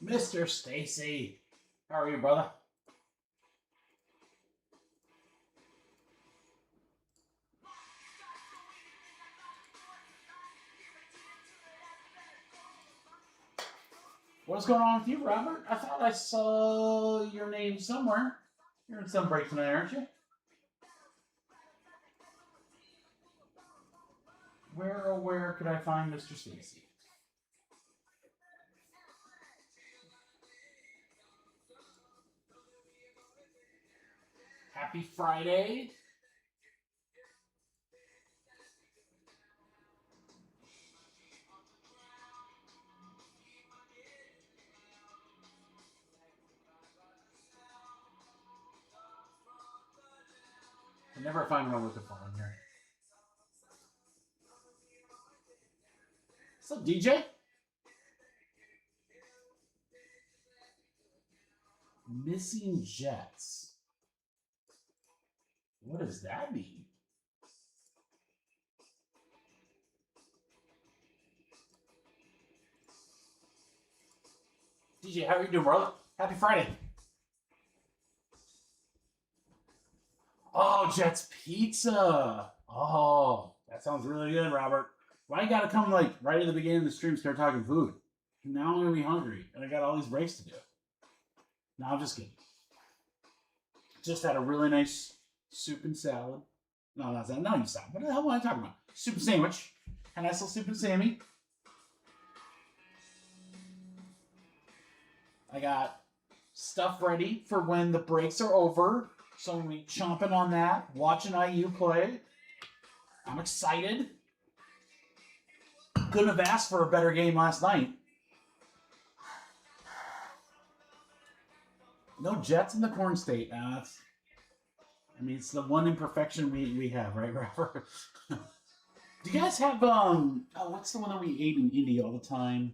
Mr. Stacy. How are you, brother? What's going on with you, Robert? I thought I saw your name somewhere. You're in some break tonight, aren't you? Where could I find Mr. Stacy? Happy Friday. I never find what I'm looking for in here. What's up, DJ? Missing Jets. What does that mean? DJ, how are you doing, brother? Happy Friday. Oh, Jets Pizza. Oh, that sounds really good, Robert. Why you gotta come like right at the beginning of the stream start talking food? Now I'm gonna be hungry and I got all these breaks to do. No, I'm just kidding. Just had a really nice soup and salad. No, not that. Not even salad. What the hell am I talking about? Soup and sandwich. A nice little soup and Sammy. I got stuff ready for when the breaks are over. So I'm going to be chomping on that, watching IU play. I'm excited. Couldn't have asked for a better game last night. No Jets in the corn state. I mean, it's the one imperfection we have, right, Robert? Do you guys have, what's the one that we ate in Indy all the time?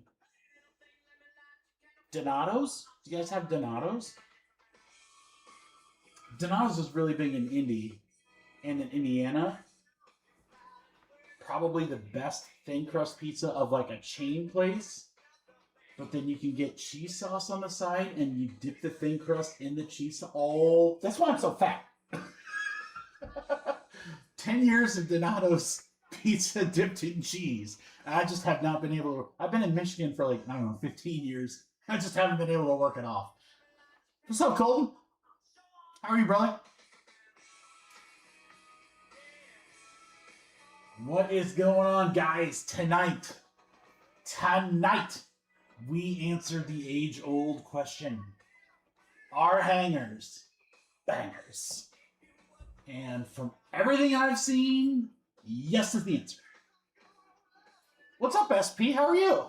Donato's? Do you guys have Donato's? Donato's is really big in Indy and in Indiana. Probably the best thin crust pizza of like a chain place. But then you can get cheese sauce on the side and you dip the thin crust in the cheese sauce. Oh, that's why I'm so fat. 10 years of Donato's pizza dipped in cheese. I just have not been able to. I've been in Michigan for like, I don't know, 15 years. I just haven't been able to work it off. What's up, Colton? How are you, brother? What is going on, guys? Tonight, we answer the age-old question. Are hangers bangers? And from everything I've seen, yes is the answer. What's up, SP? How are you?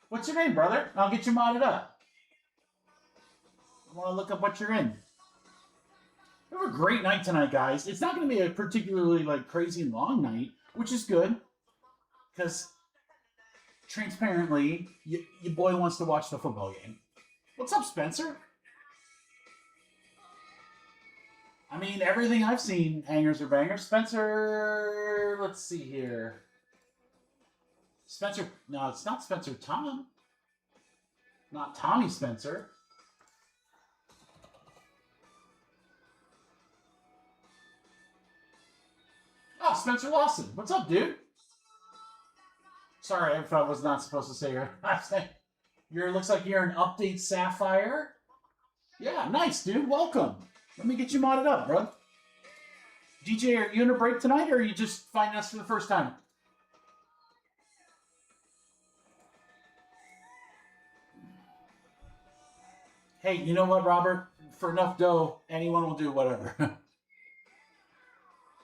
What's your name, brother? I'll get you modded up. I want to look up what you're in. We have a great night tonight, guys. It's not going to be a particularly like crazy long night, which is good. Because transparently, your boy wants to watch the football game. What's up, Spencer? I mean, everything I've seen, hangers are bangers. Spencer, let's see here. Spencer, no, it's not Spencer Tom. Not Tommy Spencer. Oh, Spencer Lawson. What's up, dude? Sorry if I was not supposed to say your last name. Looks like you're an update Sapphire. Yeah, nice, dude. Welcome. Let me get you modded up, bro. DJ, are you in a break tonight, or are you just finding us for the first time? Hey, you know what, Robert? For enough dough, anyone will do whatever.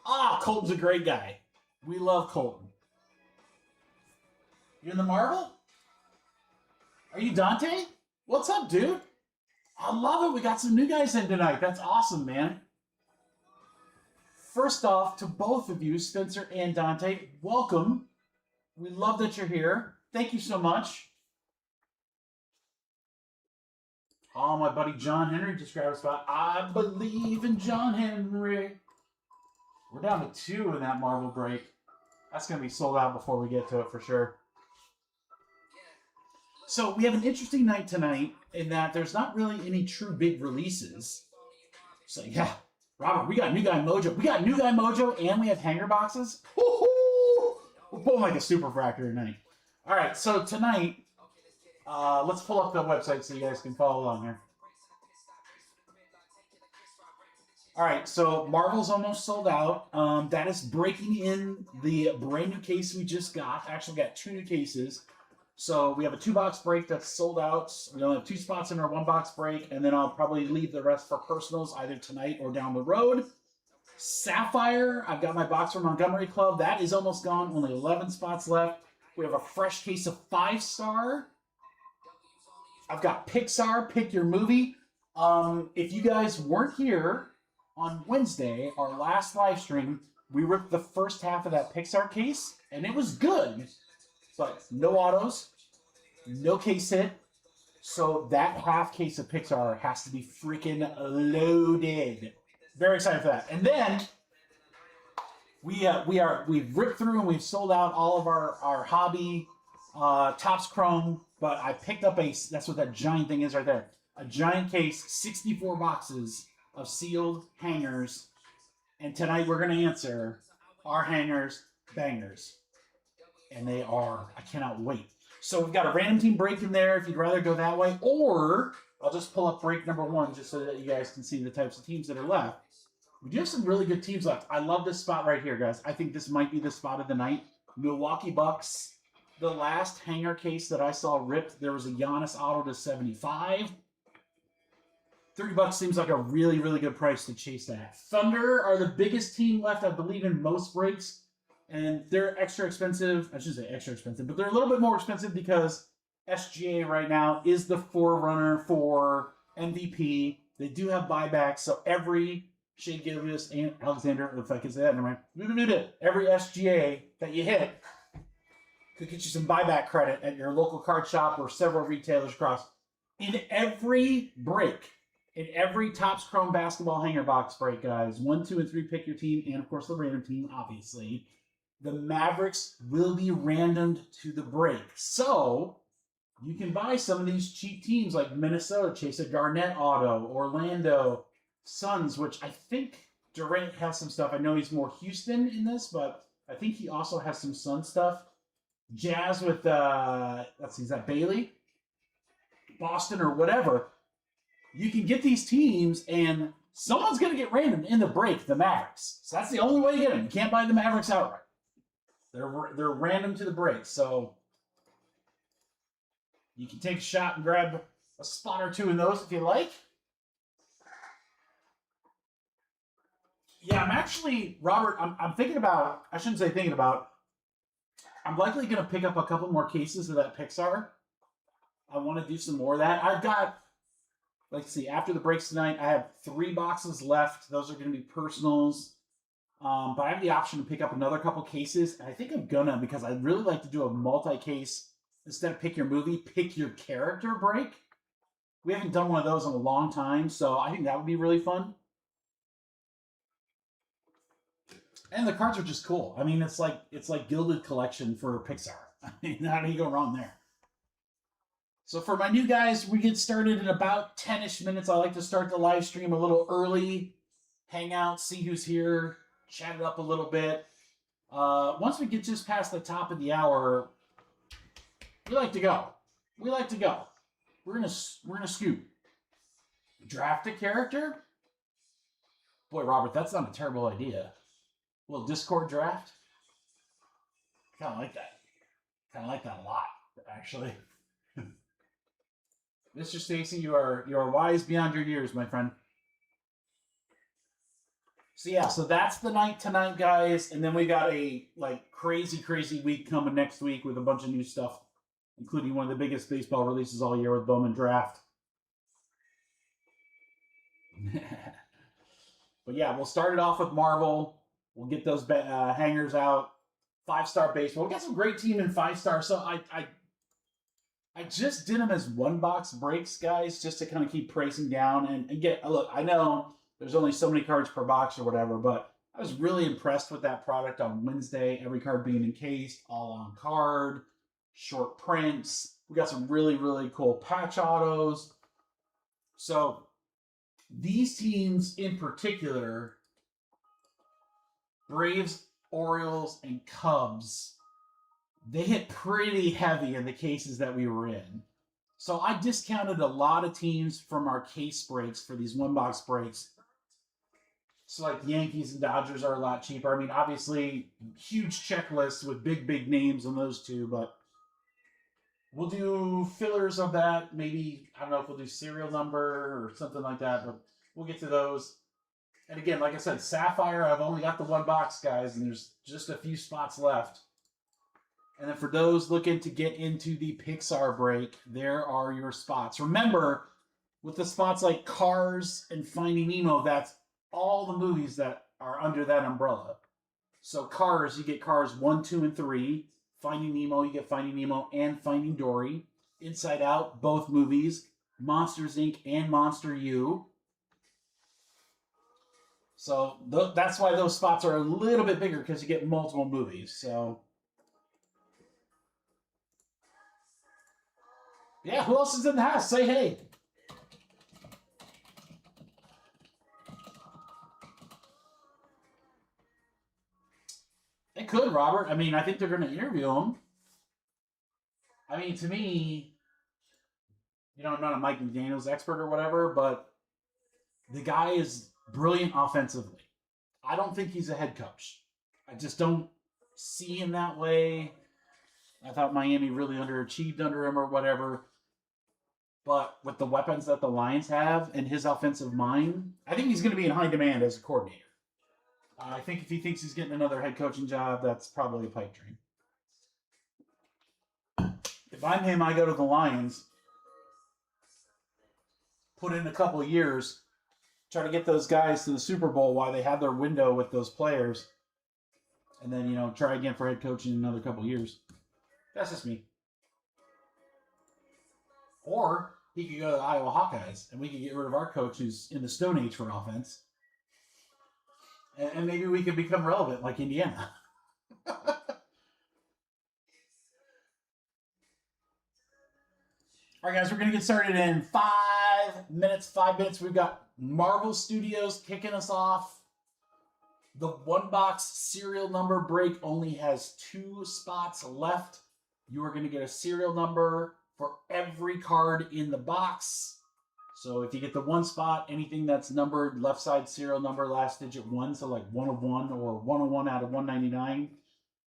Ah, Colton's a great guy. We love Colton. You in the Marvel? Are you Dante? What's up, dude? I love it. We got some new guys in tonight. That's awesome, man. First off, to both of you, Spencer and Dante, welcome. We love that you're here. Thank you so much. Oh, my buddy John Henry just grabbed a spot. I believe in John Henry. We're down to 2 in that Marvel break. That's going to be sold out before we get to it for sure. So we have an interesting night tonight in that there's not really any true big releases. So yeah, Robert, we got New Guy Mojo. We got New Guy Mojo and we have hanger boxes. Woo-hoo! We're pulling like a super fractor tonight. All right, so tonight, let's pull up the website so you guys can follow along here. All right, so Marvel's almost sold out. That is breaking in the brand new case we just got. Actually, we got 2 new cases. So we have a 2-box break that's sold out. We only have 2 spots in our 1-box break, and then I'll probably leave the rest for personals either tonight or down the road. Sapphire, I've got my box from Montgomery Club. That is almost gone. Only 11 spots left. We have a fresh case of 5-star. I've got Pixar, Pick Your Movie. If you guys weren't here on Wednesday, our last live stream, we ripped the first half of that Pixar case, and it was good. But no autos, no case hit. So that half case of Pixar has to be freaking loaded. Very excited for that. And then we've ripped through and we've sold out all of our hobby Topps Chrome. But I picked up that's what that giant thing is right there. A giant case, 64 boxes of sealed hangers. And tonight we're going to answer our hangers bangers. And they are, I cannot wait. So we've got a random team break in there if you'd rather go that way. Or I'll just pull up break number 1 just so that you guys can see the types of teams that are left. We do have some really good teams left. I love this spot right here, guys. I think this might be the spot of the night. Milwaukee Bucks. The last hanger case that I saw ripped, there was a Giannis auto to 75. $30 seems like a really, really good price to chase that. Thunder are the biggest team left, I believe, in most breaks. And they're extra expensive. I shouldn't say extra expensive, but they're a little bit more expensive because SGA right now is the forerunner for MVP. They do have buybacks, so every Shea Gilgeous and Alexander, if I can say that, never mind. Every SGA that you hit could get you some buyback credit at your local card shop or several retailers across. In every break, in every Topps Chrome basketball hanger box break, guys, 1, 2, and 3 pick your team, and of course the random team, obviously. The Mavericks will be randomed to the break. So you can buy some of these cheap teams like Minnesota, chase a Garnett auto, Orlando, Suns, which I think Durant has some stuff. I know he's more Houston in this, but I think he also has some Sun stuff. Jazz with, let's see, is that Bailey? Boston or whatever. You can get these teams and someone's going to get random in the break, the Mavericks. So that's the only way to get them. You can't buy the Mavericks outright. They're random to the break, so you can take a shot and grab a spot or 2 in those if you like. Yeah, I'm actually, Robert, I'm thinking about, I shouldn't say thinking about, I'm likely going to pick up a couple more cases of that Pixar. I want to do some more of that. I've got, let's see, after the breaks tonight, I have 3 boxes left. Those are going to be personals. But I have the option to pick up another couple cases. And I think I'm gonna, because I'd really like to do a multi-case, instead of pick your movie, pick your character break. We haven't done one of those in a long time, so I think that would be really fun. And the cards are just cool. I mean, it's like Gilded Collection for Pixar. I mean, how do you go wrong there? So for my new guys, we get started in about 10-ish minutes. I like to start the live stream a little early, hang out, see who's here, chat it up a little bit. Once we get just past the top of the hour, we like to go. We like to go. We're gonna scoop. Draft a character? Boy, Robert, that's not a terrible idea. A little Discord draft? I kind of like that. Kind of like that a lot, actually. Mr. Stacy, you are wise beyond your years, my friend. So yeah, so that's the night tonight, guys, and then we got a crazy week coming next week with a bunch of new stuff, including one of the biggest baseball releases all year with Bowman Draft. But yeah, we'll start it off with Marvel. We'll get those hangers out. 5-star baseball. We got some great team in 5-star. So I just did them as 1-box breaks, guys, just to kind of keep pricing down and get. Look, I know there's only so many cards per box or whatever, but I was really impressed with that product on Wednesday. Every card being encased, all on card. short prints. We got some really, really cool patch autos. So these teams in particular, Braves, Orioles, and Cubs, they hit pretty heavy in the cases that we were in. So I discounted a lot of teams from our case breaks for these one-box breaks. So like the Yankees and Dodgers are a lot cheaper. I mean, obviously, huge checklists with big, big names on those two, but we'll do fillers of that. Maybe, I don't know if we'll do serial number or something like that, but we'll get to those. And again, like I said, Sapphire, I've only got the one box, guys, and there's just a few spots left. And then for those looking to get into the Pixar break, there are your spots. Remember, with the spots like Cars and Finding Nemo, that's all the movies that are under that umbrella. So Cars, you get Cars 1, 2, and 3. Finding Nemo, you get Finding Nemo and Finding Dory. Inside Out, both movies. Monsters, Inc. and Monster U. So that's why those spots are a little bit bigger, because you get multiple movies. So yeah, who else is in the house? Say hey. It could, Robert. I mean, I think they're going to interview him. I mean, to me, you know, I'm not a Mike McDaniels expert or whatever, but the guy is brilliant offensively. I don't think he's a head coach. I just don't see him that way. I thought Miami really underachieved under him or whatever. But with the weapons that the Lions have and his offensive mind, I think he's going to be in high demand as a coordinator. I think if he thinks he's getting another head coaching job, that's probably a pipe dream. If I'm him, I go to the Lions, put in a couple of years, try to get those guys to the Super Bowl while they have their window with those players, and then, you know, try again for head coaching in another couple of years. That's just me. Or he could go to the Iowa Hawkeyes, and we could get rid of our coach who's in the Stone Age for offense. And maybe we could become relevant like Indiana. All right, guys, we're going to get started in 5 minutes. 5 minutes. We've got Marvel Studios kicking us off. The one-box serial number break only has 2 spots left. You are going to get a serial number for every card in the box. So if you get the 1 spot, anything that's numbered left side serial number, last digit 1, so like 1 of 1 or 101 out of 199,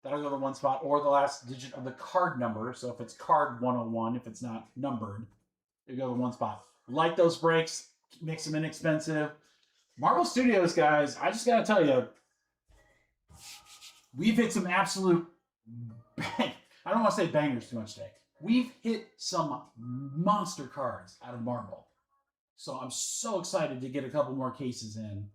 that'll go to 1 spot, or the last digit of the card number. So if it's card 101, if it's not numbered, it'll go to 1 spot. Like those breaks, makes them inexpensive. Marvel Studios, guys, I just got to tell you, we've hit some absolute bang. I don't want to say bangers too much today. We've hit some monster cards out of Marvel. So I'm so excited to get a couple more cases in.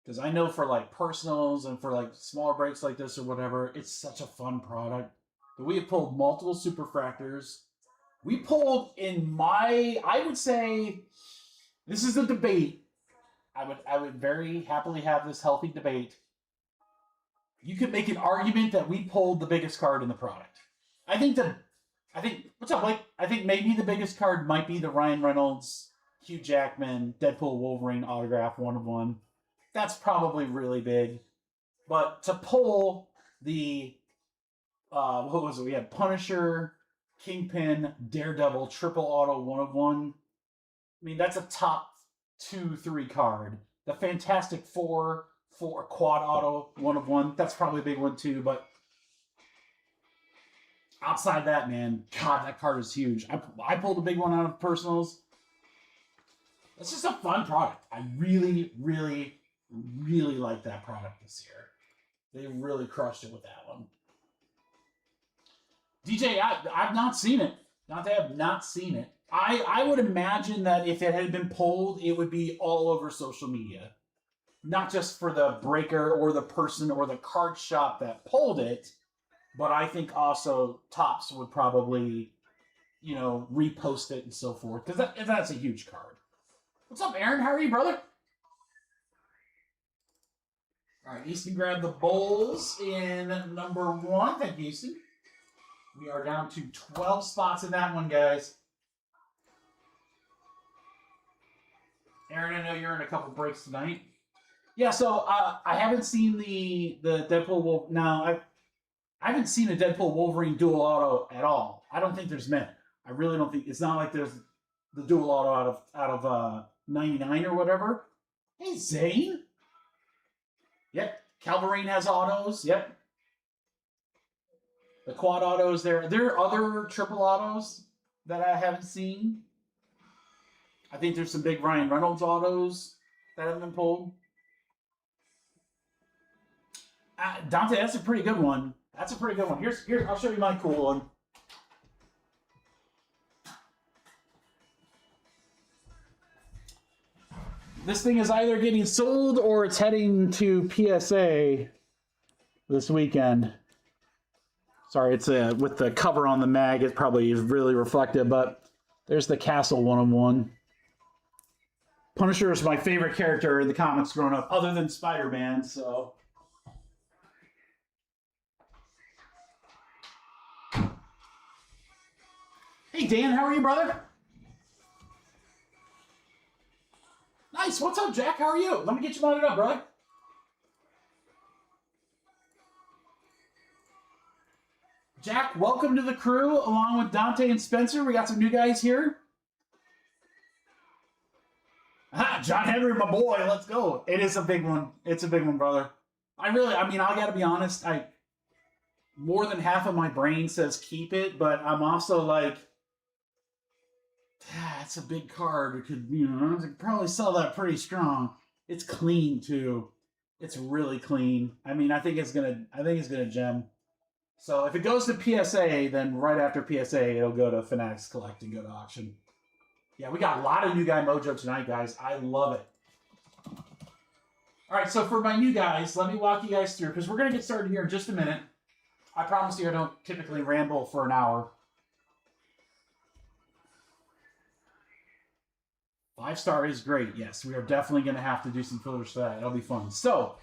Because I know for like personals and for like smaller breaks like this or whatever, it's such a fun product. But we have pulled multiple superfractors. We pulled I would say, this is a debate. I would very happily have this healthy debate. You could make an argument that we pulled the biggest card in the product. What's up, Blake? I think maybe the biggest card might be the Ryan Reynolds, Hugh Jackman, Deadpool Wolverine autograph 1 of 1. That's probably really big. But to pull the, what was it? We had Punisher, Kingpin, Daredevil, triple auto 1 of 1. I mean, that's a top 2-3 card. The Fantastic Four for quad auto 1 of 1. That's probably a big one too. But outside that, man, God, that card is huge. I pulled a big one out of personals. It's just a fun product. I really, really, really like that product this year. They really crushed it with that one. DJ, I've not seen it. Not that I have not seen it. I would imagine that if it had been pulled, it would be all over social media. Not just for the breaker or the person or the card shop that pulled it, but I think also Topps would probably, you know, repost it and so forth. Because that's a huge card. What's up, Aaron? How are you, brother? All right, Easton grabbed the bowls in number 1. Thank you, Easton. We are down to 12 spots in that one, guys. Aaron, I know you're in a couple breaks tonight. Yeah, so I haven't seen the Deadpool Wolf. No, I haven't seen a Deadpool Wolverine dual auto at all. I don't think there's many. I really don't think it's not like there's the dual auto out of 99 or whatever. Hey, Zane. Yep, Calvarine has autos. Yep. The quad autos there. There are other triple autos that I haven't seen. I think there's some big Ryan Reynolds autos that haven't been pulled. Dante, that's a pretty good one. That's a pretty good one. Here's I'll show you my cool one. This thing is either getting sold or it's heading to PSA this weekend. Sorry, it's with the cover on the mag, it probably is really reflective, but there's the Castle 101. Punisher is my favorite character in the comics growing up, other than Spider-Man, so. Hey, Dan, how are you, brother? Nice. What's up, Jack? How are you? Let me get you modded up, brother. Jack, welcome to the crew, along with Dante and Spencer. We got some new guys here. John Henry, my boy, let's go. It is a big one. It's a big one, brother. I gotta be honest, more than half of my brain says keep it, but I'm also like, it's a big card. We could, I could probably sell that pretty strong. It's clean too. It's really clean. I think it's gonna gem. So if it goes to PSA, then right after PSA, it'll go to Fanatics Collect and go to auction. Yeah, we got a lot of new guy mojo tonight, guys. I love it. All right, so for my new guys, let me walk you guys through, because we're going to get started here in just a minute. I promise you I don't typically ramble for an hour. 5-star is great. Yes, we are definitely going to have to do some fillers for that. It'll be fun. So,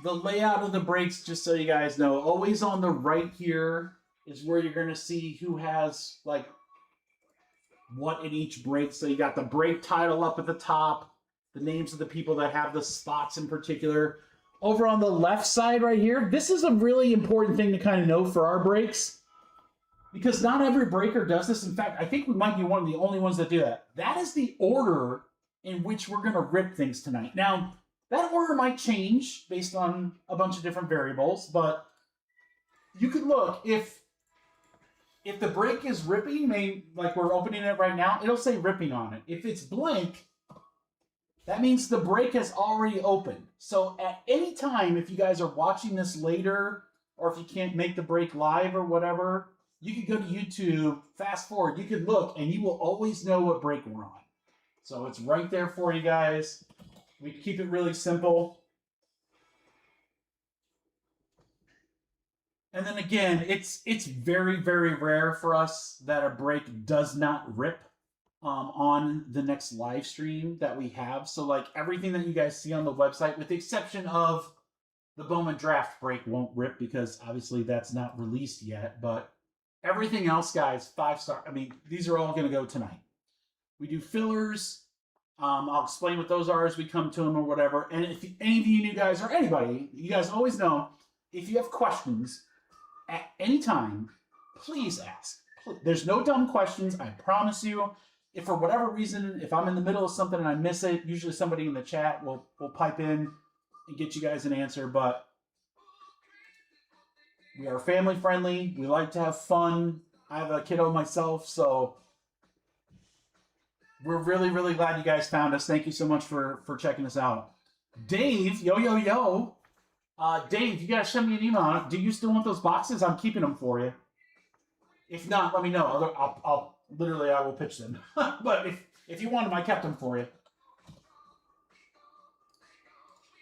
the layout of the breaks, just so you guys know, always on the right here is where you're going to see who has, like, what in each break. So you got the break title up at the top, the names of the people that have the spots in particular. Over on the left side right here, this is a really important thing to kind of know for our breaks, because not every breaker does this. In fact, I think we might be one of the only ones that do that. That is the order in which we're going to rip things tonight. Now, that order might change based on a bunch of different variables, but you could look, if the break is ripping, like we're opening it right now, it'll say ripping on it. If it's blank, that means the break has already opened. So at any time, if you guys are watching this later, or if you can't make the break live or whatever, you could go to YouTube, fast forward, you could look, and you will always know what break we're on. So it's right there for you guys. We keep it really simple. And then again, it's very, very rare for us that a break does not rip on the next live stream that we have. So like everything that you guys see on the website, with the exception of the Bowman draft break, won't rip because obviously that's not released yet. But everything else, guys, 5-star. These are all going to go tonight. We do fillers. I'll explain what those are as we come to them or whatever. And if any of you new guys or anybody, you guys always know, if you have questions at any time, please ask. There's no dumb questions, I promise you. If for whatever reason, if I'm in the middle of something and I miss it, usually somebody in the chat will pipe in and get you guys an answer. But we are family friendly. We like to have fun. I have a kiddo myself, so we're really, really glad you guys found us. Thank you so much for checking us out. Dave, yo. Dave, you guys send me an email. Do you still want those boxes? I'm keeping them for you. If not, let me know. I'll literally, I will pitch them. But if you want them, I kept them for you.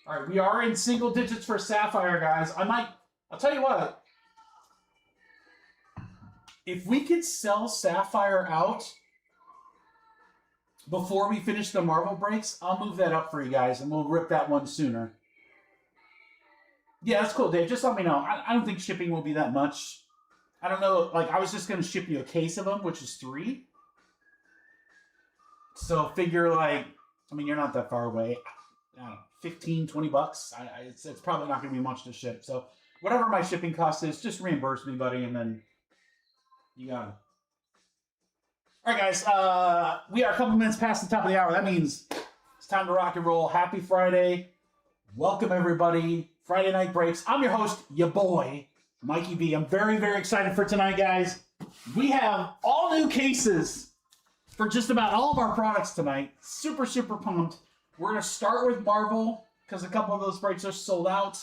All right, we are in single digits for Sapphire, guys. I'll tell you what. If we could sell Sapphire out before we finish the Marvel breaks, I'll move that up for you guys, and we'll rip that one sooner. Yeah, that's cool, Dave. Just let me know. I don't think shipping will be that much. I don't know, like, I was just going to ship you a case of them, which is 3. So figure, like, I mean, you're not that far away. I don't know, 15, 20 bucks. It's probably not going to be much to ship. So whatever my shipping cost is, just reimburse me, buddy, and then you got it. All right, guys, we are a couple minutes past the top of the hour. That means it's time to rock and roll. Happy Friday. Welcome, everybody. Friday Night Breaks. I'm your host, your boy, Mikey B. I'm very, very excited for tonight, guys. We have all new cases for just about all of our products tonight. Super, super pumped. We're going to start with Marvel because a couple of those breaks are sold out.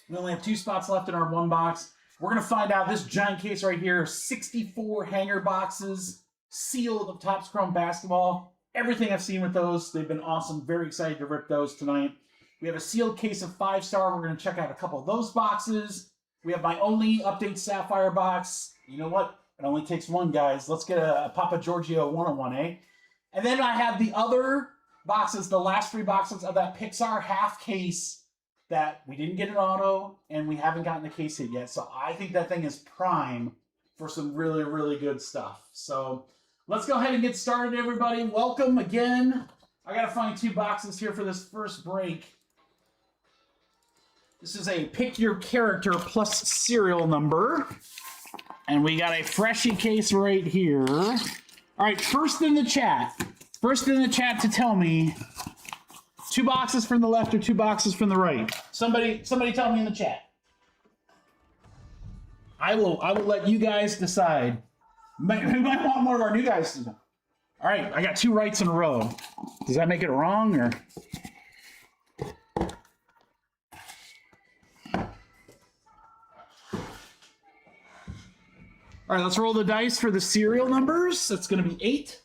We only have 2 spots left in our 1 box. We're going to find out this giant case right here, 64 hanger boxes, sealed of Topps Chrome Basketball. Everything I've seen with those, they've been awesome. Very excited to rip those tonight. We have a sealed case of 5-star. We're going to check out a couple of those boxes. We have my only update Sapphire box. You know what? It only takes 1, guys. Let's get a Papa Giorgio 101, eh? And then I have the other boxes, the last 3 boxes of that Pixar half case that we didn't get an auto and we haven't gotten the case hit yet. So I think that thing is prime for some really, really good stuff. So let's go ahead and get started, everybody. Welcome again. I got to find 2 boxes here for this first break. This is a pick your character plus serial number. And we got a freshie case right here. All right, first in the chat to tell me 2 boxes from the left or 2 boxes from the right. Somebody tell me in the chat. I will let you guys decide. We might want more of our new guys to know. All right, I got 2 rights in a row. Does that make it wrong or? All right, let's roll the dice for the serial numbers. That's going to be 8.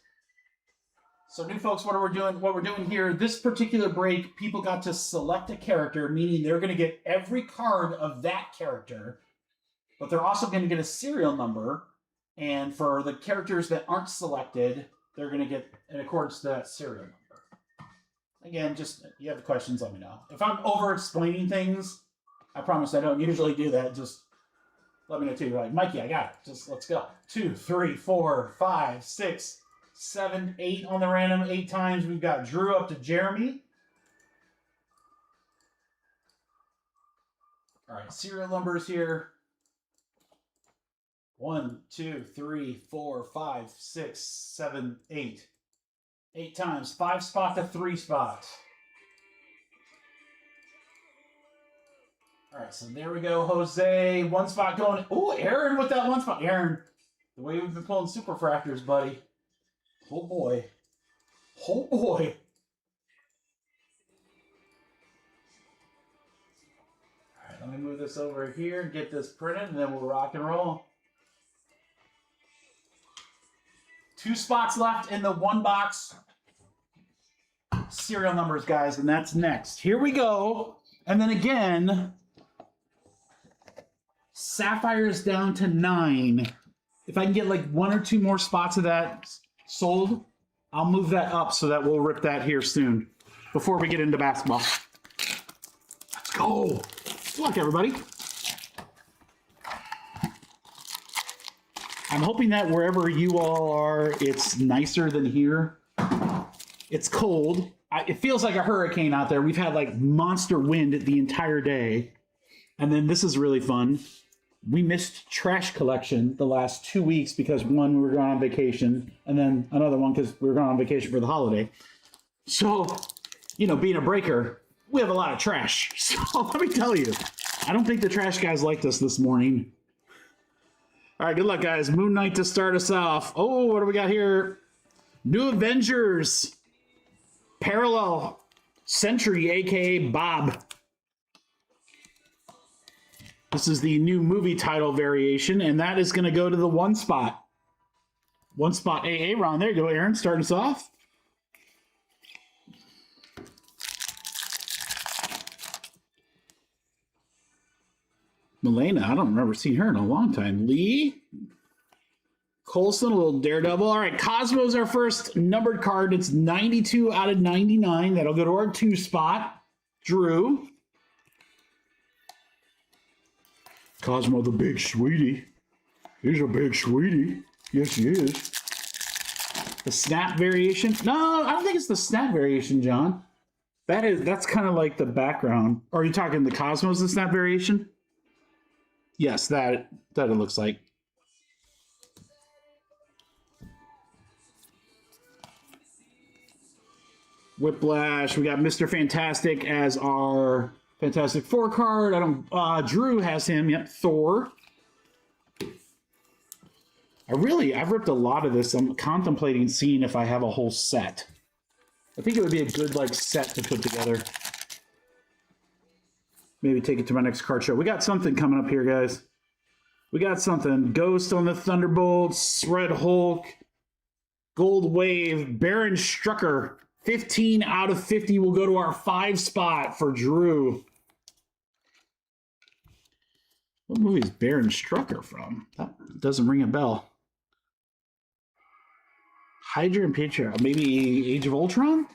So new folks, what we're doing here, this particular break, people got to select a character, meaning they're going to get every card of that character, but they're also going to get a serial number. And for the characters that aren't selected, they're going to get in accordance to that serial number. Again, just, you have questions, let me know. If I'm over-explaining things, I promise I don't usually do that. Just let me know too. You're like, Mikey, I got it. Just let's go. 2, 3, 4, 5, 6, 7, 8 on the random. 8 times. We've got Drew up to Jeremy. All right, serial numbers here. 1, 2, 3, 4, 5, 6, 7, 8. 8 times. 5 spot to 3 spot. All right, so there we go, Jose. 1 spot going. Ooh, Aaron with that 1 spot. Aaron, the way we've been pulling superfractors, buddy. Oh, boy. Oh, boy. All right, let me move this over here and get this printed, and then we'll rock and roll. 2 spots left in the 1 box serial numbers, guys, and that's next. Here we go. And then again, Sapphire is down to 9. If I can get like 1 or 2 more spots of that sold, I'll move that up so that we'll rip that here soon before we get into basketball. Let's go. Good luck, everybody. I'm hoping that wherever you all are, it's nicer than here. It's cold. It feels like a hurricane out there. We've had like monster wind the entire day. And then this is really fun. We missed trash collection the last 2 weeks because 1, we were going on vacation, and then another one because we were going on vacation for the holiday. So, you know, being a breaker, we have a lot of trash. So let me tell you, I don't think the trash guys liked us this morning. All right, good luck, guys. Moon Knight to start us off. Oh, what do we got here? New Avengers. Parallel Sentry, a.k.a. Bob. This is the new movie title variation, and that is going to go to the 1 spot. 1 spot AA round. There you go, Aaron, starting us off. Milena, I don't remember seeing her in a long time. Lee. Colson, a little daredevil. All right, Cosmo's our first numbered card. It's 92 out of 99. That'll go to our 2 spot. Drew. Cosmo the big sweetie. He's a big sweetie. Yes, he is. The snap variation? No, I don't think it's the snap variation, John. That's kind of like the background. Or are you talking the Cosmos, the snap variation? Yes, that it looks like. Whiplash. We got Mr. Fantastic as our Fantastic Four card. Drew has him. Yep, Thor. I've ripped a lot of this. I'm contemplating seeing if I have a whole set. I think it would be a good set to put together. Maybe take it to my next card show. We got something coming up here, guys. We got something. Ghost on the Thunderbolts, Red Hulk, Gold Wave, Baron Strucker. 15 out of 50 will go to our 5 spot for Drew. What movie is Baron Strucker from? That doesn't ring a bell. Hydra and Patriot. Maybe Age of Ultron?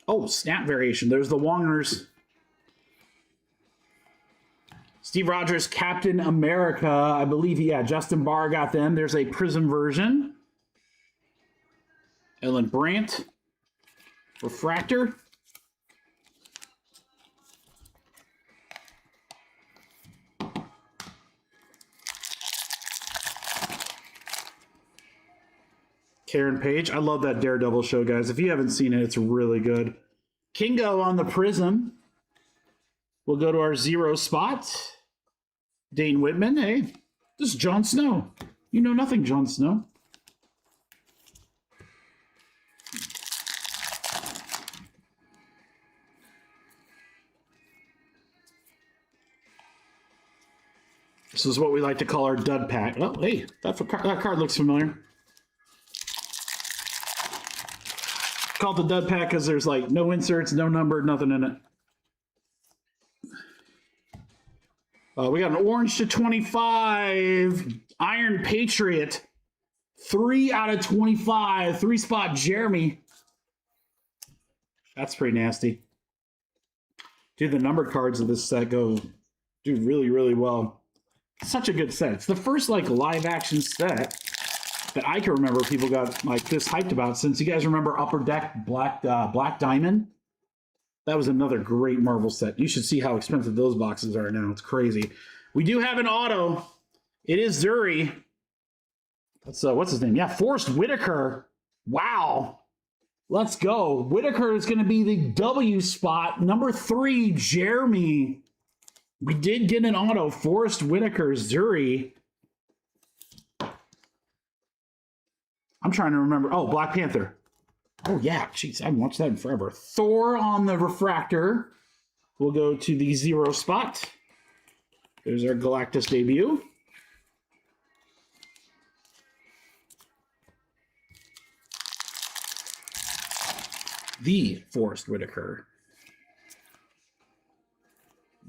Oh, snap variation. There's the Wongers. Steve Rogers, Captain America. I believe, Justin Barr got them. There's a Prism version. Ellen Brandt. Refractor. Karen Page. I love that Daredevil show, guys. If you haven't seen it, it's really good. Kingo on the Prism. We'll go to our 0 spot. Dane Whitman. Hey, this is Jon Snow. You know nothing, Jon Snow. This is what we like to call our dud pack. Oh, hey, that card looks familiar. Called the dud pack because there's no inserts, no number, nothing in it. We got an orange to 25 Iron Patriot, 3 out of 25, 3 spot Jeremy. That's pretty nasty. Dude, the numbered cards of this set do really, really well. Such a good set. It's the first live action set that I can remember people got this hyped about. Since you guys remember Upper Deck Black Diamond, that was another great Marvel set. You should see how expensive those boxes are now. It's crazy. We do have an auto. It is Zuri. That's what's his name? Yeah, Forrest Whitaker. Wow. Let's go. Whitaker is going to be the W spot. Number 3, Jeremy. We did get an auto. Forrest Whitaker, Zuri. I'm trying to remember. Oh, Black Panther. Oh, yeah. Jeez, I haven't watched that in forever. Thor on the Refractor. We'll go to the 0 spot. There's our Galactus debut. The Forrest Whitaker.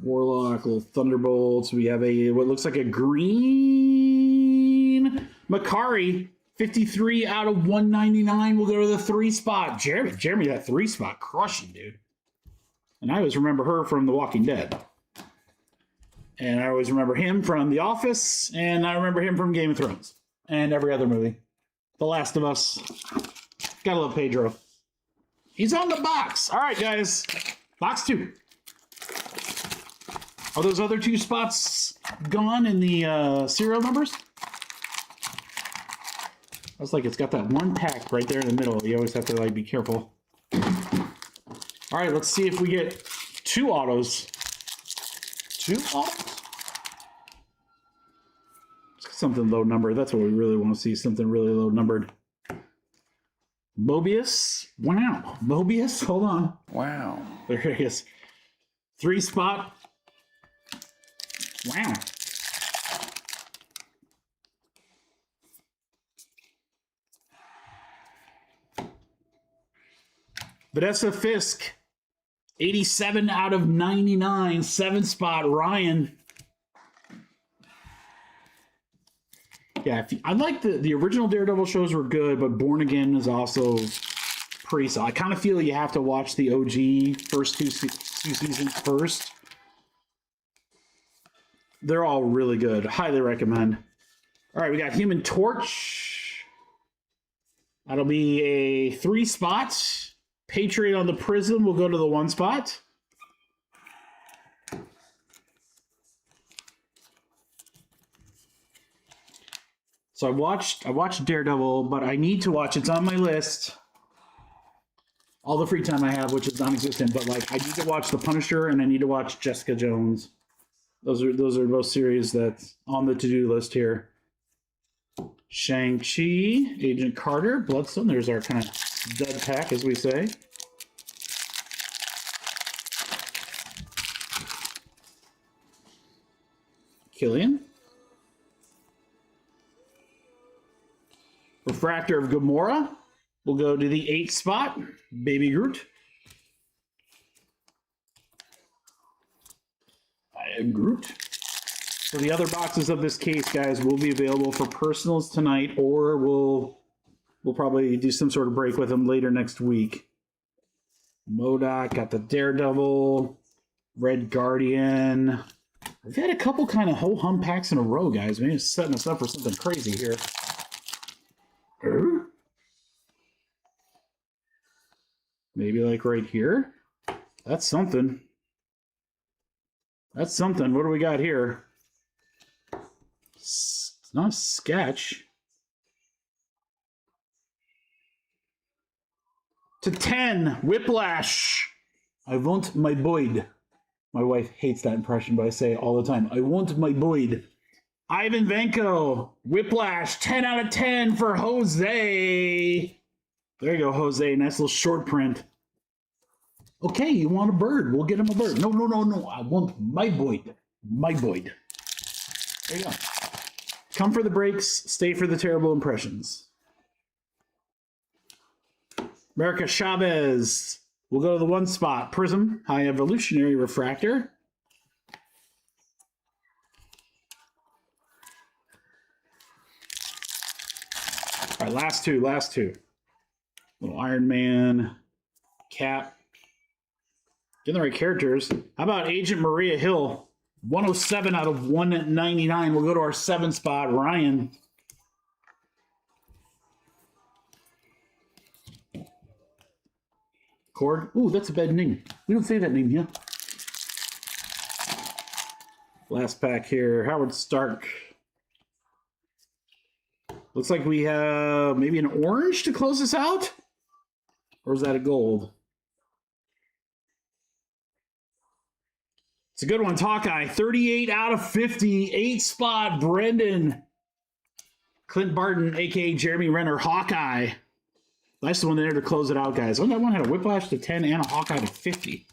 Warlock, little Thunderbolts. We have what looks like a green Makari. 53 out of 199 will go to the 3 spot. Jeremy, that 3 spot crushing, dude. And I always remember her from The Walking Dead. And I always remember him from The Office. And I remember him from Game of Thrones. And every other movie. The Last of Us. Gotta love Pedro. He's on the box. All right, guys. Box 2. Are those other 2 spots gone in the serial numbers? I was like, it's got that one pack right there in the middle. You always have to be careful. All right, let's see if we get 2 autos. 2 autos? Something low numbered. That's what we really want to see. Something really low numbered. Mobius. Wow. Mobius. Hold on. Wow. There he is. 3 spot. Wow. Vanessa Fisk, 87 out of 99, 7 spot, Ryan. Yeah, I like the original Daredevil shows were good, but Born Again is also pretty solid. I kind of feel you have to watch the OG first two seasons first They're all really good. Highly recommend. All right, we got Human Torch. That'll be a 3 spot. Patriot on the Prism will go to the 1 spot. So I watched Daredevil, but I need to watch. It's on my list. All the free time I have, which is non-existent, but like I need to watch The Punisher and I need to watch Jessica Jones. Those are both series that's on the to-do list here. Shang-Chi, Agent Carter, Bloodstone. There's our kind of dud pack, as we say. Killian. Refractor of Gamora will go to the 8 spot. Baby Groot. I am Groot. So the other boxes of this case, guys, will be available for personals tonight, or we'll probably do some sort of break with them later next week. MODOK, got the Daredevil, Red Guardian. We've had a couple kind of ho-hum packs in a row, guys. Maybe it's setting us up for something crazy here. Maybe like right here. That's something. That's something. What do we got here? It's not a sketch. To 10, Whiplash. I want my Boyd. My wife hates that impression, but I say it all the time. I want my Boyd. Ivan Vanko, Whiplash, 10 out of 10 for Jose. There you go, Jose. Nice little short print. Okay, you want a bird. We'll get him a bird. No. I want my Boyd. My Boyd. There you go. Come for the breaks. Stay for the terrible impressions. America Chavez. We'll go to the 1 spot. Prism, High Evolutionary Refractor. All right, last two. Little Iron Man, Cap. Getting the right characters. How about Agent Maria Hill? 107 out of 199. We'll go to our 7 spot. Ryan. Cord. Ooh, that's a bad name. We don't say that name here. Last pack here. Howard Stark. Looks like we have maybe an orange to close us out. Or is that a gold? It's a good one. It's Hawkeye. 38 out of 50. 8 spot. Brendan. Clint Barton, a.k.a. Jeremy Renner. Hawkeye. Nice one there to close it out, guys. Oh, that one had a Whiplash to 10 and a Hawkeye to 50.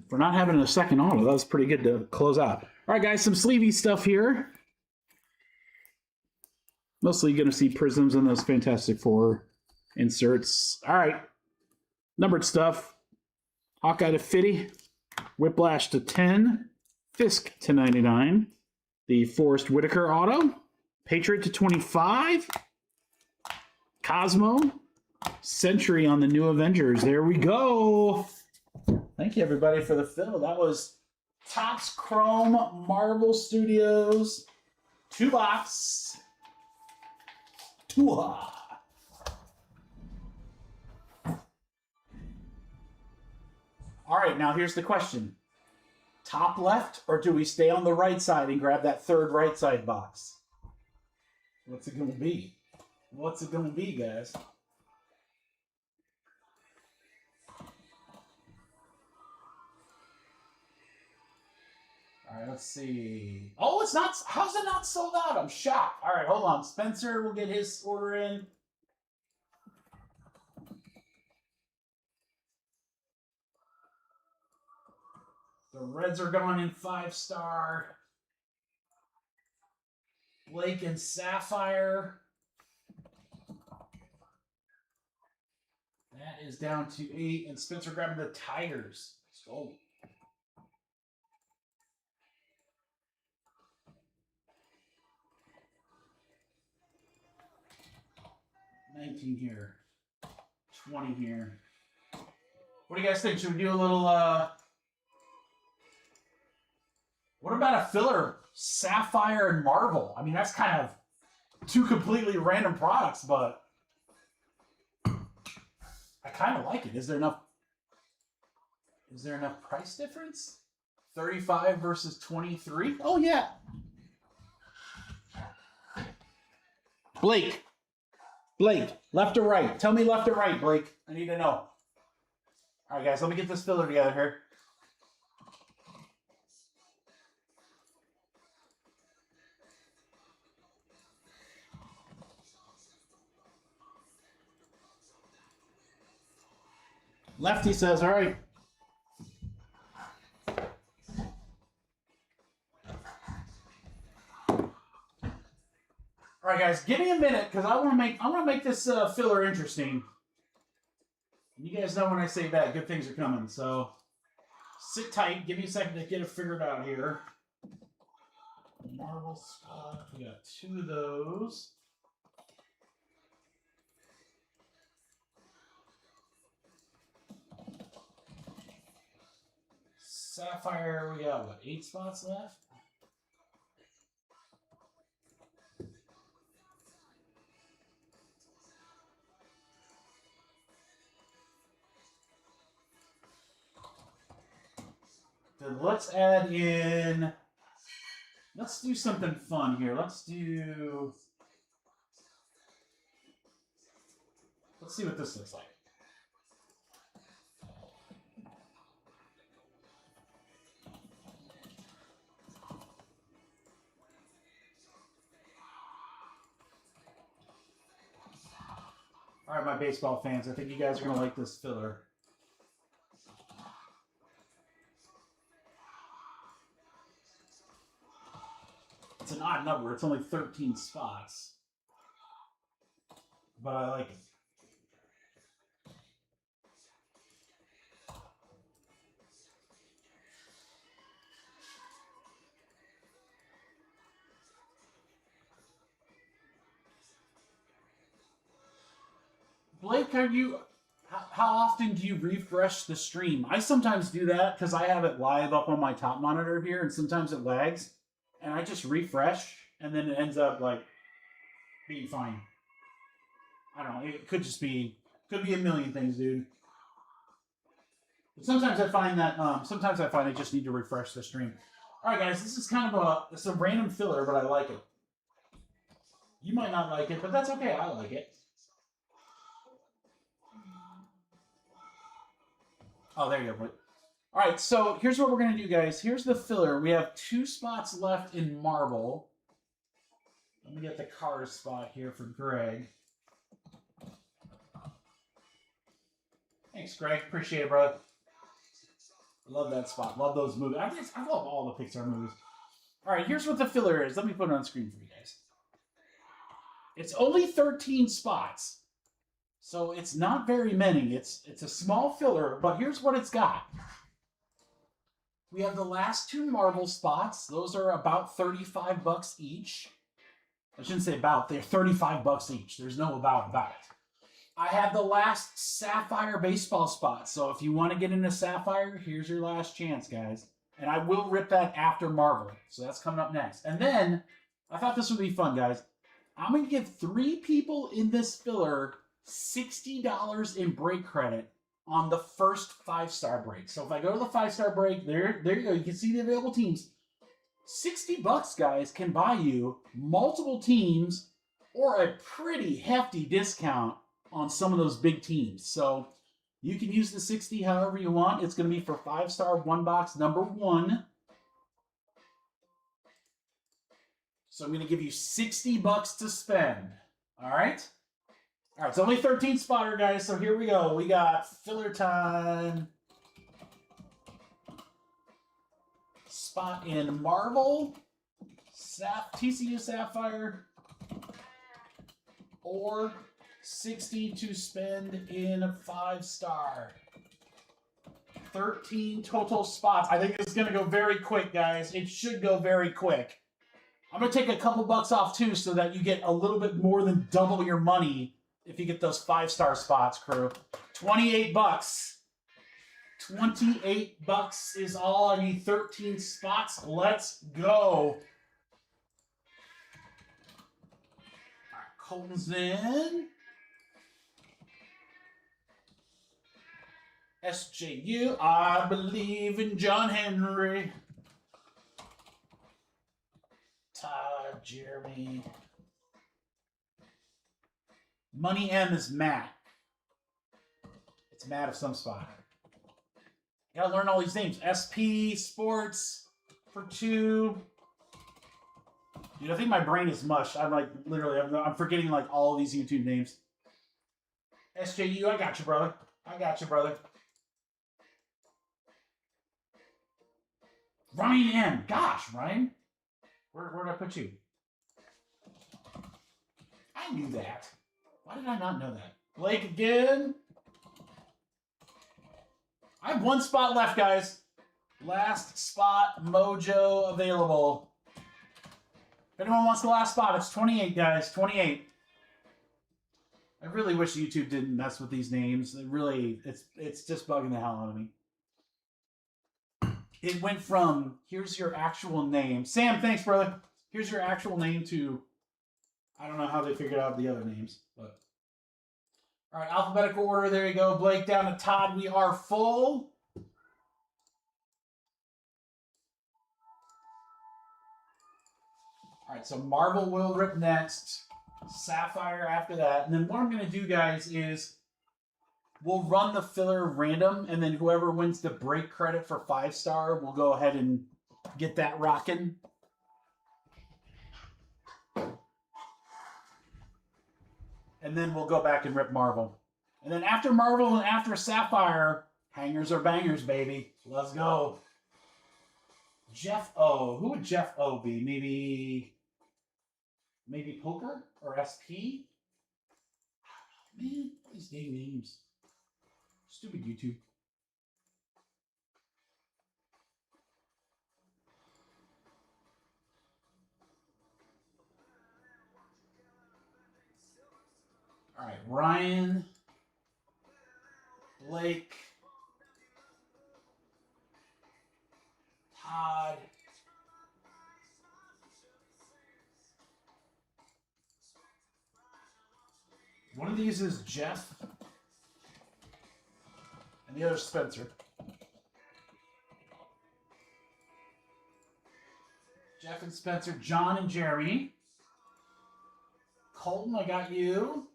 For not having a second auto, that was pretty good to close out. All right, guys, some sleevey stuff here. Mostly going to see Prisms and those Fantastic Four inserts. All right, numbered stuff. Hawkeye to 50. Whiplash to 10. Fisk to 99. The Forrest Whitaker auto. Patriot to 25. Cosmo, Sentry on the New Avengers. There we go. Thank you, everybody, for the fill. That was Topps Chrome Marvel Studios 2-box. All right, now here's the question. Top left, or do we stay on the right side and grab that third right side box? What's it going to be? What's it going to be, guys? All right, let's see. Oh, it's not. How's it not sold out? I'm shocked. All right, hold on. Spencer will get his order in. The Reds are going in 5-star. Blake and Sapphire. That is down to 8. And Spencer grabbing the Tigers. Let's go. $19 here. $20 here. What do you guys think? Should we do a little about a filler Sapphire and Marvel? I mean, that's kind of two completely random products, but I kind of like it. Is there enough price difference? 35 versus 23? Oh, yeah. Blake, left or right? Tell me left or right, Blake. I need to know. All right, guys, let me get this filler together here. Lefty says, all right. All right, guys, give me a minute because I want to make this filler interesting. You guys know when I say that, good things are coming. So sit tight. Give me a second to get it figured out here. Marvel spot. We got 2 of those. Sapphire, we got what, 8 spots left? Then let's add in, let's do something fun here. Let's see what this looks like. All right, my baseball fans, I think you guys are going to like this filler. It's an odd number. It's only 13 spots. But I like it. Blake, how often do you refresh the stream? I sometimes do that because I have it live up on my top monitor here, and sometimes it lags. And I just refresh, and then it ends up like being fine. I don't know. It could be a million things, dude. But sometimes I find that I just need to refresh the stream. All right, guys, this is kind of a random filler, but I like it. You might not like it, but that's okay. I like it. Oh, there you go. All right, so here's what we're going to do, guys. Here's the filler. We have 2 spots left in Marvel. Let me get the cars spot here for Greg. Thanks, Greg. Appreciate it, brother. Love that spot. Love those movies. I love all the Pixar movies. All right, here's what the filler is. Let me put it on screen for you guys. It's only 13 spots. So it's not very many. It's a small filler, but here's what it's got. We have the last 2 Marvel spots. Those are about 35 bucks each. I shouldn't say about. They're 35 bucks each. There's no about it. I have the last Sapphire baseball spot. So if you want to get into Sapphire, here's your last chance, guys. And I will rip that after Marvel. So that's coming up next. And then, I thought this would be fun, guys. I'm going to give 3 people in this filler $60 in break credit on the first 5-star break. So if I go to the 5-star break, there you go. You can see the available teams. 60 bucks, guys, can buy you multiple teams or a pretty hefty discount on some of those big teams. So you can use the 60 however you want. It's going to be for 5-star 1-box number 1. So I'm going to give you 60 bucks to spend. All right? All right, it's only 13 spotter, guys, so here we go. We got filler time. Spot in Marvel, TCU Sapphire, or 60 to spend in a 5-star. 13 total spots. I think it's going to go very quick, guys. It should go very quick. I'm going to take a couple bucks off, too, so that you get a little bit more than double your money if you get those 5-star spots, crew. 28 bucks. $28 is all. I need 13 spots. Let's go. All right, Colton's in. SJU, I believe in John Henry. Todd, Jeremy. Money M is Matt. It's Matt of some spot. Gotta learn all these names. SP, Sports, for 2. Dude, I think my brain is mush. I'm like, literally, I'm forgetting like all of these YouTube names. SJU, I got you, brother. I got you, brother. Ryan M. Gosh, Ryan. Where did I put you? I knew that. Why did I not know that? Blake again. I have 1 spot left, guys. Last spot, Mojo available. If anyone wants the last spot, it's 28, guys. 28. I really wish YouTube didn't mess with these names. It really, it's just bugging the hell out of me. It went from, here's your actual name. Sam, thanks, brother. Here's your actual name to, I don't know how they figured out the other names, but. All right, alphabetical order. There you go. Blake down to Todd. We are full. All right, so Marvel will rip next. Sapphire after that. And then what I'm going to do, guys, is we'll run the filler random, and then whoever wins the break credit for 5-star, we'll go ahead and get that rocking. And then we'll go back and rip Marvel. And then after Marvel and after Sapphire, hangers are bangers, baby. Let's go. Jeff O. Who would Jeff O be? Maybe Poker or SP? Man, all these dang names. Stupid YouTube. All right, Ryan, Blake, Todd, one of these is Jeff, and the other is Spencer. Jeff and Spencer, John and Jeremy. Colton, I got you.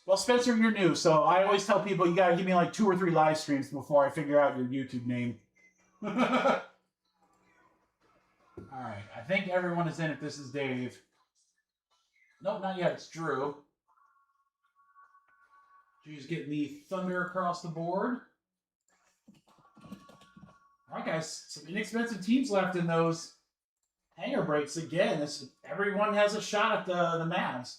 Well, Spencer, you're new, so I always tell people you gotta give me like 2 or 3 live streams before I figure out your YouTube name. All right, I think everyone is in if this is Dave. Nope, not yet. It's Drew. Drew's getting the thunder across the board. All right, guys, some inexpensive teams left in those hanger breaks again. Everyone has a shot at the Mavs.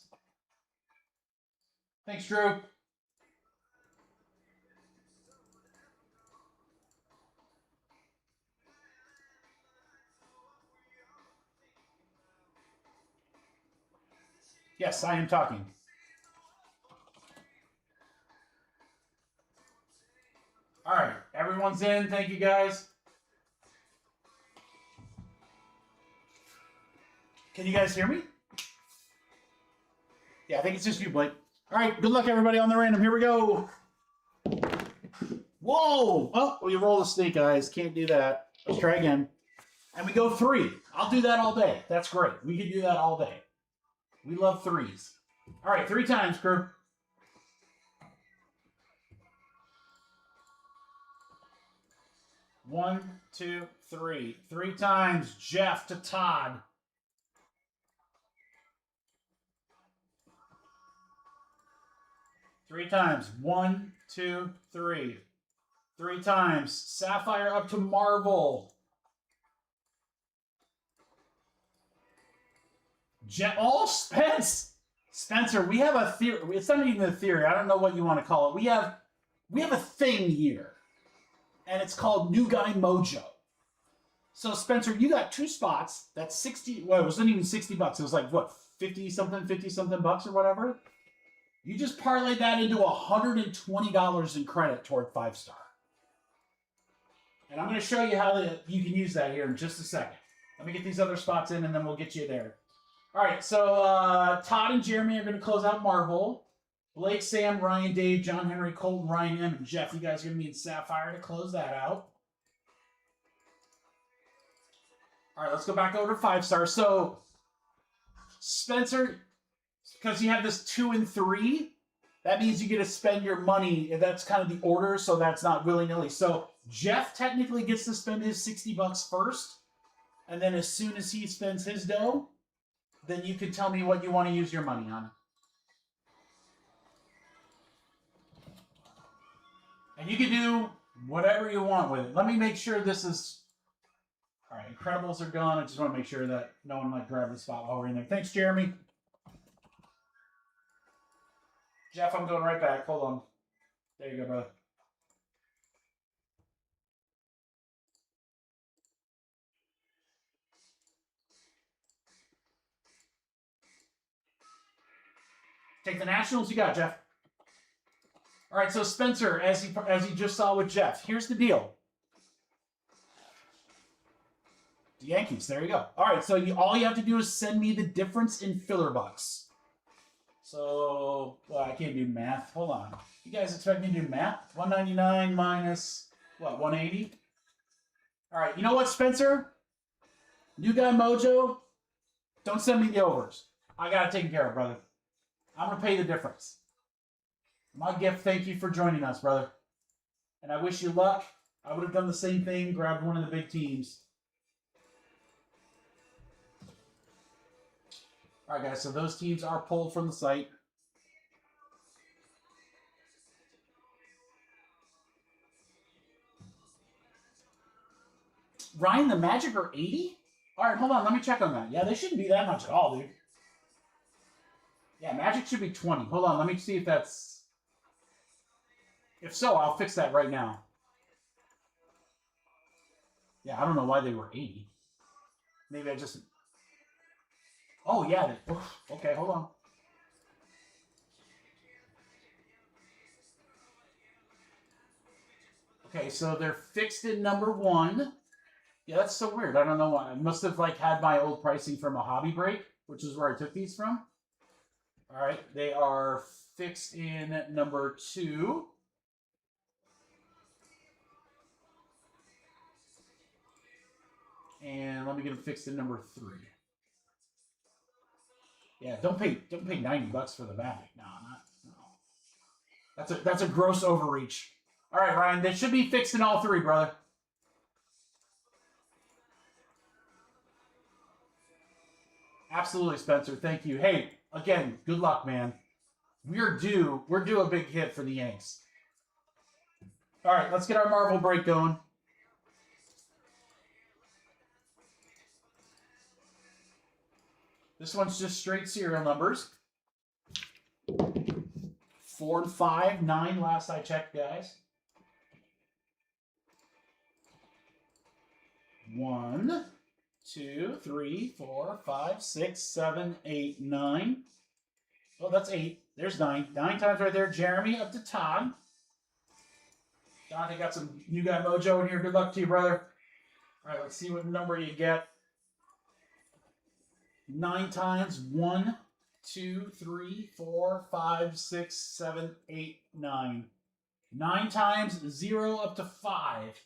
Thanks, Drew. Yes, I am talking. All right, everyone's in. Thank you, guys. Can you guys hear me? Yeah, I think it's just you, Blake. All right, good luck, everybody, on the random. Here we go. Whoa! Oh, we roll the snake eyes. Can't do that. Let's try again. And we go 3. I'll do that all day. That's great. We can do that all day. We love 3s. All right, 3 times, crew. One, 2, 3. 3 times. Jeff to Todd. Three times. 1, 2, 3. 3 times. Sapphire up to Marvel. Spencer, we have a theory. It's not even a theory. I don't know what you want to call it. We have a thing here. And it's called New Guy Mojo. So, Spencer, you got 2 spots. That's 60. Well, it wasn't even $60. It was like, what, 50 something bucks or whatever? You just parlayed that into $120 in credit toward 5-star. And I'm going to show you how you can use that here in just a second. Let me get these other spots in, and then we'll get you there. All right, so Todd and Jeremy are going to close out Marvel. Blake, Sam, Ryan, Dave, John Henry, Colton, Ryan, M, and Jeff. You guys are going to be in Sapphire to close that out. All right, let's go back over to 5-star. So, Spencer, because you have this 2 and 3, that means you get to spend your money. That's kind of the order, so that's not willy-nilly. So, Jeff technically gets to spend his $60 first, and then as soon as he spends his dough, then you can tell me what you want to use your money on. And you can do whatever you want with it. Let me make sure this is... All right, Incredibles are gone. I just want to make sure that no one might grab the spot while we're in there. Thanks, Jeremy. Jeff, I'm going right back. Hold on. There you go, brother. Take the Nationals. You got it, Jeff. All right, so Spencer, as you just saw with Jeff, here's the deal. The Yankees. There you go. All right, so all you have to do is send me the difference in filler bucks. So, well, I can't do math. Hold on. You guys expect me to do math? 199 minus, what, 180? All right, you know what, Spencer? New guy Mojo, don't send me the overs. I got it taken care of, brother. I'm going to pay the difference. My gift, thank you for joining us, brother. And I wish you luck. I would have done the same thing, grabbed one of the big teams. All right, guys, so those teams are pulled from the site. Ryan, the Magic are 80? All right, hold on. Let me check on that. Yeah, they shouldn't be that much at all, dude. Yeah, Magic should be 20. Hold on. Let me see if that's... If so, I'll fix that right now. Yeah, I don't know why they were 80. Maybe I just... Oh, yeah. Okay, hold on. Okay, so they're fixed in number 1. Yeah, that's so weird. I don't know why. I must have had my old pricing from a hobby break, which is where I took these from. All right, they are fixed in number 2. And let me get them fixed in number 3. Yeah, don't pay $90 for the Magic. No. That's a gross overreach. All right, Ryan, they should be fixed in all 3, brother. Absolutely, Spencer. Thank you. Hey, again, good luck, man. We're due a big hit for the Yanks. All right, let's get our Marvel break going. This one's just straight serial numbers. 4 and 5, 9 last I checked, guys. 1, 2, 3, 4, 5, 6, 7, 8, 9. Oh, that's 8. There's 9. 9 times right there. Jeremy up to Todd. Dante got some new guy mojo in here. Good luck to you, brother. All right, let's see what number you get. 9 times. 1, 2, 3, 4, 5, 6, 7, 8, 9. 9 times 0 up to 5.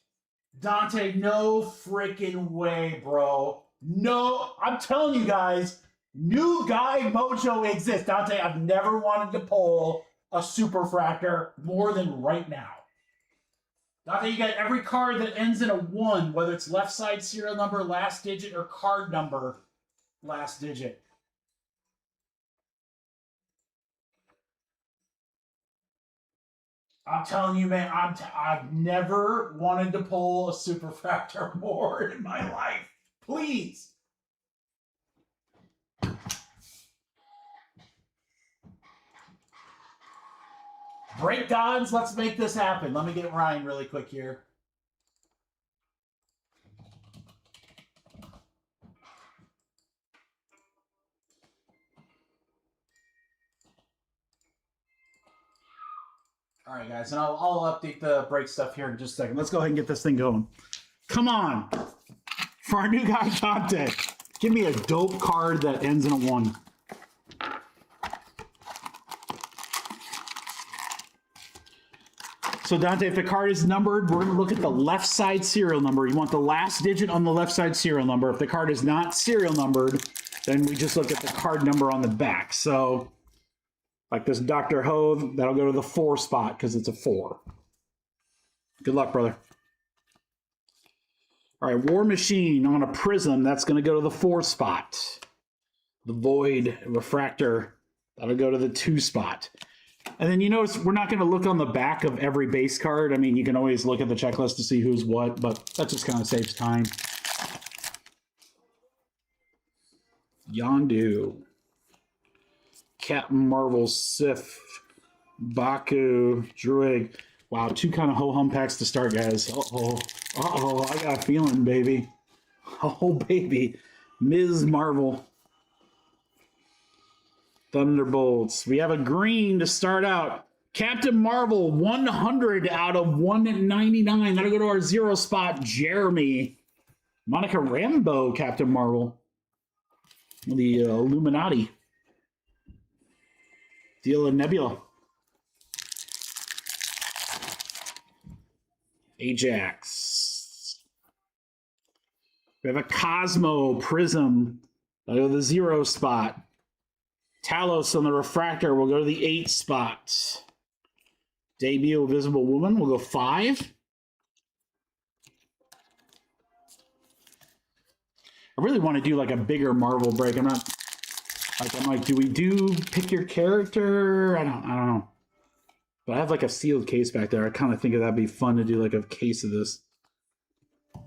Dante, no freaking way, bro. No, I'm telling you guys, new guy mojo exists. Dante, I've never wanted to pull a superfractor more than right now. Dante, you got every card that ends in a 1, whether it's left side serial number, last digit, or card number, last digit. I'm telling you, man, I've never wanted to pull a superfractor more in my life. Please. Break gods, let's make this happen. Let me get Ryan really quick here. All right, guys, and I'll update the break stuff here in just a second. Let's go ahead and get this thing going. Come on. For our new guy, Dante, give me a dope card that ends in a 1. So, Dante, if the card is numbered, we're going to look at the left side serial number. You want the last digit on the left side serial number. If the card is not serial numbered, then we just look at the card number on the back. So, like this Dr. Hove, that'll go to the 4 spot because it's a 4. Good luck, brother. All right, War Machine on a Prism, that's going to go to the 4 spot. The Void Refractor, that'll go to the 2 spot. And then you notice we're not going to look on the back of every base card. I mean, you can always look at the checklist to see who's what, but that just kind of saves time. Yondu. Captain Marvel, Sif, Baku, Druid. Wow, 2 kind of ho-hum packs to start, guys. Uh-oh. Uh-oh, I got a feeling, baby. Oh, baby. Ms. Marvel. Thunderbolts. We have a green to start out. Captain Marvel, 100 out of 199. That'll go to our 0 spot, Jeremy. Monica Rambeau, Captain Marvel. The Illuminati. Deal of Nebula. Ajax. We have a Cosmo Prism. That'll go to the 0 spot. Talos on the Refractor will go to the 8 spot. Debut Invisible Woman will go 5. I really want to do like a bigger Marvel break. I'm like, do we do pick your character? I don't know. But I have like a sealed case back there. I kind of think that'd be fun to do like a case of this.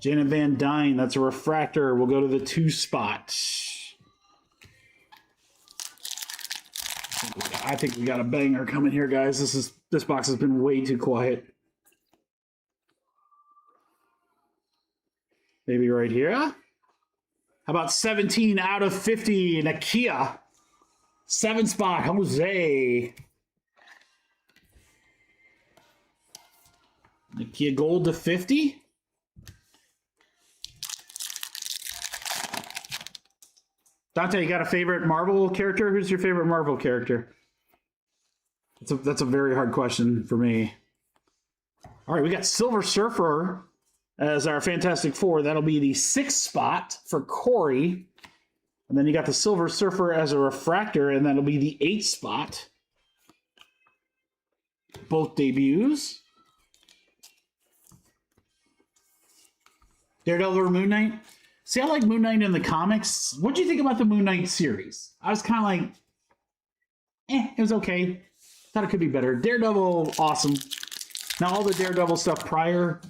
Janet Van Dyne, that's a Refractor, will go to the 2 spot. I think we got a banger coming here, guys. This box has been way too quiet. Maybe right here. How about 17 out of 50 in Nakia? 7 spot, Jose. Nakia Gold to 50. Dante, you got a favorite Marvel character? Who's your favorite Marvel character? That's a very hard question for me. All right, we got Silver Surfer as our Fantastic Four. That'll be the 6th spot for Corey. And then you got the Silver Surfer as a Refractor, and that'll be the 8th spot. Both debuts. Daredevil or Moon Knight? See, I like Moon Knight in the comics. What do you think about the Moon Knight series? I was kind of like, it was okay. Thought it could be better. Daredevil, awesome. Now, all the Daredevil stuff prior,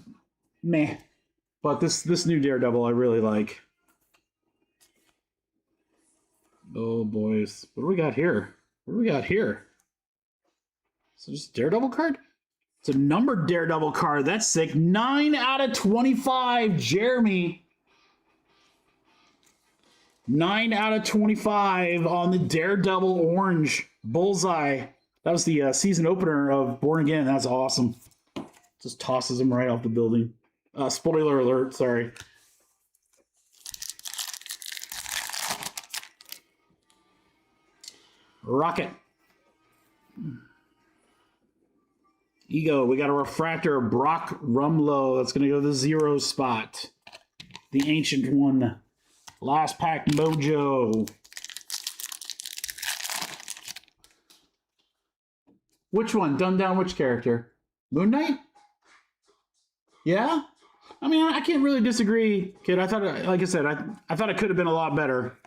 meh. But this new Daredevil, I really like. Oh, boys. What do we got here? What do we got here? So just Daredevil card? It's a numbered Daredevil card. That's sick. 9 out of 25, Jeremy. 9 out of 25 on the Daredevil Orange Bullseye. That was the season opener of Born Again. That's awesome. Just tosses him right off the building. Spoiler alert, sorry. Rocket. Ego, we got a Refractor, Brock Rumlow. That's going to go to the 0 spot. The Ancient One. Last Pack Mojo. Which one? Dumbed down which character? Moon Knight? Yeah? I mean, I can't really disagree, kid. I thought, like I said, I thought it could have been a lot better.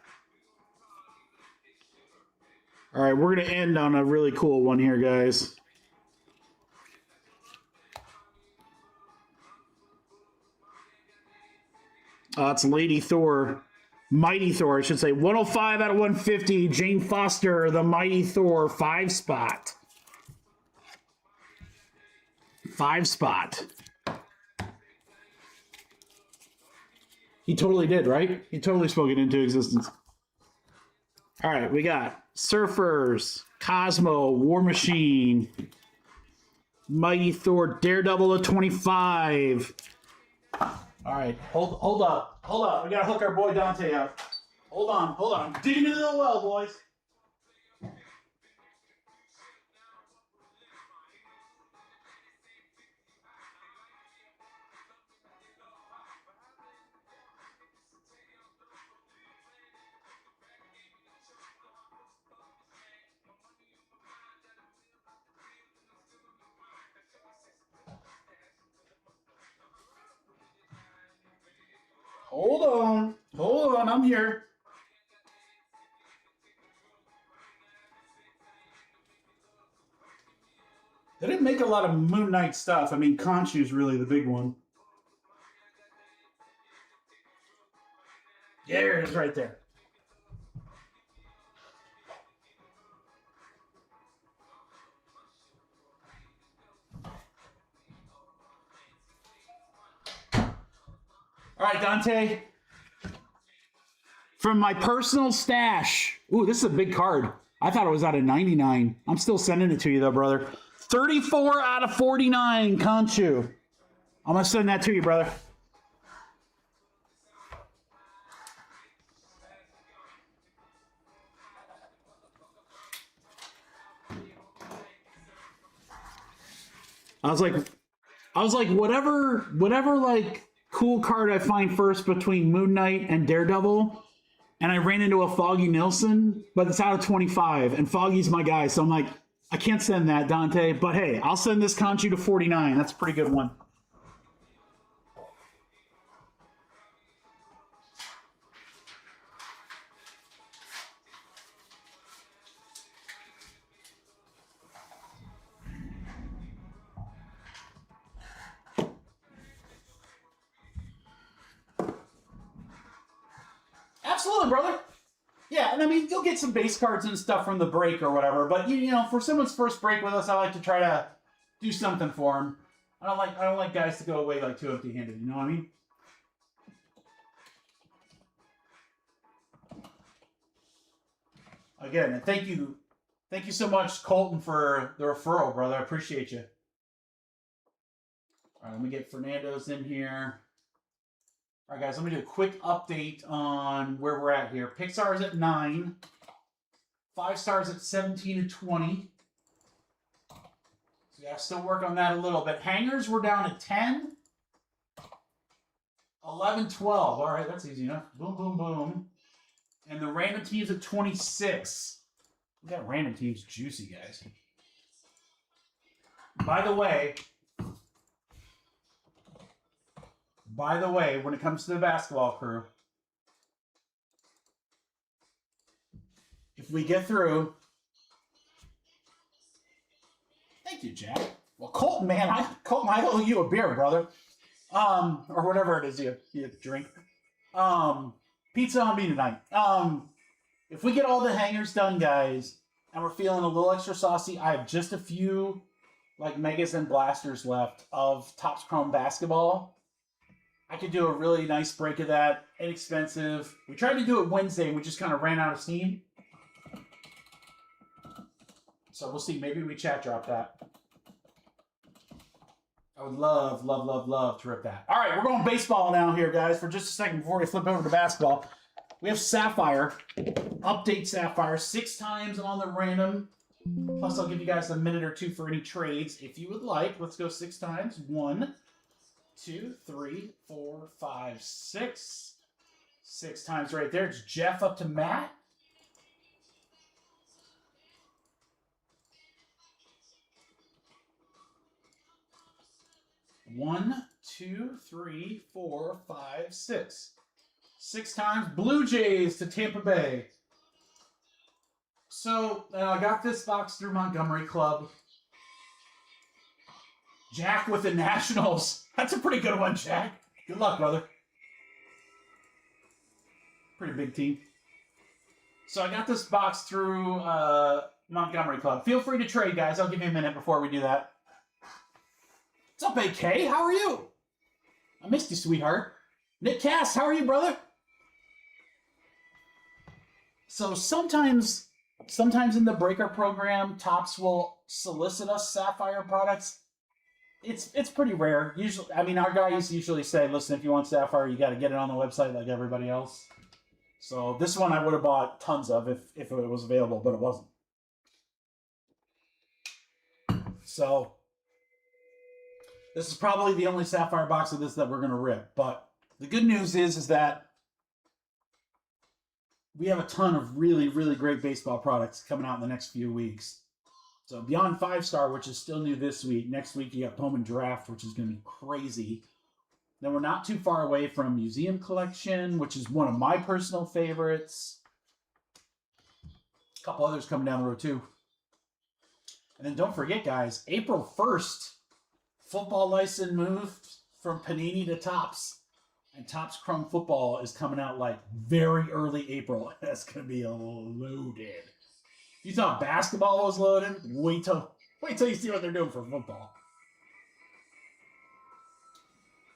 All right, we're going to end on a really cool one here, guys. It's Lady Thor. Mighty Thor, I should say. 105 out of 150. Jane Foster, the Mighty Thor, 5 spot. 5 spot. He totally did, right? He totally spoke it into existence. All right, we got Surfers, Cosmo, War Machine, Mighty Thor Daredevil of 25. All right, hold up. We gotta hook our boy Dante up. Hold on. Digging into the well, boys. Hold on, I'm here. They didn't make a lot of Moon Knight stuff. I mean, Khonshu's really the big one. There it is right there. All right, Dante. From my personal stash. Ooh, this is a big card. I thought it was out of 99. I'm still sending it to you, though, brother. 34 out of 49, Khonshu. I'm going to send that to you, brother. I was like, whatever, like, cool card I find first between Moon Knight and Daredevil, and I ran into a Foggy Nelson, but it's out of 25, and Foggy's my guy, so I'm like, I can't send that, Dante, but hey, I'll send this Khonshu to 49. That's a pretty good one. Absolutely, brother. Yeah, and I mean, you'll get some base cards and stuff from the break or whatever, but you know, for someone's first break with us, I like to try to do something for them. I don't like guys to go away like too empty-handed. You know what I mean? Again, and thank you so much, Colton, for the referral, brother. I appreciate you. All right, let me get Fernando's in here. All right, guys, let me do a quick update on where we're at here. Pixar is at 9. 5 stars at 17 and 20. So yeah, still work on that a little bit. Hangers, we're down at 10. 11, 12. All right, that's easy enough. Boom, boom, boom. And the random teams at 26. We got random teams juicy, guys. By the way, when it comes to the basketball crew, if we get through... Thank you, Jack. Well, Colton, man, I owe you a beer, brother. Or whatever it is you drink. Pizza on me tonight. If we get all the hangers done, guys, and we're feeling a little extra saucy, I have just a few like Megas and Blasters left of Topps Chrome Basketball. I could do a really nice break of that. Inexpensive. We tried to do it Wednesday, and we just kind of ran out of steam. So we'll see. Maybe we chat drop that. I would love, love, love, love to rip that. All right, we're going baseball now here, guys, for just a second before we flip over to basketball. We have Sapphire. Update Sapphire. 6 times on the random. Plus, I'll give you guys a minute or two for any trades if you would like. Let's go 6 times. 1, 2, 3, 4, 5, 6. 6 times right there. It's Jeff up to Matt. One, 2, 3, 4, 5, 6. 6 times. Blue Jays to Tampa Bay. So, I got this box through Montgomery Club. Jack with the Nationals. That's a pretty good one, Jack. Good luck, brother. Pretty big team. So I got this box through Montgomery Club. Feel free to trade, guys. I'll give you a minute before we do that. What's up, AK? How are you? I missed you, sweetheart. Nick Cass, how are you, brother? So sometimes in the breaker program, Topps will solicit us Sapphire products. it's pretty rare. Usually, I mean, our guys usually say, listen, if you want Sapphire, you got to get it on the website like everybody else. So this one I would have bought tons of if it was available, but it wasn't. So this is probably the only Sapphire box of this that we're going to rip. But the good news is that we have a ton of really, really great baseball products coming out in the next few weeks. So beyond 5-star, which is still new this week. Next week, you got Bowman Draft, which is going to be crazy. Then we're not too far away from Museum Collection, which is one of my personal favorites. A couple others coming down the road, too. And then don't forget, guys, April 1st, football license moved from Panini to Topps. And Topps Chrome Football is coming out like very early April. That's going to be loaded. You thought basketball was loaded? Wait till you see what they're doing for football.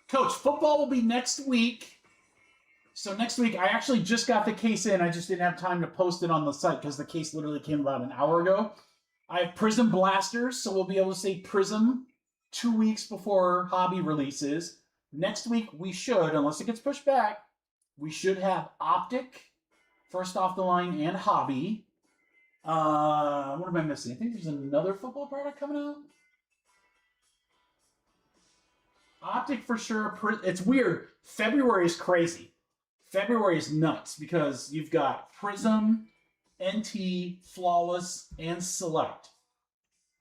Coach, football will be next week. So next week, I actually just got the case in. I just didn't have time to post it on the site because the case literally came about an hour ago. I have Prism Blasters, so we'll be able to say Prism 2 weeks before Hobby releases. Next week, we should, unless it gets pushed back, we should have Optic, first off the line, and Hobby. What am I missing? I think there's another football product coming out. Optic for sure. It's weird. February is crazy. February is nuts because you've got Prism, NT, Flawless, and Select.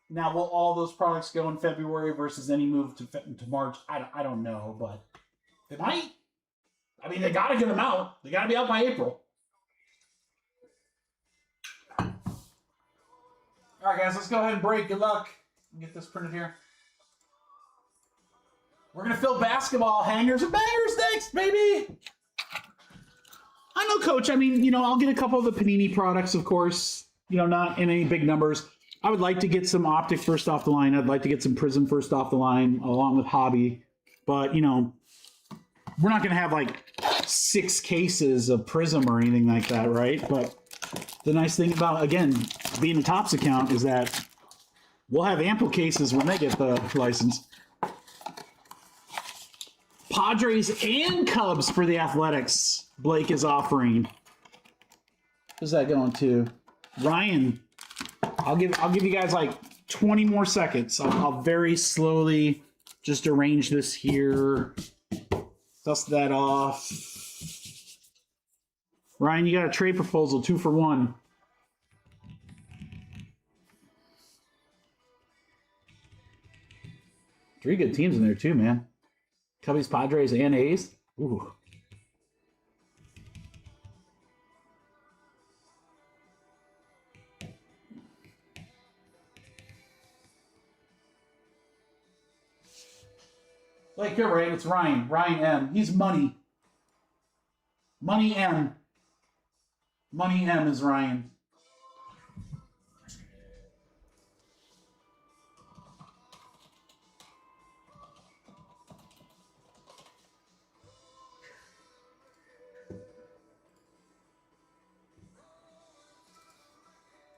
Now, will all those products go in February versus any move to March? I don't know, but they might. I mean, they got to get them out. They got to be out by April. All right, guys, let's go ahead and break. Good luck. Get this printed here. We're going to fill basketball hangers and bangers next, baby. I know, Coach. I mean, I'll get a couple of the Panini products, of course. Not in any big numbers. I would like to get some Optic first off the line. I'd like to get some Prism first off the line, along with Hobby. But, we're not going to have, like, 6 cases of Prism or anything like that, right? But the nice thing about, again, being a Topps account is that we'll have ample cases when they get the license. Padres and Cubs for the Athletics. Blake is offering. Who's that going to? Ryan. I'll give you guys like 20 more seconds. I'll very slowly just arrange this here. Dust that off. Ryan, you got a trade proposal, 2 for 1. Three good teams in there too, man. Cubbies, Padres, and A's. Ooh. Like you're right, it's Ryan. Ryan M. He's money. Money M. Money M is Ryan.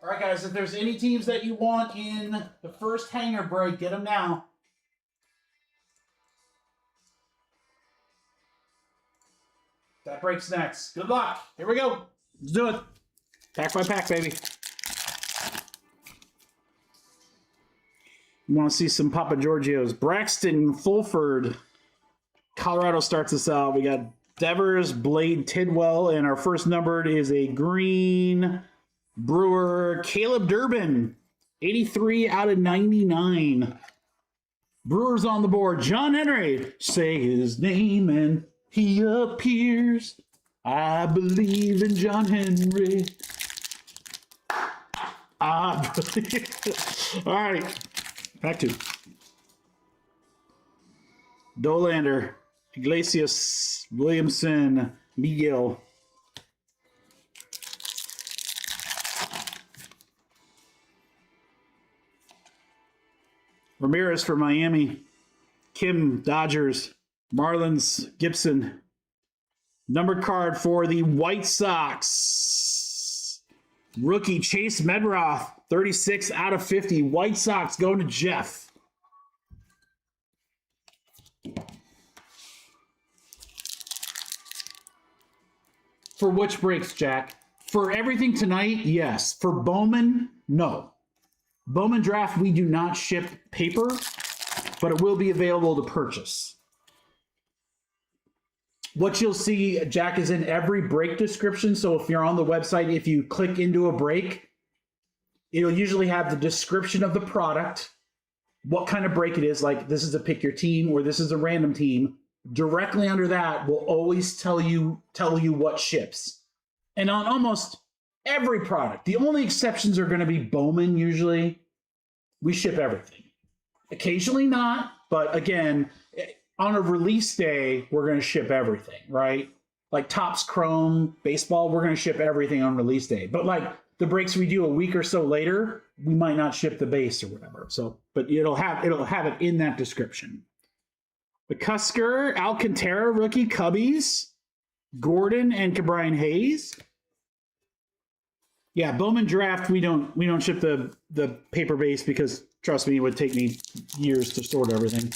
All right, guys, if there's any teams that you want in the first hanger break, get them now. That breaks next. Good luck. Here we go. Let's do it. Pack by pack, baby. You want to see some Papa Giorgio's. Braxton Fulford. Colorado starts us out. We got Devers, Blade, Tidwell, and our first numbered is a green Brewer, Caleb Durbin. 83 out of 99. Brewers on the board. John Henry. Say his name and he appears. I believe in John Henry. I believe. All right. Back to Dolander, Iglesias, Williamson, Miguel. Ramirez for Miami. Kim, Dodgers. Marlins, Gibson. Numbered card for the White Sox. Rookie Chase Medroth, 36 out of 50. White Sox going to Jeff. For which breaks, Jack? For everything tonight, yes. For Bowman, no. Bowman Draft, we do not ship paper, but it will be available to purchase. What you'll see, Jack, is in every break description. So if you're on the website, if you click into a break, it'll usually have the description of the product, what kind of break it is, like this is a pick your team or this is a random team. Directly under that will always tell you what ships. And on almost every product, the only exceptions are going to be Bowman usually. We ship everything. Occasionally not, but again, on a release day, we're going to ship everything, right? Like Topps Chrome, baseball, we're going to ship everything on release day. But like the breaks we do a week or so later, we might not ship the base or whatever. So, but it'll have it in that description. The Cusker, Alcantara rookie, Cubbies, Gordon, and Cabrian Hayes. Yeah, Bowman Draft, we don't ship the paper base because trust me, it would take me years to sort everything.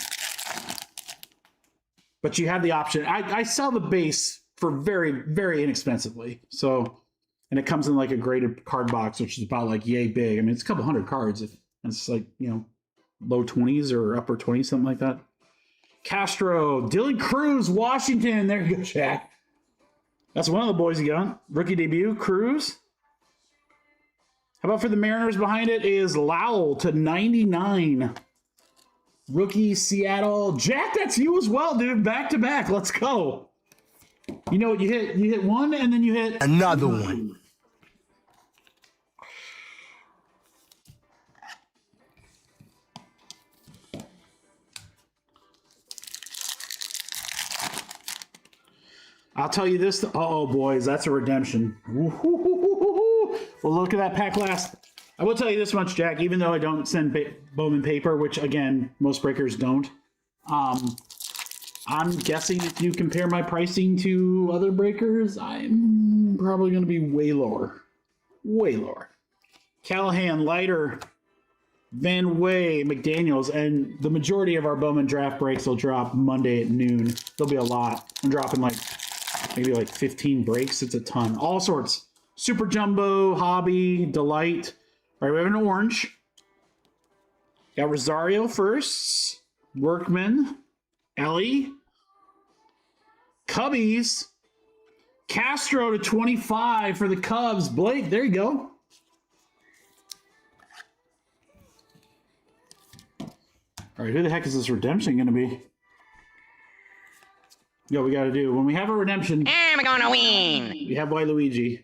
But you have the option. I sell the base for very, very inexpensively. So, and it comes in like a graded card box, which is about like yay big. I mean, it's a couple hundred cards. It's like, low 20s or upper 20s, something like that. Castro, Dylan Cruz, Washington. There you go, Jack. That's one of the boys you got. Rookie debut, Cruz. How about for the Mariners behind it is Lowell to 99. Rookie Seattle. Jack, that's you as well, dude. Back to back. Let's go. You know what you hit? You hit one and then you hit another one. I'll tell you this. Oh, boys, that's a redemption. Well, look at that pack last. I will tell you this much, Jack, even though I don't send Bowman paper, which, again, most breakers don't, I'm guessing if you compare my pricing to other breakers, I'm probably going to be way lower. Way lower. Callahan, Leiter, Van Way, McDaniels, and the majority of our Bowman draft breaks will drop Monday at noon. There'll be a lot. I'm dropping maybe 15 breaks. It's a ton. All sorts. Super Jumbo, Hobby, Delight. All right, we have an orange. Got Rosario first. Workman. Ellie. Cubbies. Castro to 25 for the Cubs. Blake, there you go. All right, who the heck is this redemption going to be? Yo, we got to do. When we have a redemption, I'm going to win. We have Waluigi.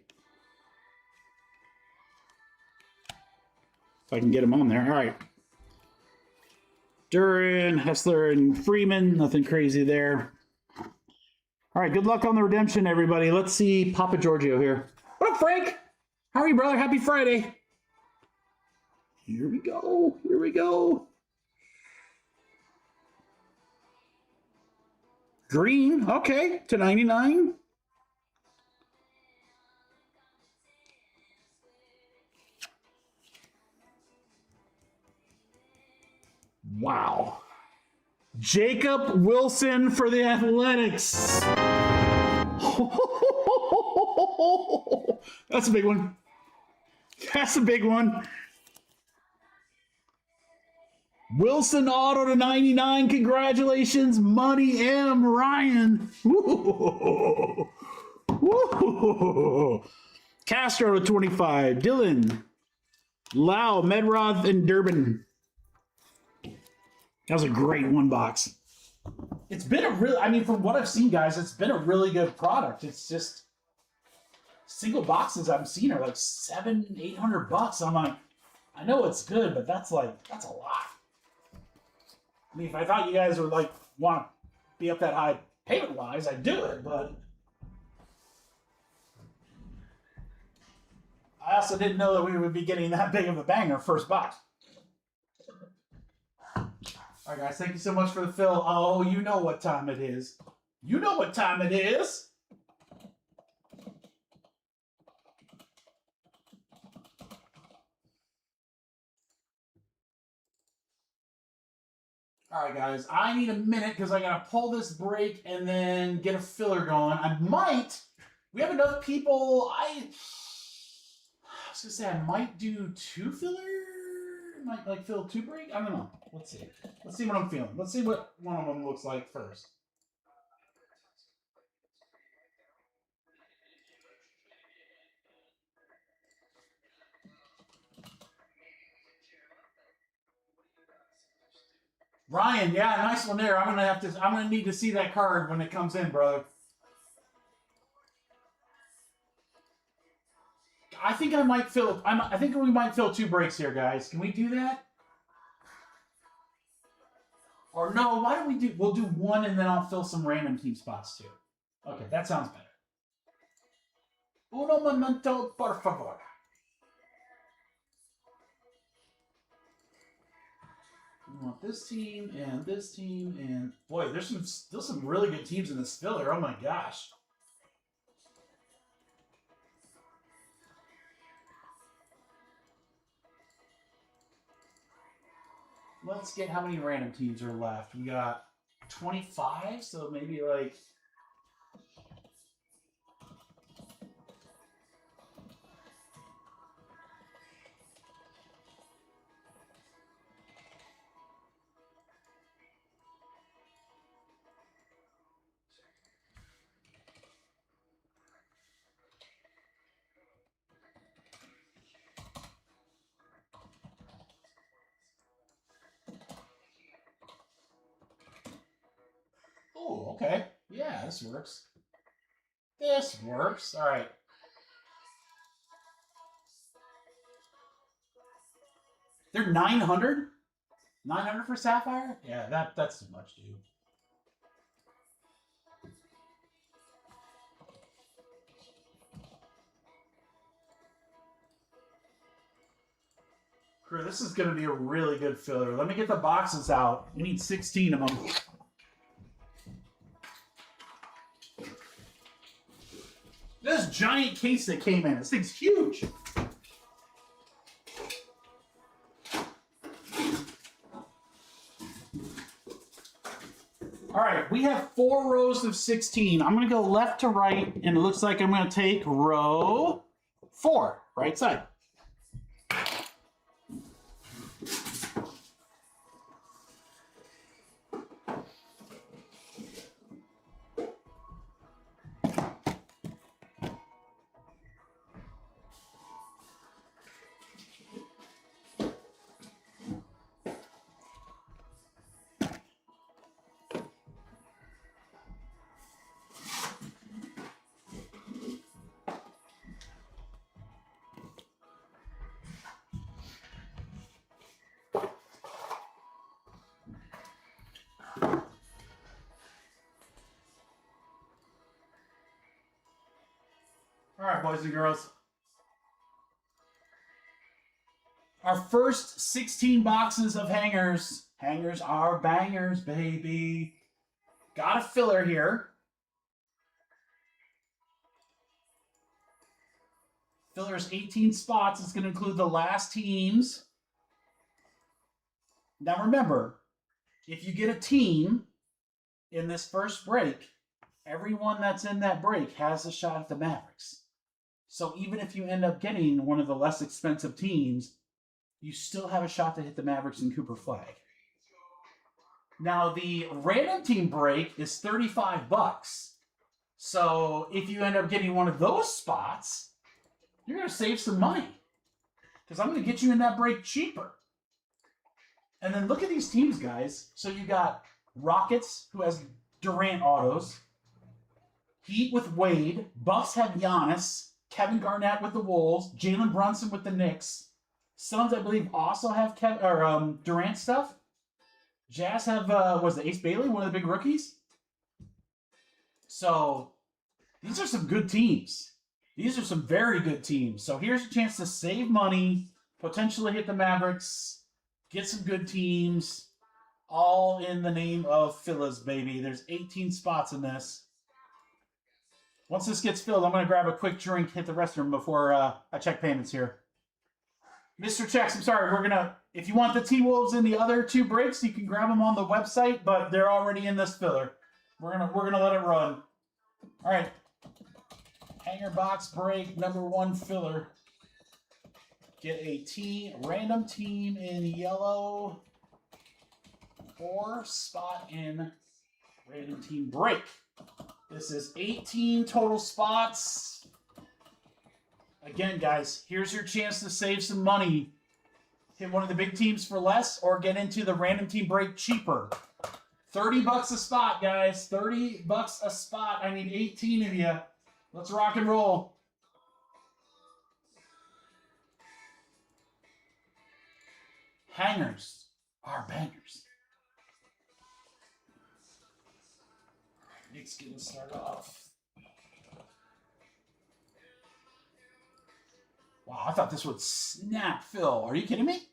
If I can get him on there. All right. Duran, Hessler, and Freeman. Nothing crazy there. All right, good luck on the redemption, everybody. Let's see Papa Giorgio here. What up, Frank? How are you, brother? Happy Friday. Here we go. Here we go. Green, okay, to 99. Wow. Jacob Wilson for the Athletics. That's a big one. That's a big one. Wilson auto to 99. Congratulations, Money M. Ryan. Woo. Woo. Castro to 25. Dylan. Lau, Medroth, and Durbin. That was a great one box. It's been a really, I mean, from what I've seen, guys, it's been a really good product. It's just single boxes I've seen are like $700-800. I'm like, I know it's good, but that's a lot. I mean, if I thought you guys would like want to be up that high payment wise, I'd do it, but I also didn't know that we would be getting that big of a banger first box. All right, guys, thank you so much for the fill. Oh, you know what time it is. You know what time it is. All right, guys, I need a minute because I got to pull this break and then get a filler going. I might We have enough people. I was gonna say I might do 2 filler. Might like fill 2 break. I don't know. Let's see. Let's see what I'm feeling. Let's see what one of them looks like first. Ryan, yeah, nice one there. I'm gonna need to see that card when it comes in, brother. I think I might fill. I think we might fill 2 breaks here, guys. Can we do that? Or no? Why don't we do? We'll do 1 and then I'll fill some random team spots too. Okay, that sounds better. Uno momento, por favor. We want this team and boy, there's still some really good teams in this filler. Oh my gosh. Let's get how many random teams are left. We got 25, so maybe like oh, okay. Yeah, this works. This works. All right. They're 900? 900 for Sapphire? Yeah, that's too much, dude. Crew, this is going to be a really good filler. Let me get the boxes out. We need 16 of them. This giant case that came in. This thing's huge. All right, we have 4 rows of 16. I'm going to go left to right, and it looks like I'm going to take row 4, right side. All right, boys and girls. Our first 16 boxes of hangers. Hangers are bangers, baby. Got a filler here. Filler's 18 spots. It's going to include the last teams. Now remember, if you get a team in this first break, everyone that's in that break has a shot at the Mavericks. So even if you end up getting one of the less expensive teams, you still have a shot to hit the Mavericks and Cooper Flag. Now the random team break is $35. So if you end up getting one of those spots, you're going to save some money. Because I'm going to get you in that break cheaper. And then look at these teams, guys. So you got Rockets, who has Durant autos. Heat with Wade. Bucks have Giannis. Kevin Garnett with the Wolves. Jalen Brunson with the Knicks. Suns, I believe, also have Durant stuff. Jazz have, was it Ace Bailey, one of the big rookies? So these are some good teams. These are some very good teams. So here's a chance to save money, potentially hit the Mavericks, get some good teams, all in the name of Phillies, baby. There's 18 spots in this. Once this gets filled, I'm going to grab a quick drink, hit the restroom before I check payments here. Mr. Checks, I'm sorry, we're going to, if you want the T-Wolves in the other 2 breaks, you can grab them on the website, but they're already in this filler. We're gonna let it run. All right. Hanger box break, number 1 filler. Get a random team in yellow or spot in random team break. This is 18 total spots. Again, guys, here's your chance to save some money. Hit one of the big teams for less or get into the random team break cheaper. 30 bucks a spot, guys. 30 bucks a spot. I need 18 of you. Let's rock and roll. Hangers are bangers. Nick's getting started off. Wow, I thought this would snap Phil. Are you kidding me?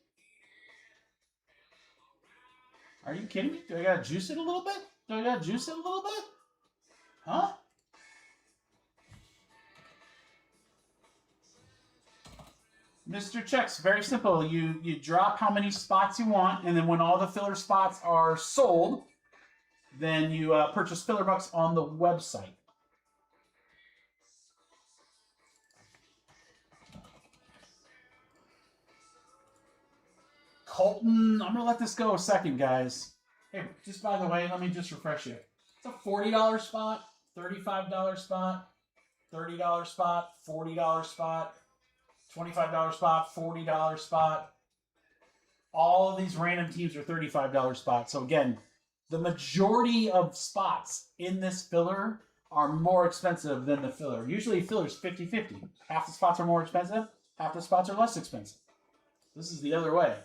Are you kidding me? Do I gotta juice it a little bit? Do I gotta juice it a little bit? Huh? Mr. Checks, very simple. You drop how many spots you want, and then when all the filler spots are sold, then you purchase filler bucks on the website. Colton, I'm going to let this go a second, guys. Hey, just by the way, let me just refresh you. It's a $40 spot, $35 spot, $30 spot, $40 spot, $25 spot, $40 spot. All of these random teams are $35 spots. So again, the majority of spots in this filler are more expensive than the filler. Usually filler's 50-50. Half the spots are more expensive, half the spots are less expensive. This is the other way.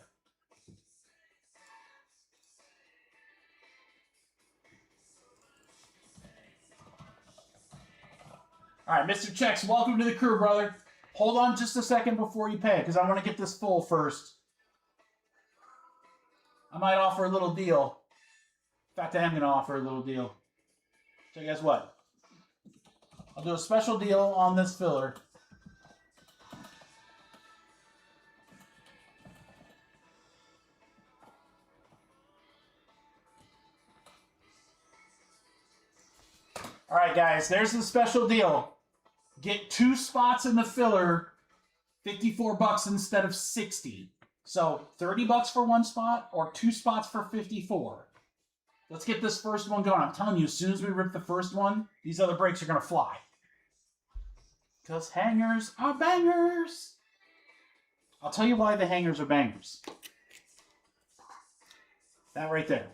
All right, Mr. Checks, welcome to the crew, brother. Hold on just a second before you pay, because I want to get this full first. I might offer a little deal. In fact, I am going to offer a little deal. So guess what? I'll do a special deal on this filler. All right, guys, there's the special deal. Get 2 spots in the filler, 54 bucks instead of 60. So 30 bucks for 1 spot or 2 spots for 54. Let's get this first one going. I'm telling you, as soon as we rip the first one, these other breaks are going to fly. Because hangers are bangers. I'll tell you why the hangers are bangers. That right there.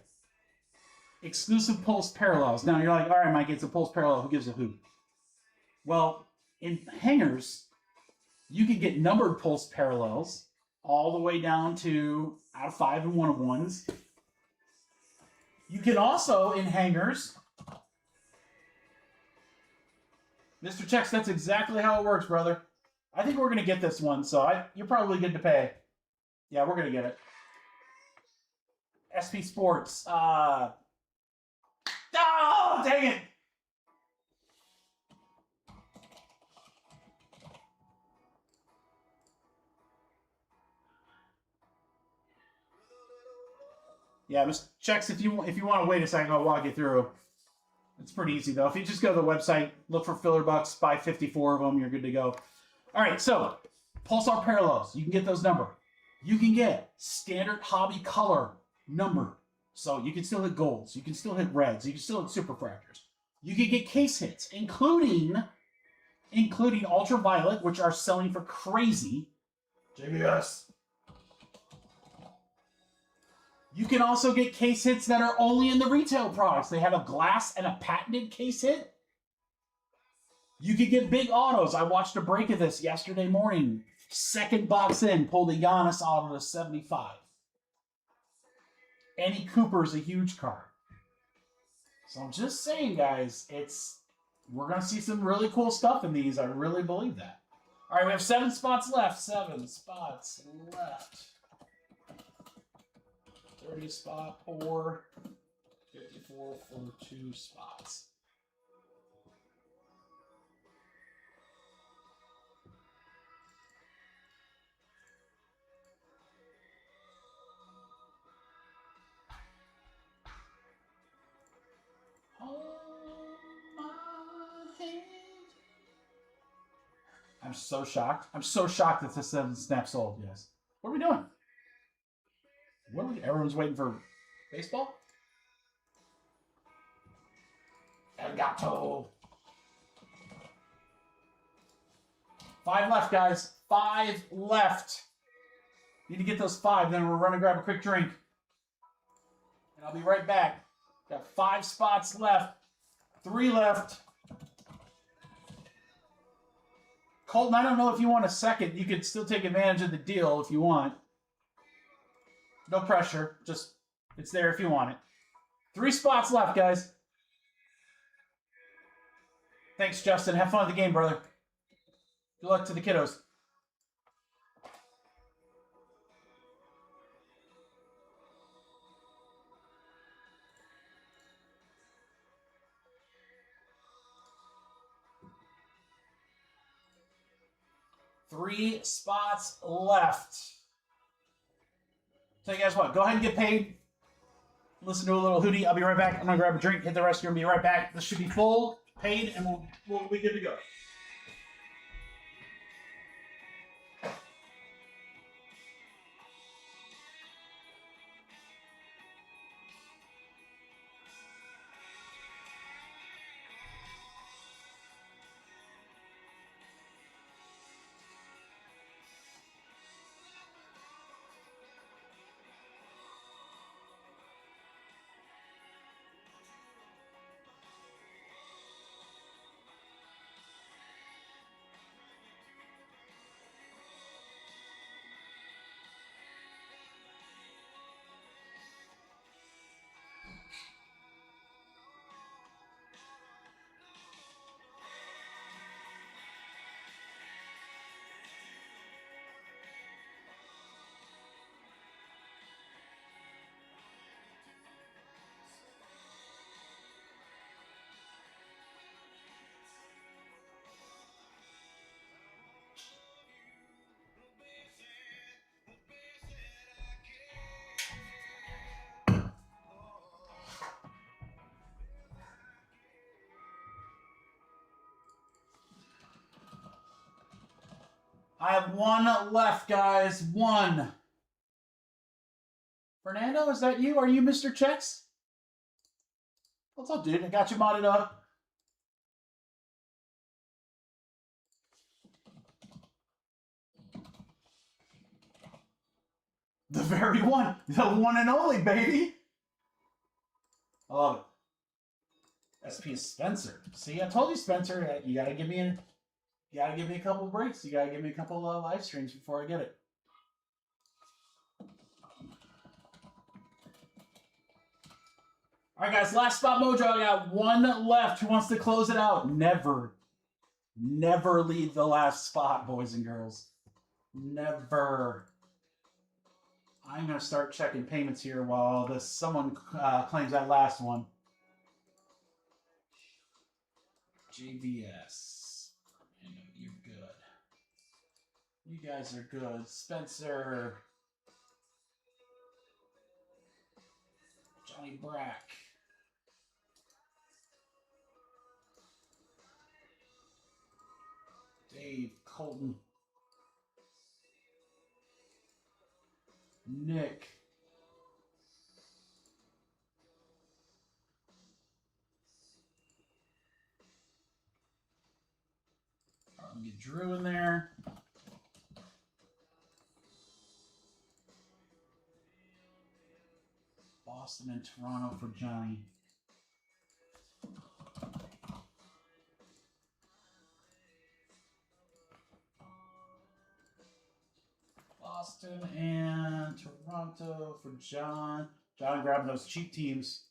Exclusive pulse parallels. Now you're like, all right, Mike, it's a pulse parallel. Who gives a hoot? Well, in hangers, you can get numbered pulse parallels all the way down to out of 5 and 1 of 1s. You can also, in hangers, Mr. Checks, that's exactly how it works, brother. I think we're going to get this one, so you're probably good to pay. Yeah, we're going to get it. SP Sports. Oh, dang it! Yeah, Mr. Checks, if you want to wait a second, I'll walk you through. It's pretty easy, though. If you just go to the website, look for filler bucks, buy 54 of them, you're good to go. All right, so Pulsar Parallels, you can get those numbered. You can get standard hobby color numbered. So you can still hit golds, you can still hit reds, you can still hit superfractors. You can get case hits, including ultraviolet, which are selling for crazy. JBS. You can also get case hits that are only in the retail products. They have a glass and a patented case hit. You can get big autos. I watched a break of this yesterday morning. Second box in, pulled a Giannis auto to 75. Annie Cooper's a huge card. So I'm just saying, guys, we're going to see some really cool stuff in these. I really believe that. All right, we have 7 spots left. 7 spots left. 30 spot or 54 for 2 spots. Hold my hand. I'm so shocked. I'm so shocked that this hasn't snap sold, guys. What are we doing? Everyone's waiting for baseball? Elgato. 5 left, guys. 5 left. Need to get those 5, then we'll run and grab a quick drink. And I'll be right back. Got 5 spots left. 3 left. Colton, I don't know if you want a second. You could still take advantage of the deal if you want. No pressure. Just, it's there if you want it. 3 spots left, guys. Thanks, Justin. Have fun at the game, brother. Good luck to the kiddos. Three spots left. So you guys what? Go ahead and get paid. Listen to a little hootie. I'll be right back. I'm gonna grab a drink, hit the restroom, be right back. This should be full, paid, and we'll be good to go. I have 1 left, guys. 1. Fernando, is that you? Are you Mr. Checks? What's up, dude? I got you modded up. The very one. The one and only, baby. I love it. SP Spencer. See, I told you, Spencer, you gotta give me a couple breaks. You gotta give me a couple live streams before I get it. All right, guys. Last spot mojo. I got 1 left. Who wants to close it out? Never leave the last spot, boys and girls. Never. I'm gonna start checking payments here while someone claims that last one. JBS. I know you're good. You guys are good. Spencer. Johnny Brack. Dave Colton. Nick. All right, get Drew in there. Boston and Toronto for Johnny. Boston and Toronto for John. John grabbing those cheat teams.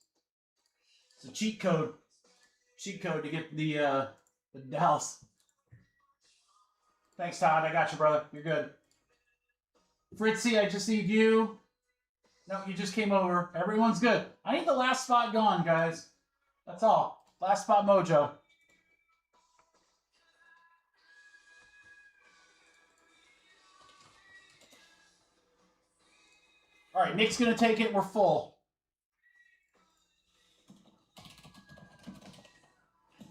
It's a cheat code. Cheat code to get the Dallas. Thanks, Todd. I got you, brother. You're good. Fritzy, I just need you. No, you just came over. Everyone's good. I need the last spot gone, guys. That's all. Last spot mojo. All right, Nick's going to take it. We're full.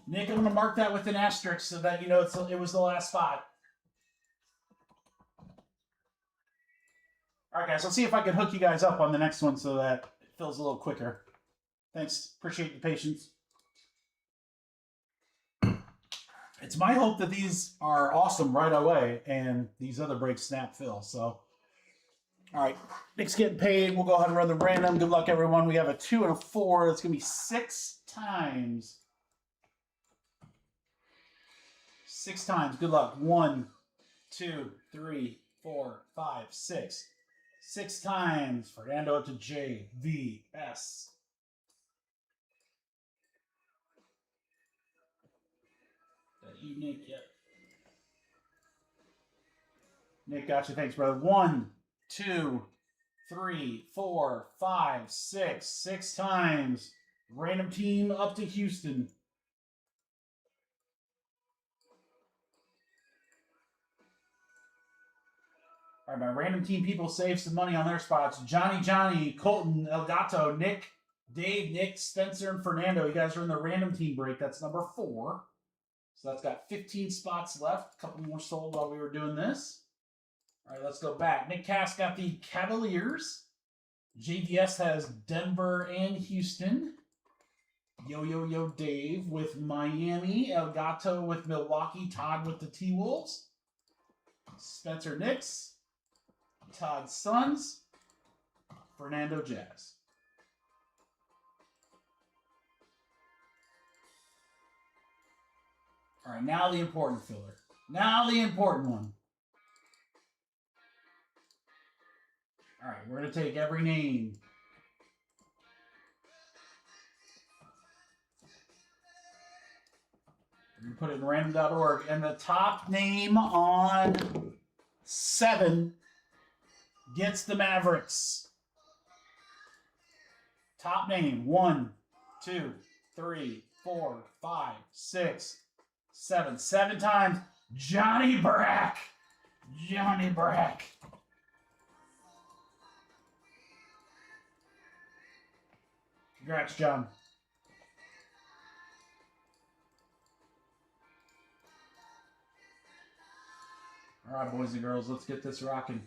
Nick, I'm going to mark that with an asterisk so that you know it was the last spot. All right, guys, let's see if I can hook you guys up on the next one so that it fills a little quicker. Thanks. Appreciate the patience. It's my hope that these are awesome right away and these other breaks snap fill. So, all right, Nick's getting paid. We'll go ahead and run the random. Good luck, everyone. We have a 2 and a 4. It's going to be 6 times. 6 times. Good luck. 1, 2, 3, 4, 5, 6. 6 times. Fernando to JVS. You, Nick, yep. Nick, got you. Thanks, brother. 1, 2, 3, 4, 5, 6. 6 times. Random team up to Houston. All right, my random team people save some money on their spots. Johnny, Colton, Elgato, Nick, Dave, Nick, Spencer, and Fernando. You guys are in the random team break. That's number 4. So that's got 15 spots left. A couple more sold while we were doing this. All right, let's go back. Nick Cass got the Cavaliers. JVS has Denver and Houston. Yo Dave with Miami. Elgato with Milwaukee. Todd with the T-Wolves. Spencer Knicks. Todd Suns. Fernando Jazz. All right, now the important filler. Now the important one. All right, we're going to take every name. We're going to put it in random.org. And the top name on 7 gets the Mavericks. Top name. 1, 2, 3, 4, 5, 6, 7. 7 times. Johnny Brack. Johnny Brack. Congrats, John. All right, boys and girls, let's get this rocking.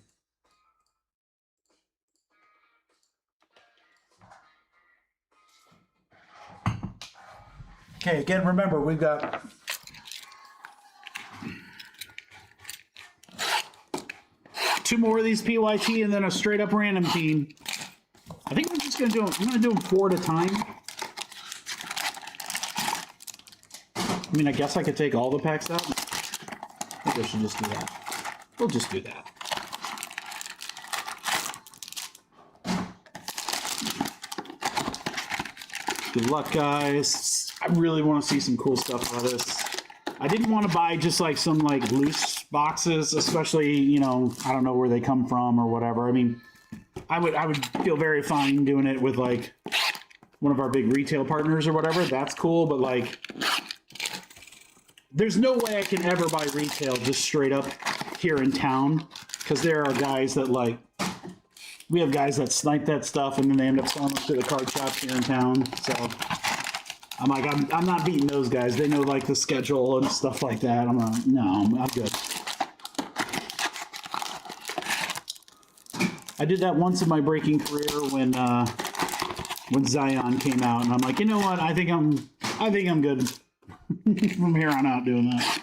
Okay, again, remember, we've got two more of these PYT and then a straight up random team. I think I'm just going to do them. I'm going to do them 4 at a time. I mean, I guess I could take all the packs out. I think I should just do that. We'll just do that. Good luck, guys. I really want to see some cool stuff out of this. I didn't want to buy just like some like loose boxes, especially, you know, I don't know where they come from or whatever. I mean, I would feel very fine doing it with like one of our big retail partners or whatever. That's cool, but like there's no way I can ever buy retail just straight up here in town, because there are guys that like, we have guys that snipe that stuff and then they end up selling it to the card shops here in town. So I'm like, I'm not beating those guys. They know like the schedule and stuff like that. I'm like, no, I'm good. I did that once in my breaking career when Zion came out, and I'm like, you know what? I think I'm good from here on out doing that.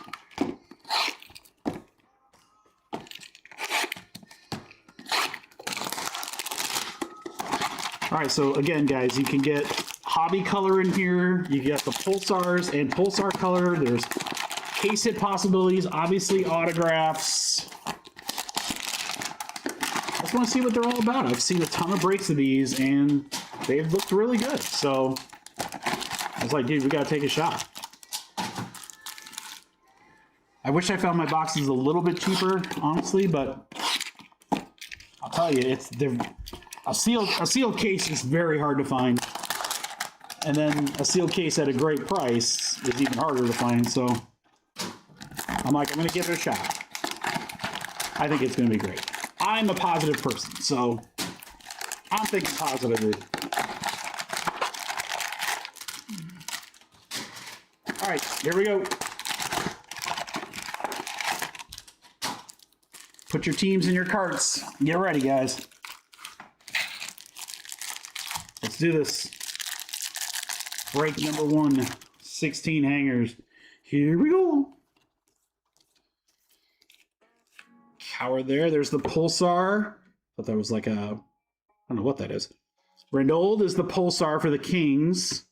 All right, so again, guys, you can get hobby color in here. You get the pulsars and pulsar color. There's case hit possibilities, obviously autographs. I just want to see what they're all about. I've seen a ton of breaks of these, and they've looked really good. So I was like, dude, we got to take a shot. I wish I found my boxes a little bit cheaper, honestly, but I'll tell you, a sealed case is very hard to find. And then a sealed case at a great price is even harder to find. So I'm like, I'm going to give it a shot. I think it's going to be great. I'm a positive person, so I'm thinking positively. All right, here we go. Put your teams in your carts. Get ready, guys. Let's do this. Break number 1. 16 hangers. Here we go. Coward there. There's the Pulsar. Thought that was like a... I don't know what that is. Reynold is the Pulsar for the Kings.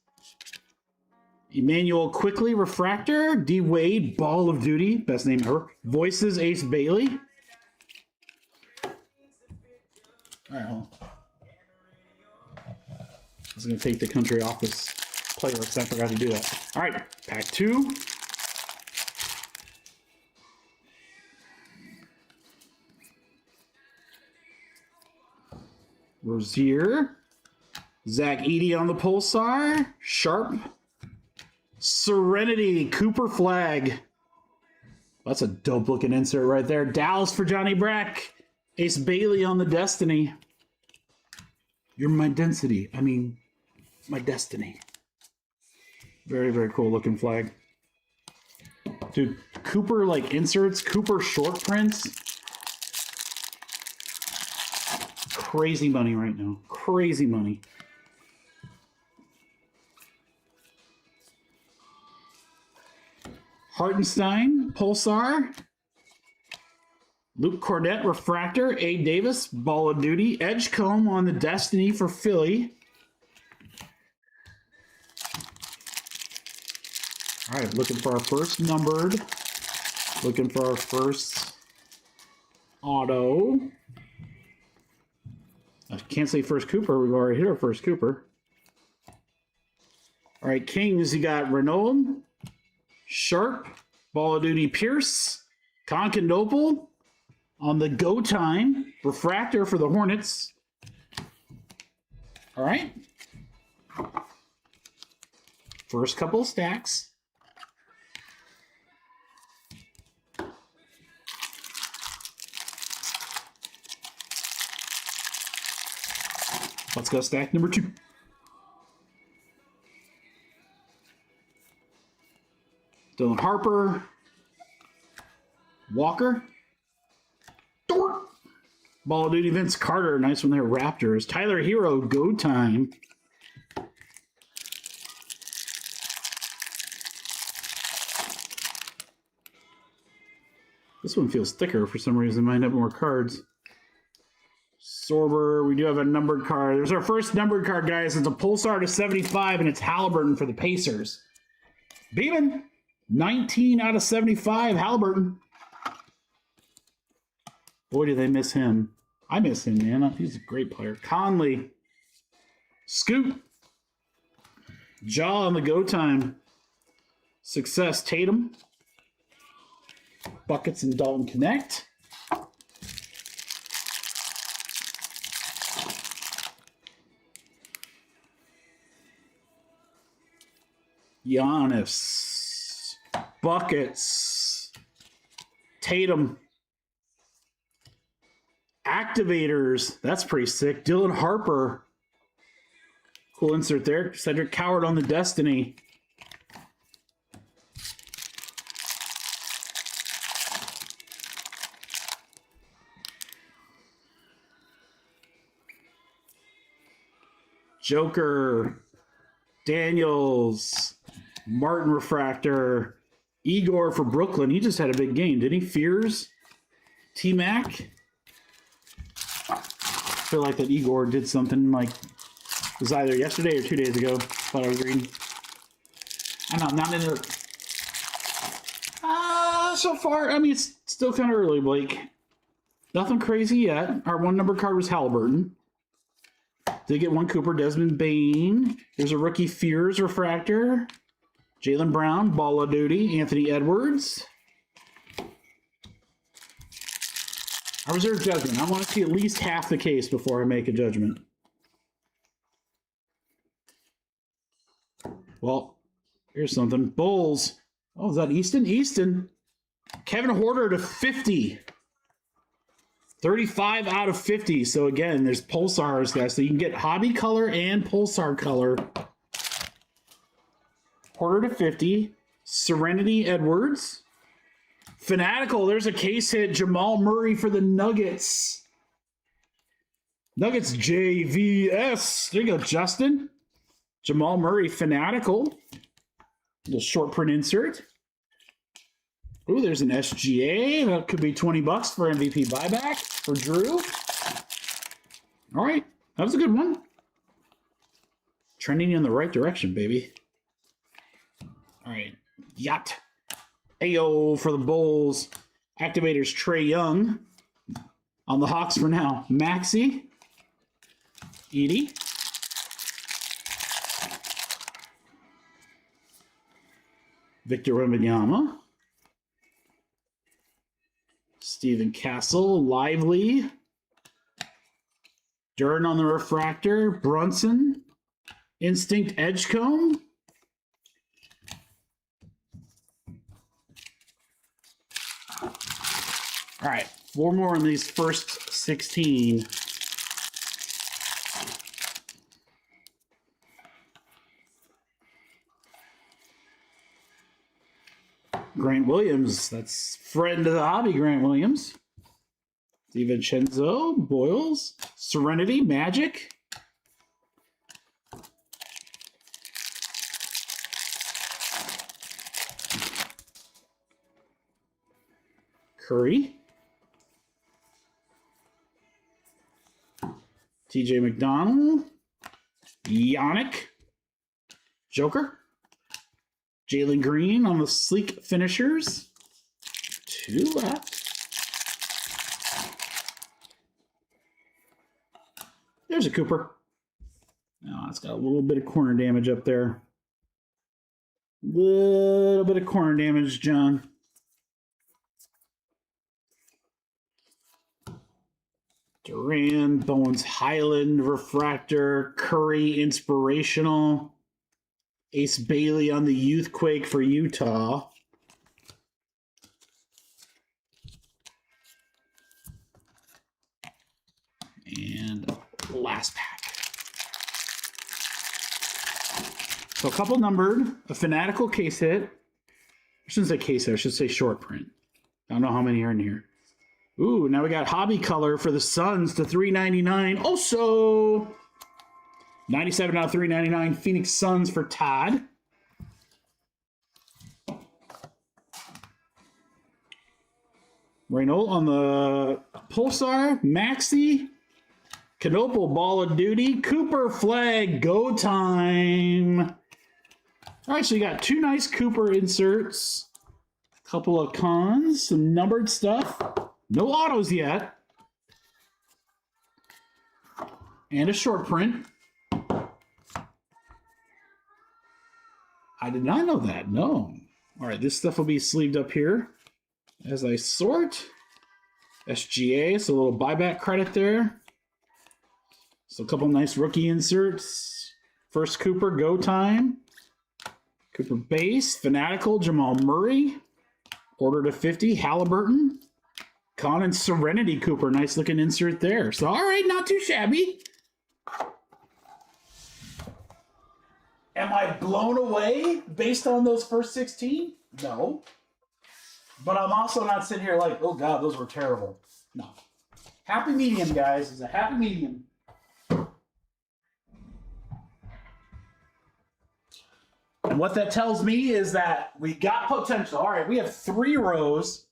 Emmanuel Quickly, Refractor. D. Wade, Ball of Duty. Best name ever. Voices, Ace Bailey. All right, hold on. I was going to take the country off this playlist. I forgot to do that. All right, pack 2. Rozier. Zach Edey on the Pulsar. Sharp. Serenity. Cooper Flag. That's a dope looking insert right there. Dallas for Johnny Brack. Ace Bailey on the Destiny. You're my density. I mean, my destiny. Very, very cool looking flag. Dude, Cooper like inserts, Cooper short prints. Crazy money right now. Crazy money. Hartenstein, Pulsar. Luke Cornett, Refractor. A. Davis, Ball of Duty. Edgecombe on the Destiny for Philly. All right, looking for our first numbered. Looking for our first auto. I can't say first Cooper. We've already hit our first Cooper. All right, Kings, you got Renault, Sharp, Ball of Duty Pierce, Constantinople on the Go Time, Refractor for the Hornets. All right. First couple stacks. Let's go stack number 2. Dylan Harper. Walker. Dort. Ball of Duty Vince Carter. Nice one there. Raptors. Tyler Hero. Go Time. This one feels thicker for some reason. Might have more cards. Sorber, we do have a numbered card. There's our first numbered card, guys. It's a Pulsar to 75, and it's Halliburton for the Pacers. Beeman, 19 out of 75, Halliburton. Boy, do they miss him. I miss him, man. He's a great player. Conley. Scoot. Jaw on the Go Time. Success, Tatum. Buckets and Dalton Connect. Giannis. Buckets. Tatum. Activators. That's pretty sick. Dylan Harper. Cool insert there. Cedric Coward on the Destiny. Joker. Daniels. Martin Refractor. Igor for Brooklyn. He just had a big game, didn't he? Fears. T-Mac. I feel like that Igor did something like, it was either yesterday or 2 days ago. Thought I was reading. I know, I'm not into it. So far, I mean, it's still kind of early, Blake. Nothing crazy yet. Our one number card was Halliburton. Did get one Cooper, Desmond Bain. There's a rookie Fears Refractor. Jaylen Brown, Ball of Duty. Anthony Edwards. I reserve judgment. I want to see at least half the case before I make a judgment. Well, here's something. Bulls. Oh, is that Easton? Easton. Kevin Horter to 50. 35 out of 50. So again, there's Pulsars, guys. So you can get Hobby Color and Pulsar Color. Porter to 50. Serenity Edwards. Fanatical. There's a case hit. Jamal Murray for the Nuggets. Nuggets JVS. There you go, Justin. Jamal Murray Fanatical. Little short print insert. Ooh, there's an SGA. That could be $20 for MVP buyback for Drew. All right, that was a good one. Trending in the right direction, baby. All right, Yacht. Ayo for the Bulls. Activators Trae Young. On the Hawks for now. Maxey. Edie. Victor Wembanyama. Steven Castle. Lively. Durden on the refractor. Brunson. Instinct Edgecomb. All right, 4 more in these first 16. Grant Williams, that's friend of the hobby, Grant Williams. DiVincenzo, Boyles, Serenity, Magic. Curry. TJ McDonald. Yannick. Joker. Jalen Green on the sleek finishers. 2 left. There's a Cooper. Now it's got a little bit of corner damage up there. Little bit of corner damage, John. Duran, Bowens Highland, Refractor, Curry, Inspirational, Ace Bailey on the Youthquake for Utah. And last pack. So a couple numbered, a Fanatical case hit. I shouldn't say case hit, I should say short print. I don't know how many are in here. Ooh, now we got Hobby Color for the Suns to $3.99. Also, 97 out of $3.99 Phoenix Suns for Todd. Reynolds on the Pulsar. Maxey. Canopal Ball of Duty. Cooper Flag. Go time. All right, so you got 2 nice Cooper inserts. A couple of cons. Some numbered stuff. No autos yet. And a short print. I did not know that, no. All right, this stuff will be sleeved up here as I sort. SGA, so a little buyback credit there. So a couple nice rookie inserts. First Cooper, Go Time. Cooper Base, Fanatical, Jamal Murray. Order to 50, Halliburton. Con and Serenity Cooper, nice looking insert there. So, all right, not too shabby. Am I blown away based on those first 16? No. But I'm also not sitting here like, oh God, those were terrible. No. Happy medium, guys. It's a happy medium. And what that tells me is that we got potential. All right, we have 3 rows.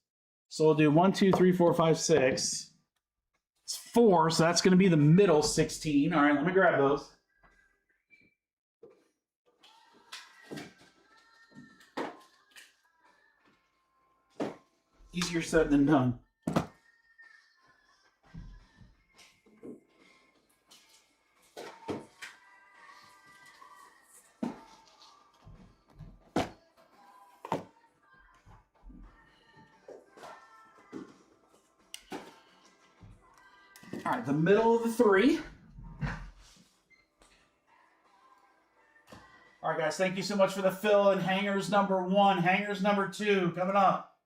So we'll do 1, 2, 3, 4, 5, 6. It's 4, so that's going to be the middle 16. All right, let me grab those. Easier said than done. All right, the middle of the 3. All right, guys, thank you so much for the fill in hangers number 1, hangers number 2 coming up.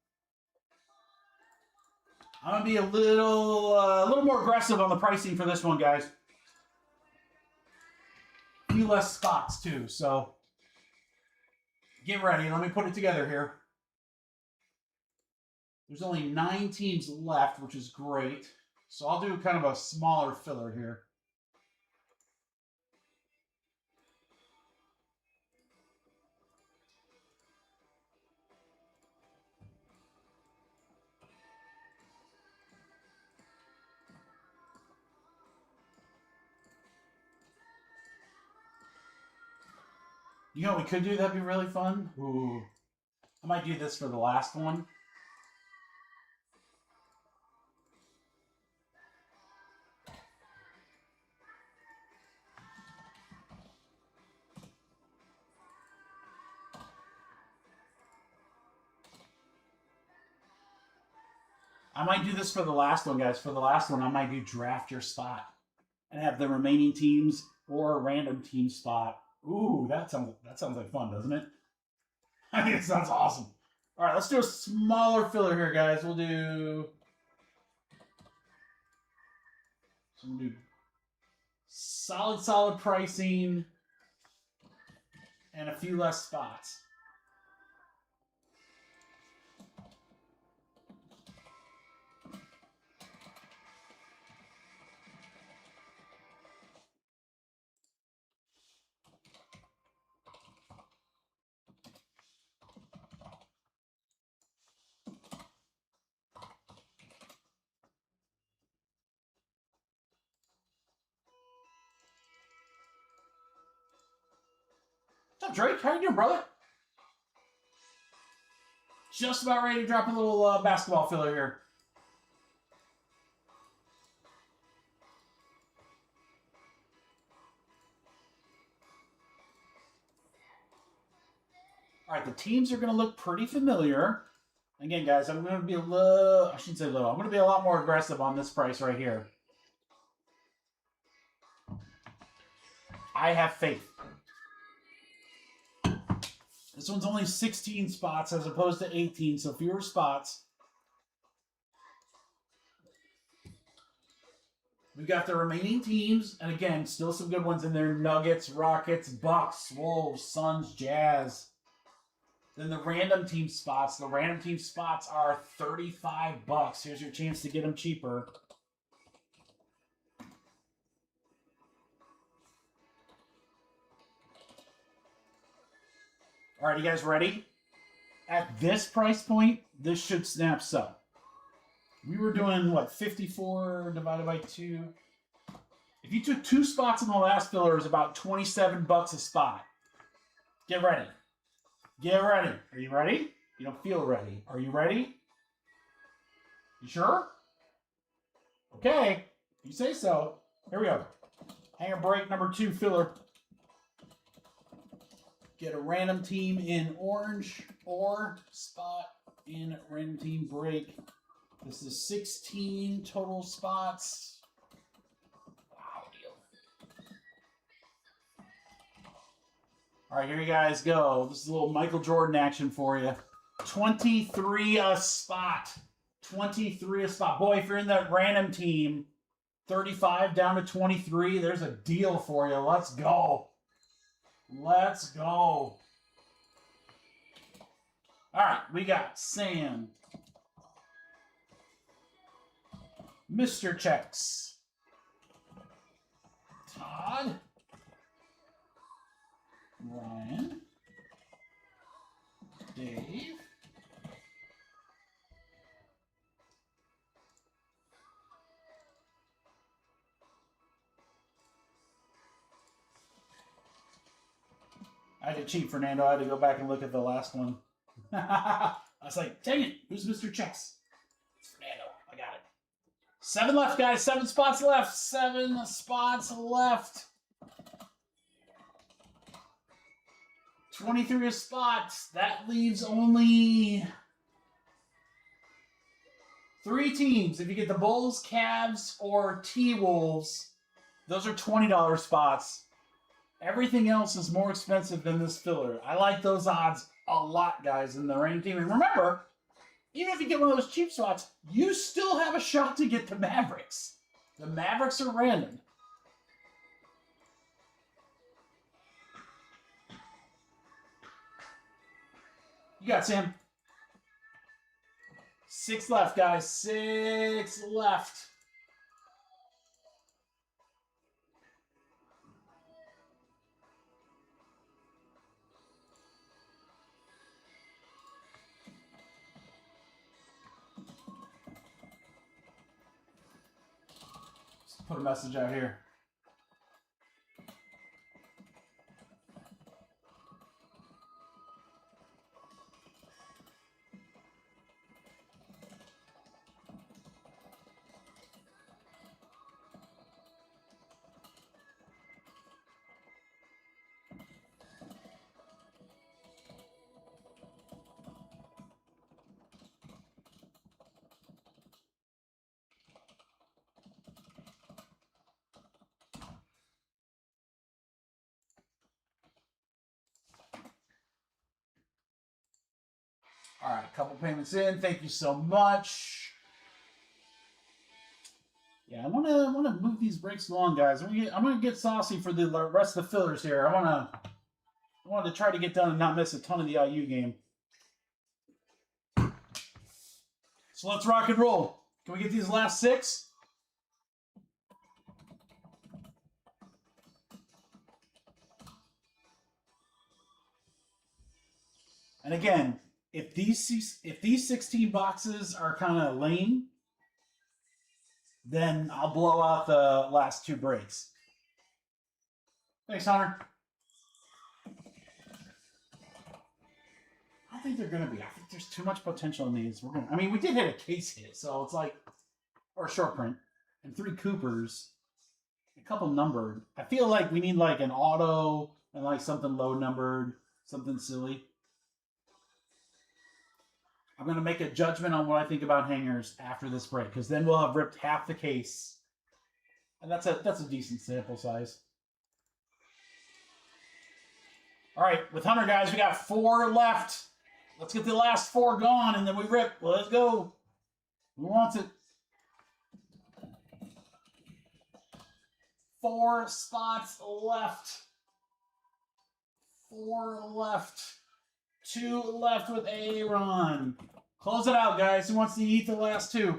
I'm gonna be a little more aggressive on the pricing for this one, guys. A few less spots too, so get ready. Let me put it together here. There's only 9 teams left, which is great. So I'll do kind of a smaller filler here. You know what we could do that'd be really fun? Ooh. I might do this for the last one. I might do this for the last one, guys. For the last one, I might do draft your spot and have the remaining teams or a random team spot. Ooh, that sounds like fun, doesn't it? I think it sounds awesome. All right, let's do a smaller filler here, guys. We'll do solid pricing and a few less spots. What's up, Drake? How you doing, brother? Just about ready to drop a little basketball filler here. All right, the teams are going to look pretty familiar. Again, guys, I'm going to be a little, I shouldn't say little, I'm going to be a lot more aggressive on this price right here. I have faith. This one's only 16 spots as opposed to 18, so fewer spots. We've got the remaining teams, and again, still some good ones in there. Nuggets, Rockets, Bucks, Wolves, Suns, Jazz. Then the random team spots. The random team spots are $35. Here's your chance to get them cheaper. All right, you guys ready? At this price point, this should snap sub. We were doing, what, 54 divided by 2? If you took 2 spots in the last filler, it was about $27 a spot. Get ready. Get ready. Are you ready? You don't feel ready. Are you ready? You sure? Okay. You say so. Here we go. Hanger break number 2 filler. Get a random team in orange or spot in random team break. This is 16 total spots. Wow, deal. All right, here you guys go. This is a little Michael Jordan action for you. 23 a spot. 23 a spot. Boy, if you're in that random team, 35 down to 23, there's a deal for you. Let's go. Let's go. All right, we got Sam, Mr. Checks, Todd, Ryan, Dave, I had to cheat, Fernando. I had to go back and look at the last one. I was like, dang it, who's Mr. Checks? It's Fernando. I got it. 7 left, guys. 7 spots left. 7 spots left. 23 spots. That leaves only 3 teams. If you get the Bulls, Cavs, or T-Wolves, those are $20 spots. Everything else is more expensive than this filler. I like those odds a lot, guys, in the random team. And remember, even if you get one of those cheap spots, you still have a shot to get the Mavericks. The Mavericks are random. You got Sam. 6 left, guys. 6 left. Put a message out here. All right, couple payments in. Thank you so much. Yeah, I want to move these breaks along, guys. I'm gonna get saucy for the rest of the fillers here. I want to try to get done and not miss a ton of the IU game. So let's rock and roll. Can we get these last 6? And again, if these 16 boxes are kind of lame, then I'll blow out the last 2 breaks. Thanks, Hunter. I don't think they're going to be. I think there's too much potential in these. I mean, we did hit a case hit, so it's like, or a short print, and 3 Coopers, a couple numbered. I feel like we need like an auto and like something low numbered, something silly. I'm going to make a judgment on what I think about hangers after this break, because then we'll have ripped half the case. And that's a decent sample size. All right, with Hunter, guys, we got 4 left. Let's get the last 4 gone, and then we rip. Let's go. Who wants it? 4 spots left. 4 left. 2 left with Aaron. Close it out, guys. Who wants to eat the last 2?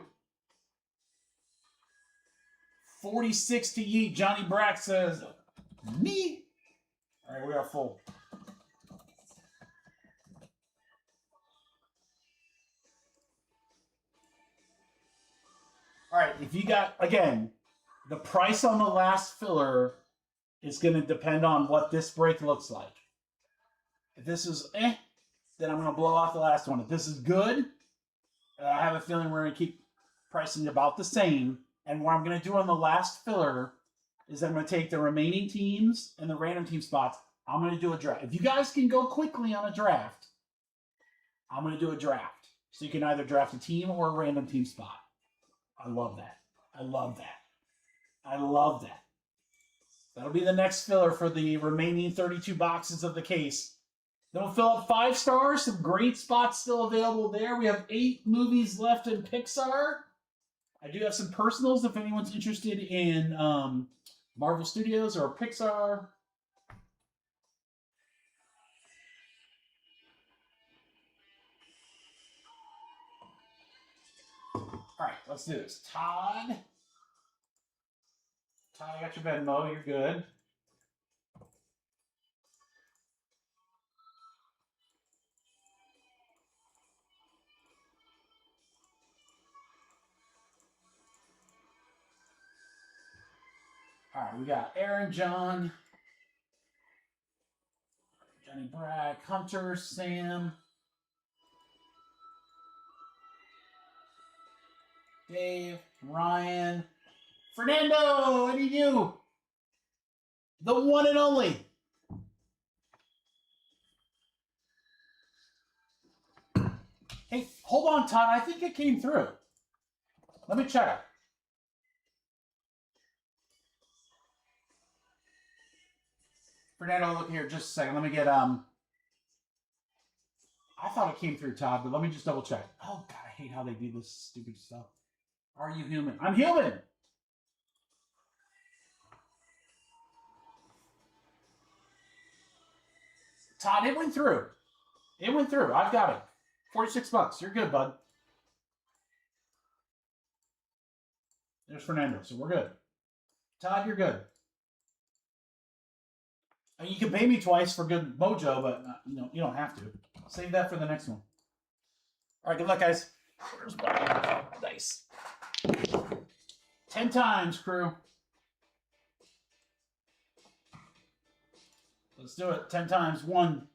46 to eat. Johnny Brack says, me. All right, we are full. All right, if you got, again, the price on the last filler is going to depend on what this break looks like. If this is then I'm going to blow off the last one. If this is good, I have a feeling we're going to keep pricing about the same. And what I'm going to do on the last filler is I'm going to take the remaining teams and the random team spots. I'm going to do a draft. If you guys can go quickly on a draft, I'm going to do a draft. So you can either draft a team or a random team spot. I love that. I love that. I love that. That'll be the next filler for the remaining 32 boxes of the case. Then we'll fill up 5 stars. Some great spots still available there. We have 8 movies left in Pixar. I do have some personals if anyone's interested in Marvel Studios or Pixar. All right, let's do this. Todd, I got your Venmo. You're good. All right, we got Aaron, Johnny Bragg, Hunter, Sam, Dave, Ryan, Fernando, what do you do? The one and only. Hey, hold on, Todd. I think it came through. Let me check. Fernando, look here, just a second. Let me get, I thought it came through, Todd, but let me just double check. Oh, God, I hate how they do this stupid stuff. Are you human? I'm human! Todd, it went through. It went through. I've got it. 46 bucks. You're good, bud. There's Fernando, so we're good. Todd, you're good. You can pay me twice for good mojo, but you don't have to. Save that for the next one. All right, good luck, guys. Where's my dice? 10 times, crew. Let's do it. 10 times. 1,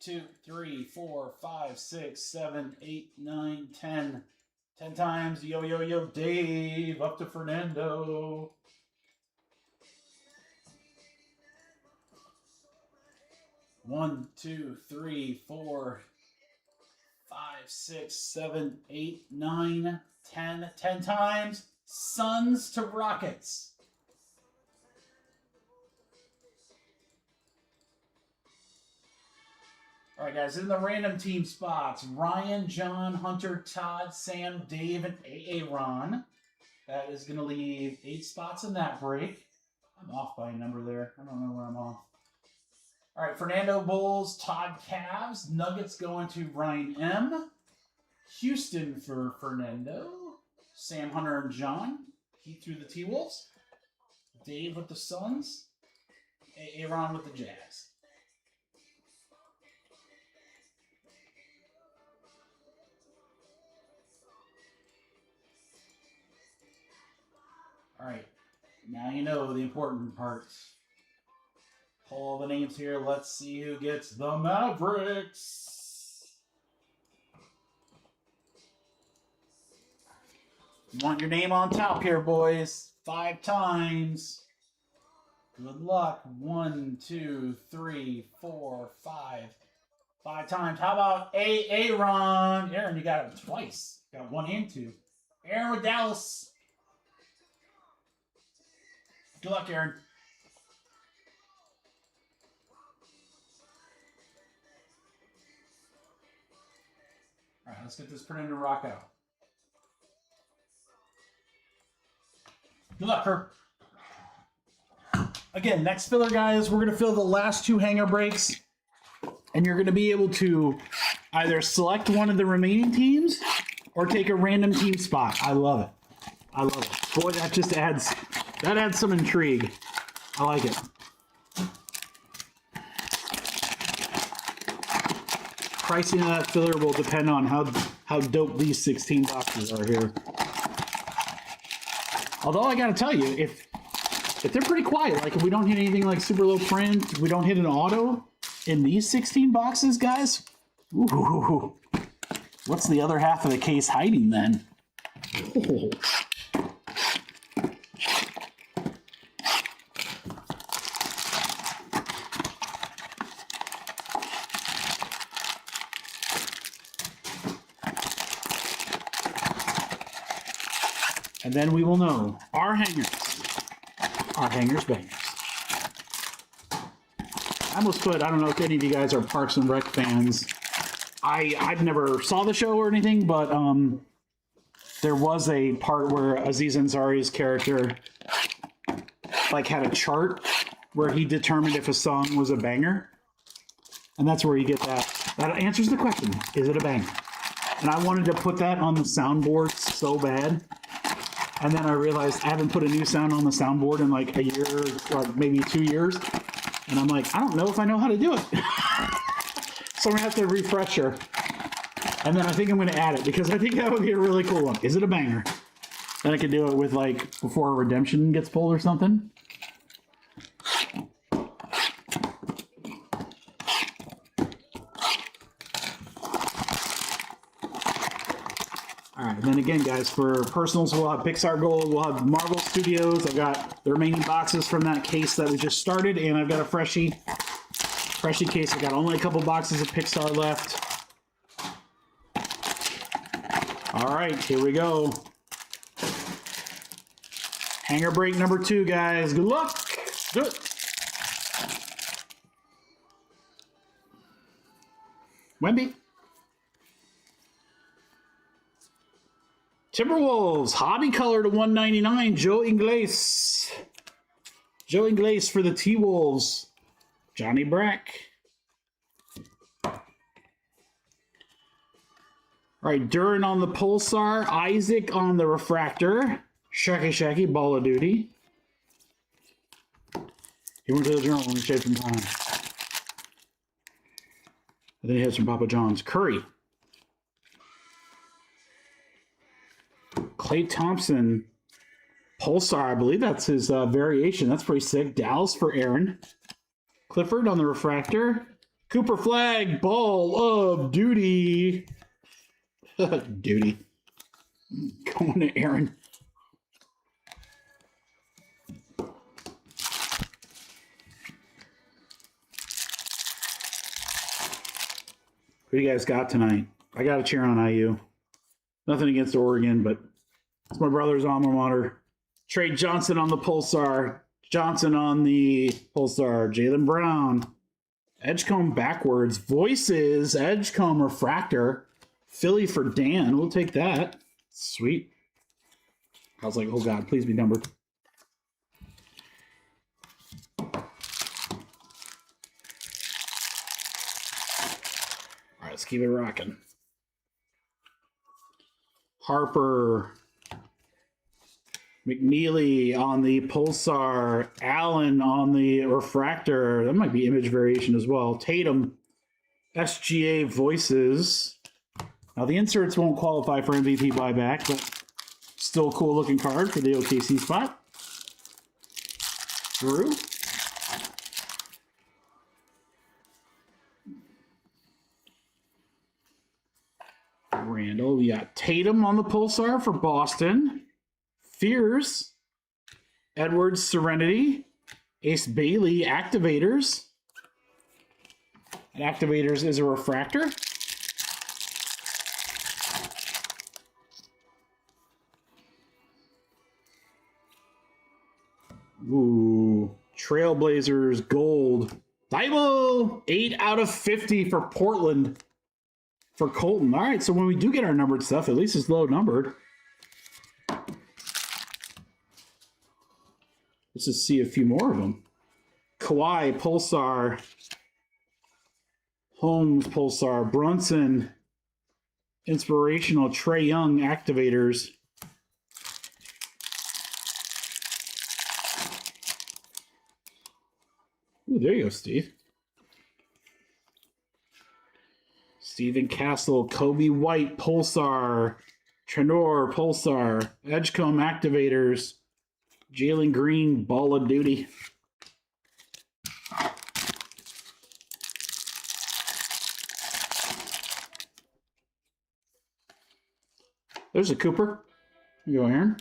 2, 3, 4, 5, 6, 7, 8, 9, 10. 10 times. Yo, yo, yo, Dave. Up to Fernando. One, 2, 3, 4, 5, 6, 7, 8, 9, 10. 10 times. Suns to Rockets. All right, guys, in the random team spots, Ryan, John, Hunter, Todd, Sam, Dave, and Aaron. That is going to leave 8 spots in that break. I'm off by a number there. I don't know where I'm off. All right, Fernando Bulls, Todd Cavs. Nuggets going to Ryan M. Houston for Fernando. Sam, Hunter, and John. Heat through the T-Wolves. Dave with the Suns. Aaron with the Jazz. All right, now you know the important parts. Pull all the names here. Let's see who gets the Mavericks. You want your name on top here, boys. 5 times. Good luck. 1, 2, 3, 4, 5. 5 times. How about Aaron? Aaron, you got it twice. Got 1 and 2. Aaron with Dallas. Good luck, Aaron. All right, let's get this printed and rock out. Good luck, Herb. Again, next filler, guys, we're going to fill the last 2 hanger breaks, and you're going to be able to either select one of the remaining teams or take a random team spot. I love it. I love it. Boy, that just adds some intrigue. I like it. Pricing of that filler will depend on how dope these 16 boxes are here. Although I gotta tell you, if they're pretty quiet, like if we don't hit anything like super low print, we don't hit an auto in these 16 boxes, guys, ooh, what's the other half of the case hiding then? Oh. And then we will know our hangers bangers. I almost put, I don't know if any of you guys are Parks and Rec fans. I've never saw the show or anything, but there was a part where Aziz Ansari's character like had a chart where he determined if a song was a banger. And that's where you get that. That answers the question, is it a banger? And I wanted to put that on the soundboard so bad. And then I realized I haven't put a new sound on the soundboard in like a year or maybe 2 years. And I'm like, I don't know if I know how to do it. So I'm going to have to refresh her. And then I think I'm going to add it because I think that would be a really cool one. Is it a banger? Then I could do it with like before Redemption gets pulled or something. All right, and then again, guys, for personals, we'll have Pixar Gold, we'll have Marvel Studios. I've got the remaining boxes from that case that we just started, and I've got a freshie case. I've got only a couple boxes of Pixar left. All right, here we go. Hanger break number 2, guys. Good luck. Do it. Wemby. Timberwolves, hobby color to 199, Joe Ingles. Joe Ingles for the T-Wolves. Johnny Brack. All right, Duran on the Pulsar, Isaac on the Refractor, Shacky, Ball of Duty. He went to the journal when he shaved some time. And then he had some Papa John's. Curry. Klay Thompson, Pulsar, I believe that's his variation. That's pretty sick. Dallas for Aaron. Clifford on the Refractor. Cooper Flag, Ball of Duty. Duty. Going to Aaron. What do you guys got tonight? I got to cheer on IU. Nothing against Oregon, but it's my brother's alma mater. Trey Johnson on the Pulsar. Johnson on the Pulsar. Jaylen Brown. Edgecomb backwards. Voices. Edgecomb refractor. Philly for Dan. We'll take that. Sweet. I was like, oh God, please be numbered. All right, let's keep it rocking. Harper. McNeely on the Pulsar. Allen on the refractor. That might be image variation as well. Tatum. SGA voices. Now the inserts won't qualify for MVP buyback, but still a cool looking card for the OKC spot. Drew. Randall. We got Tatum on the Pulsar for Boston. Fears. Edwards Serenity. Ace Bailey Activators. And Activators is a refractor. Ooh. Trailblazers Gold. Thibault. 8 out of 50 for Portland. For Colton. All right, so when we do get our numbered stuff, at least it's low numbered. Let's just see a few more of them. Kawhi, Pulsar. Holmes, Pulsar. Brunson. Inspirational. Trae Young, Activators. Ooh, there you go, Steve. Stephen Castle, Kobe White, Pulsar. Trenor, Pulsar. Edgecomb, Activators. Jalen Green, Ball of Duty. There's a Cooper. Here you go, Aaron.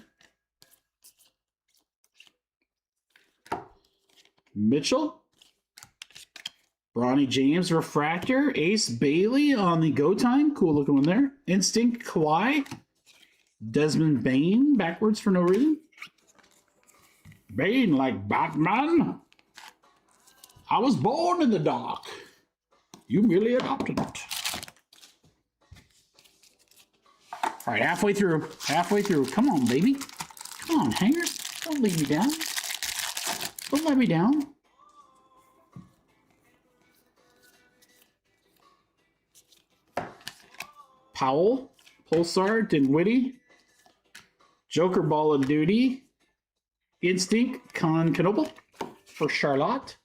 Mitchell. Bronny James, Refractor. Ace Bailey on the Go Time. Cool looking one there. Instinct, Kawhi. Desmond Bain, backwards for no reason. Bane like Batman. I was born in the dark. You merely adopted it. All right, halfway through. Halfway through. Come on, baby. Come on, Hanger. Don't leave me down. Don't let me down. Powell, Pulsar, Dinwiddie, Joker Ball of Duty, Instinct, Constantinople for Charlotte.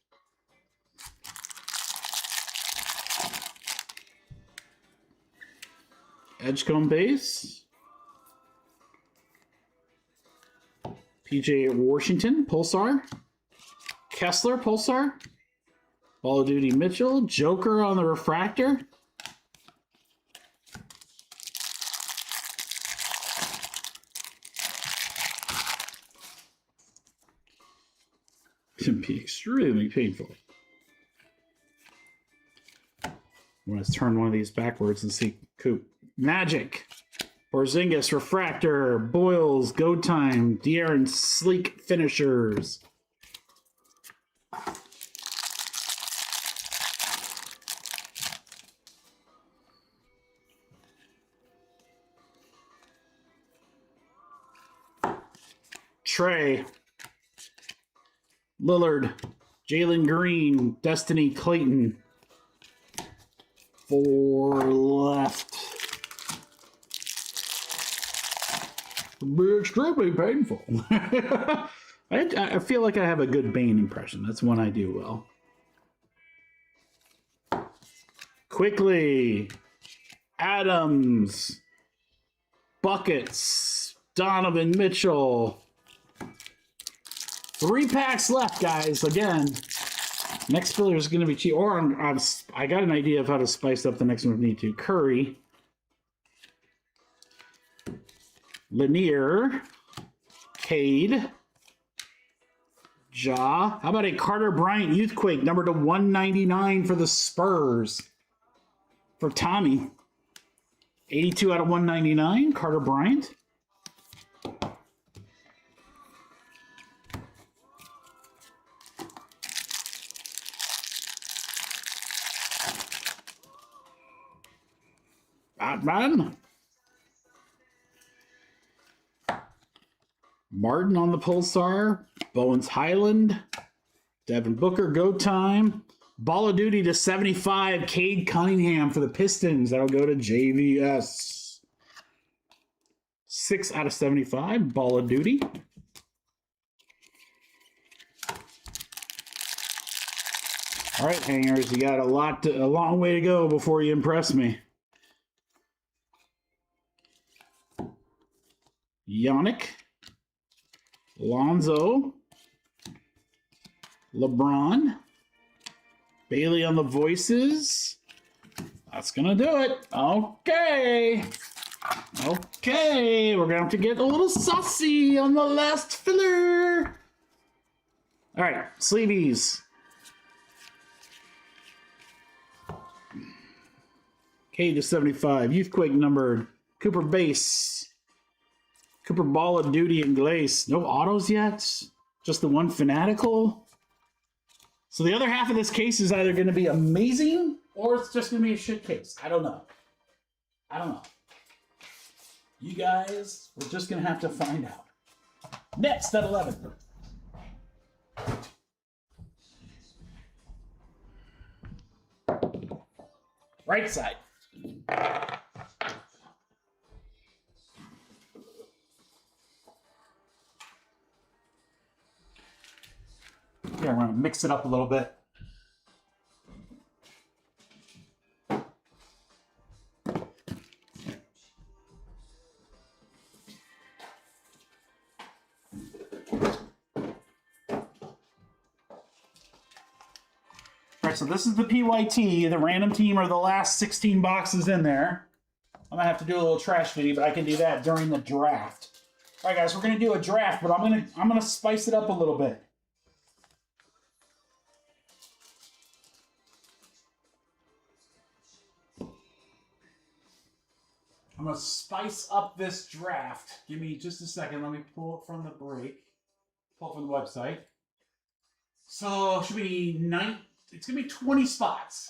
Edgecomb base. PJ Washington, Pulsar. Kessler, Pulsar. Ball of Duty Mitchell. Joker on the refractor. Can be extremely painful. Let's turn one of these backwards and see Coop. Magic. Porzingis, Refractor, Boyles, Go Time, De'Aaron, Sleek Finishers. Trey. Lillard, Jalen Green, Destiny Clayton. 4 left. Be extremely painful. I feel like I have a good Bane impression. That's one I do well. Quickly. Adams. Buckets. Donovan Mitchell. 3 packs left, guys. Again, next filler is going to be cheap. Or I got an idea of how to spice up the next one if need to. Curry. Lanier. Cade. Ja. How about a Carter Bryant Youthquake, number to 199 for the Spurs? For Tommy. 82 out of 199, Carter Bryant. Batman. Martin on the Pulsar. Bowens Highland. Devin Booker, go time. Ball of Duty to 75. Cade Cunningham for the Pistons. That'll go to JVS. 6 out of 75. Ball of Duty. All right, hangers, you got a long way to go before you impress me. Yannick, Lonzo, LeBron, Bailey on the voices. That's gonna do it. Okay. Okay, we're gonna have to get a little saucy on the last filler. All right, sleeveys. K to 75. Youthquake numbered. Cooper base. Cooper Ball of Duty and Glace. No autos yet. Just the one Fanatical. So the other half of this case is either going to be amazing or it's just going to be a shit case. I don't know. I don't know. You guys, we're just going to have to find out. Next at 11. Right side. Yeah, I'm going to mix it up a little bit. So this is the PYT, the random team or the last 16 boxes in there. I'm gonna have to do a little trash video, but I can do that during the draft. All right, guys, we're gonna do a draft, but I'm gonna spice it up a little bit. I'm gonna spice up this draft. Give me just a second. Let me pull it from the break. Pull it from the website. So should be 9. It's going to be 20 spots.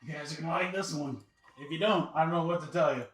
You guys are going to like this one. If you don't, I don't know what to tell you.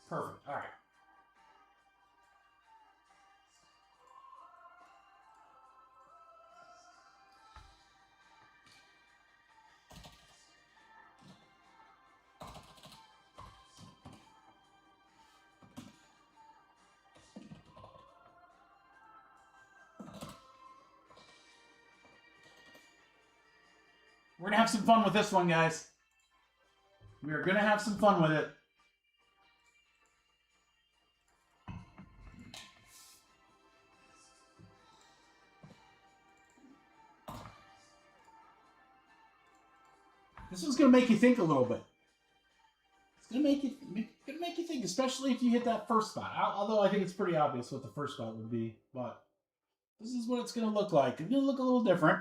Perfect. All right. We're going to have some fun with this one, guys. We are going to have some fun with it. This is going to make you think a little bit. It's going to make you think, especially if you hit that first spot. Although I think it's pretty obvious what the first spot would be, but this is what it's going to look like. It's going to look a little different.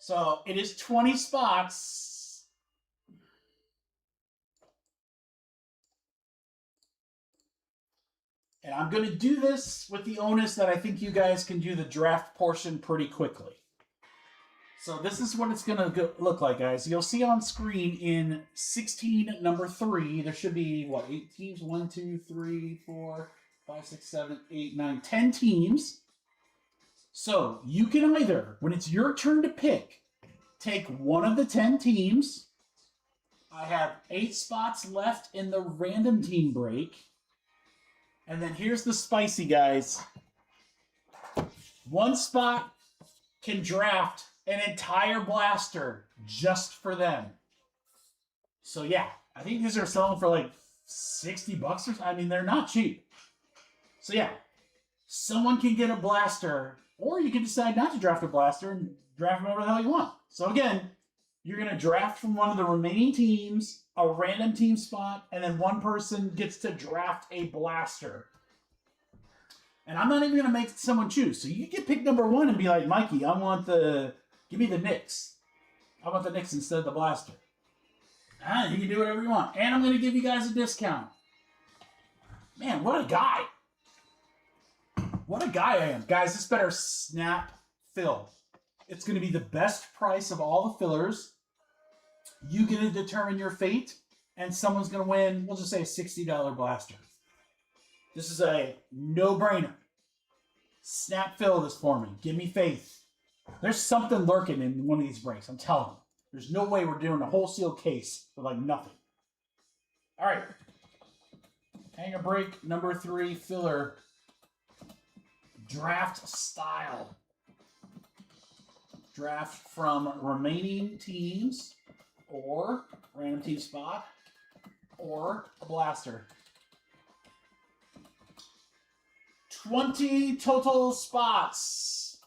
So it is 20 spots. And I'm going to do this with the onus that I think you guys can do the draft portion pretty quickly. So this is what it's going to look like, guys. You'll see on screen in 16 number 3, there should be, what, 8 teams? 1, 2, 3, 4, 5, 6, 7, 8, 9, 10 teams. So you can either, when it's your turn to pick, take one of the 10 teams. I have 8 spots left in the random team break. And then here's the spicy, guys. One spot can draft an entire blaster just for them. So yeah, I think these are selling for like $60 or something. I mean, they're not cheap. So yeah, someone can get a blaster, or you can decide not to draft a blaster and draft whatever the hell you want. So again, you're going to draft from one of the remaining teams, a random team spot, and then one person gets to draft a blaster. And I'm not even going to make someone choose. So you can pick number 1 and be like, Mikey, give me the Knicks. I want the Knicks instead of the blaster. You can do whatever you want. And I'm going to give you guys a discount. Man, what a guy. What a guy I am. Guys, this better snap fill. It's going to be the best price of all the fillers. You get to determine your fate, and someone's going to win, we'll just say a $60 blaster. This is a no-brainer. Snap fill this for me. Give me faith. There's something lurking in one of these breaks, I'm telling you. There's no way we're doing a wholesale case for like nothing. All right. Hanger break number 3 filler. Draft style. Draft from remaining teams, or random team spot, or a blaster. 20 total spots.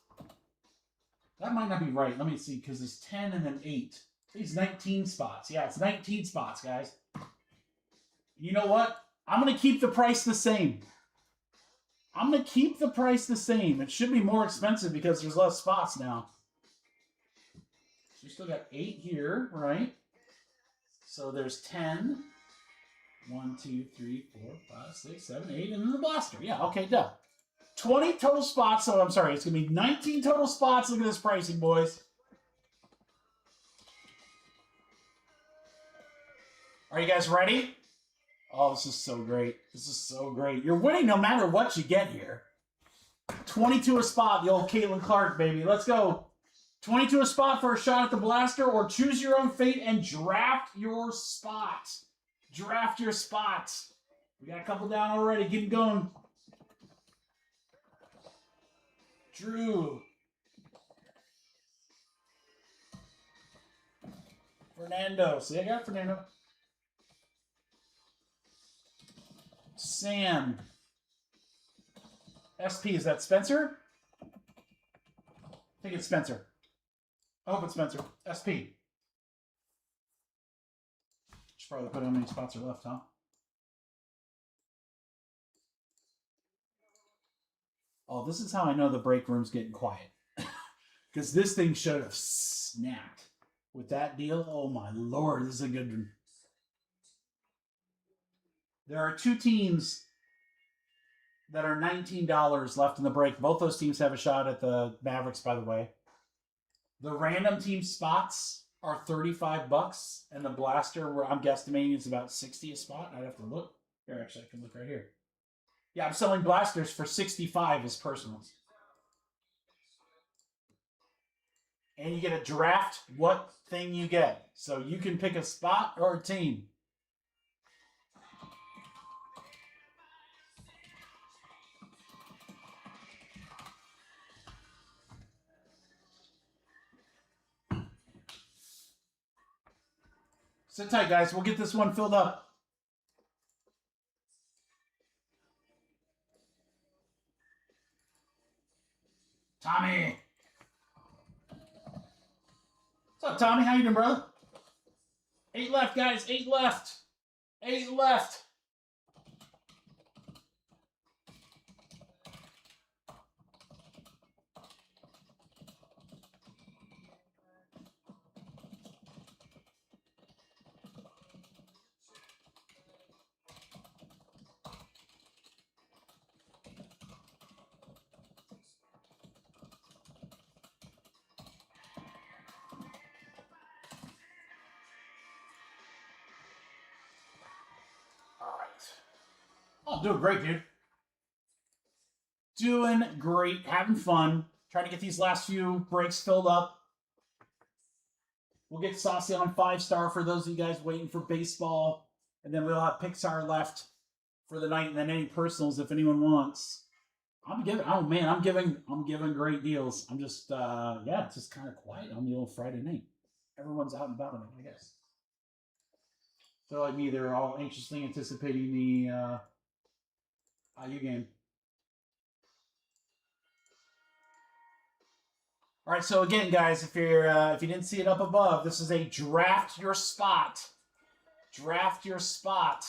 That might not be right. Let me see, because it's 10 and then 8. It's 19 spots. Yeah, it's 19 spots, guys. You know what? I'm going to keep the price the same. I'm going to keep the price the same. It should be more expensive because there's less spots now. So you still got 8 here, right? So there's 10. 1, 2, 3, 4, 5, 6, 7, 8, and then the blaster. Yeah, okay, done. 20 total spots. So I'm sorry, it's going to be 19 total spots. Look at this pricing, boys. Are you guys ready? Oh, this is so great. This is so great. You're winning no matter what you get here. 22 a spot, the old Caitlin Clark, baby. Let's go. 22 a spot for a shot at the blaster, or choose your own fate and draft your spot. Draft your spot. We got a couple down already. Keep going. Drew. Fernando. See, I got Fernando. Sam. SP, is that Spencer? I think it's Spencer. I hope it's Spencer. SP. Should probably put how many spots are left, huh? Oh, this is how I know the break room's getting quiet. Because this thing should have snapped. With that deal, oh my lord, this is a good one. There are 2 teams that are $19 left in the break. Both those teams have a shot at the Mavericks, by the way. The random team spots are $35, and the blaster, where I'm guesstimating, is about 60 a spot. I'd have to look. Here, actually, I can look right here. Yeah, I'm selling blasters for 65 as personals. And you get a draft what thing you get. So you can pick a spot or a team. Sit tight, guys. We'll get this one filled up. Tommy. What's up, Tommy? How you doing, brother? 8 left, guys. 8 left. 8 left. Oh, doing great, dude. Doing great, having fun. Trying to get these last few breaks filled up. We'll get Saucy on 5-star for those of you guys waiting for baseball. And then we'll have Pixar left for the night, and then any personals if anyone wants. I'm giving great deals. I'm just yeah, it's just kind of quiet on the old Friday night. Everyone's out and about on it, I guess. So like me, they're all anxiously anticipating the IU game. All right, so again, guys, if you didn't see it up above, this is a draft your spot. Draft your spot.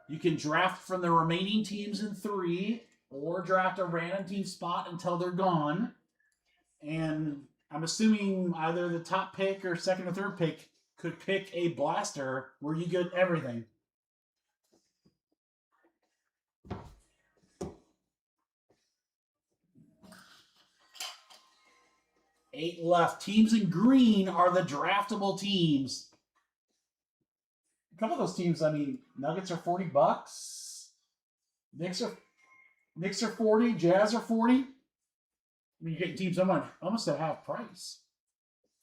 You can draft from the remaining teams in 3, or draft a random team spot until they're gone. And I'm assuming either the top pick or second or third pick could pick a blaster where you get everything. Eight left. Teams in green are the draftable teams. A couple of those teams, I mean, Nuggets are $40. Knicks are 40. Jazz are 40. I mean, you're getting teams almost at half price.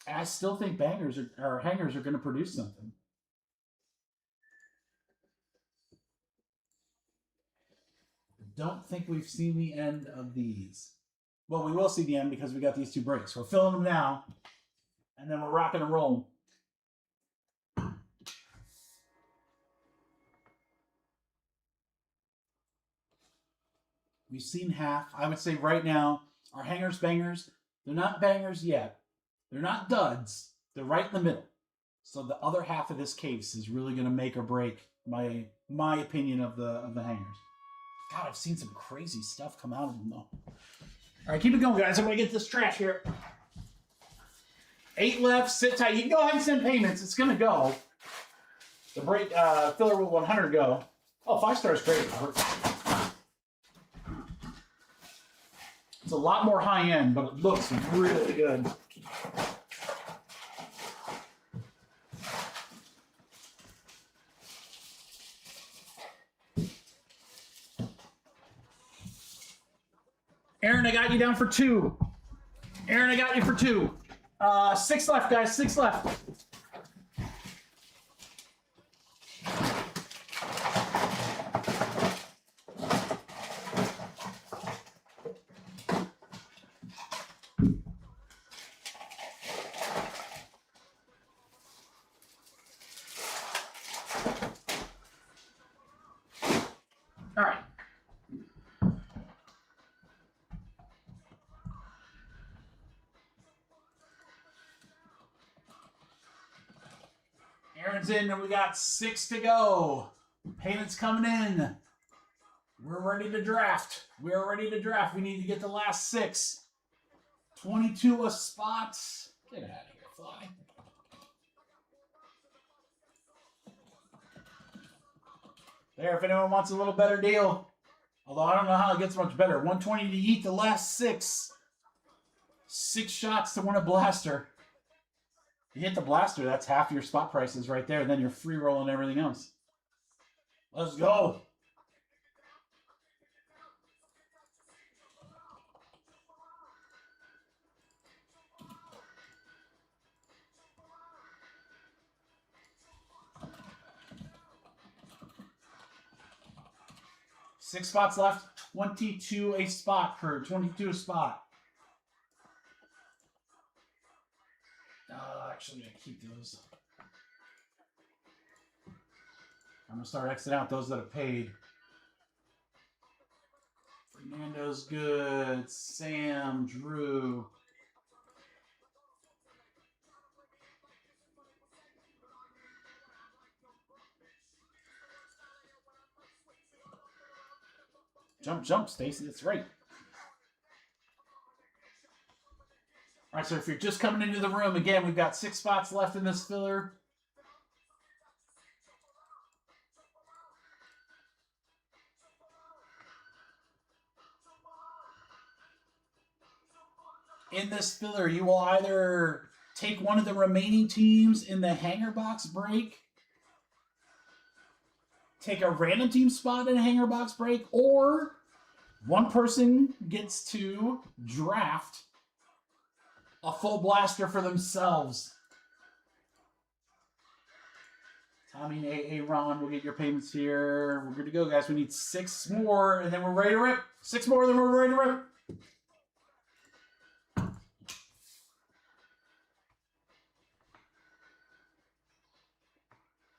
And I still think hangers are going to produce something. Don't think we've seen the end of these. Well, we will see the end because we got these 2 breaks. We're filling them now, and then we're rocking and rolling. We've seen half. I would say right now, our hangers bangers, they're not bangers yet. They're not duds. They're right in the middle. So the other half of this case is really going to make or break my opinion of the hangers. God, I've seen some crazy stuff come out of them though. All right, keep it going, guys. I'm going to get this trash here. 8 left. Sit tight. You can go ahead and send payments. It's going to go. The break filler with 100 go. Oh, 5-star is great. It's a lot more high end, but it looks really good. Aaron, I got you down for 2. Aaron, I got you for 2. 6 left, guys. 6 left. All right. Aaron's in, and we got 6 to go. Payments coming in. We're ready to draft. We're ready to draft. We need to get the last 6. 22 a spot. Get out of here, fly. There, if anyone wants a little better deal. Although I don't know how it gets much better. 120 to eat the last 6. 6 shots to win a blaster. You hit the blaster, that's half your spot prices right there. Then you're free rolling everything else. Let's go. Six spots left. 22 a spot for 22 a spot. Actually, I'm going to keep those. I'm going to start exiting out those that have paid. Fernando's good. Sam, Drew. Jump, Stacy. That's right. All right, so if you're just coming into the room, again, we've got 6 spots left in this filler. In this filler, you will either take one of the remaining teams in the hanger box break, take a random team spot in a hanger box break, or one person gets to draft a full blaster for themselves. Tommy and Ron will get your payments here. We're good to go, guys. We need 6 more, and then we're ready to rip. 6 more, then we're ready to rip.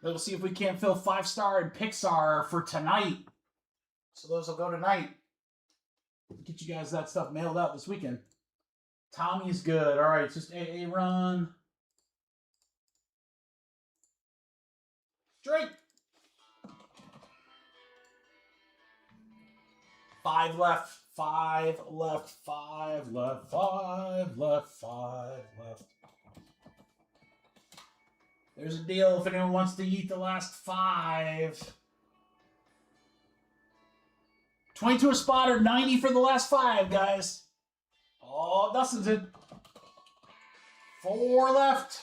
We'll see if we can't fill 5-star and Pixar for tonight. So those will go tonight. Get you guys that stuff mailed out this weekend. Tommy's good. All right, just AA run. Drake. 5 left. 5 left. 5 left. 5 left. 5 left. There's a deal if anyone wants to eat the last 5. 22 a spot or 90 for the last 5, guys. Oh, Dustin's in. 4 left.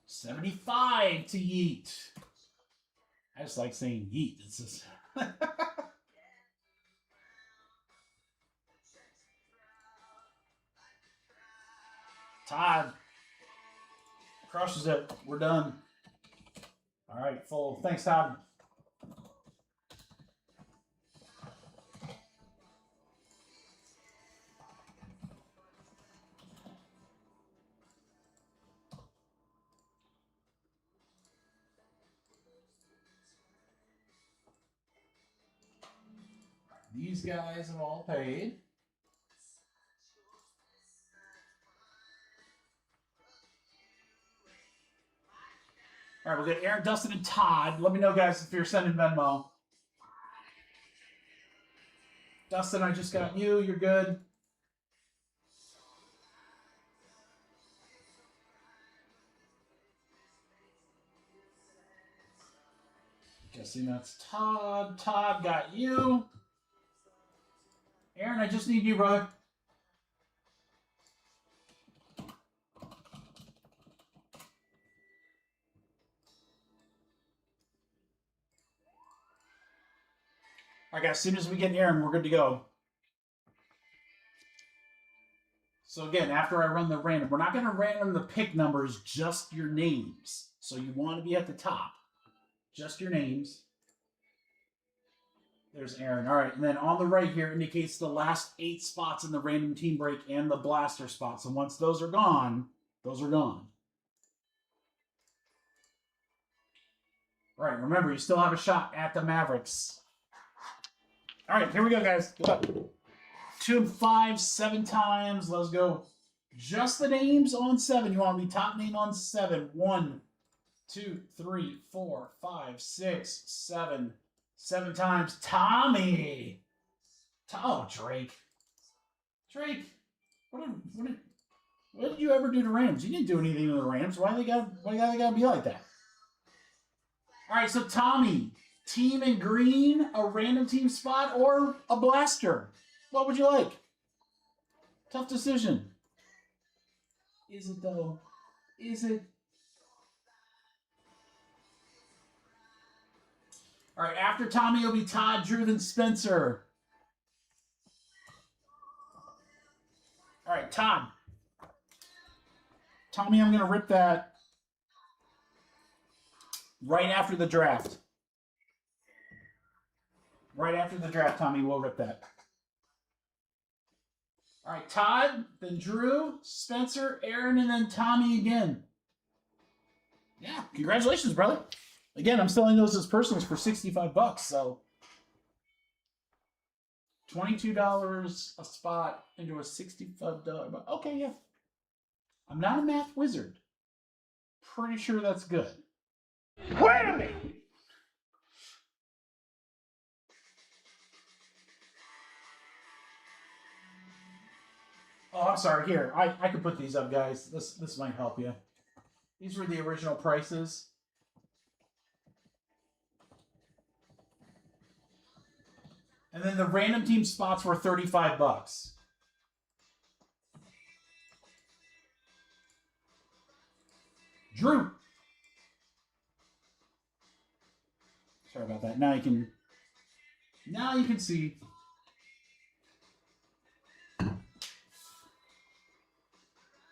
$75 to yeet. I just like saying yeet. It's just Todd crushes it. We're done. All right, full. Thanks, Todd. These guys have all paid. All right, we'll get Aaron, Dustin, and Todd. Let me know, guys, if you're sending Venmo. Dustin, I just got you. You're good. Guessing that's Todd. Todd got you. Aaron, I just need you, brother. All right, guys, as soon as we get Aaron, we're good to go. So again, after I run the random, we're not going to random the pick numbers, just your names. So you want to be at the top. Just your names. There's Aaron. All right, and then on the right here indicates the last 8 spots in the random team break and the blaster spots. And once those are gone, those are gone. All right, remember, you still have a shot at the Mavericks. All right, here we go, guys. Good luck. 2 and 5, 7 times. Let's go. Just the names on 7. You want to be top name on 7. 1, 2, 3, 4, 5, 6, 7. 7 times. Tommy. Oh, Drake. Drake. What did you ever do to Rams? You didn't do anything to the Rams. Why they gotta be like that? All right, so Tommy. Team in green, a random team spot, or a blaster? What would you like? Tough decision. Is it, though? Is it? All right, after Tommy will be Todd, Drew, then Spencer. All right, Todd. Tommy, I'm going to rip that right after the draft. Right after the draft, Tommy, we'll rip that. All right, Todd, then Drew, Spencer, Aaron, and then Tommy again. Yeah, congratulations, brother. Again, I'm selling those as personals for $65, so $22 a spot into a $65. Okay, yeah. I'm not a math wizard. Pretty sure that's good. Wait a minute! Oh, I'm sorry. Here, I can put these up, guys. This might help you. These were the original prices. And then the random team spots were $35. Drew. Sorry about that. Now you can see.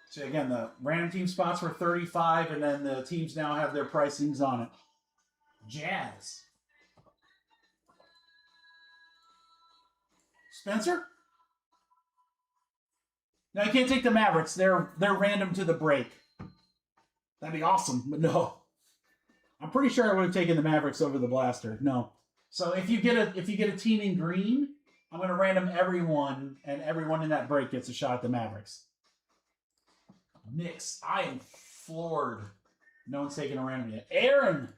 So again, the random team spots were $35, and then the teams now have their pricings on it. Jazz. Spencer? No, you can't take the Mavericks. They're random to the break. That'd be awesome, but no. I'm pretty sure I would have taken the Mavericks over the Blaster. No. So if you get a team in green, I'm going to random everyone, and everyone in that break gets a shot at the Mavericks. Knicks. I am floored. No one's taking a random yet. Aaron,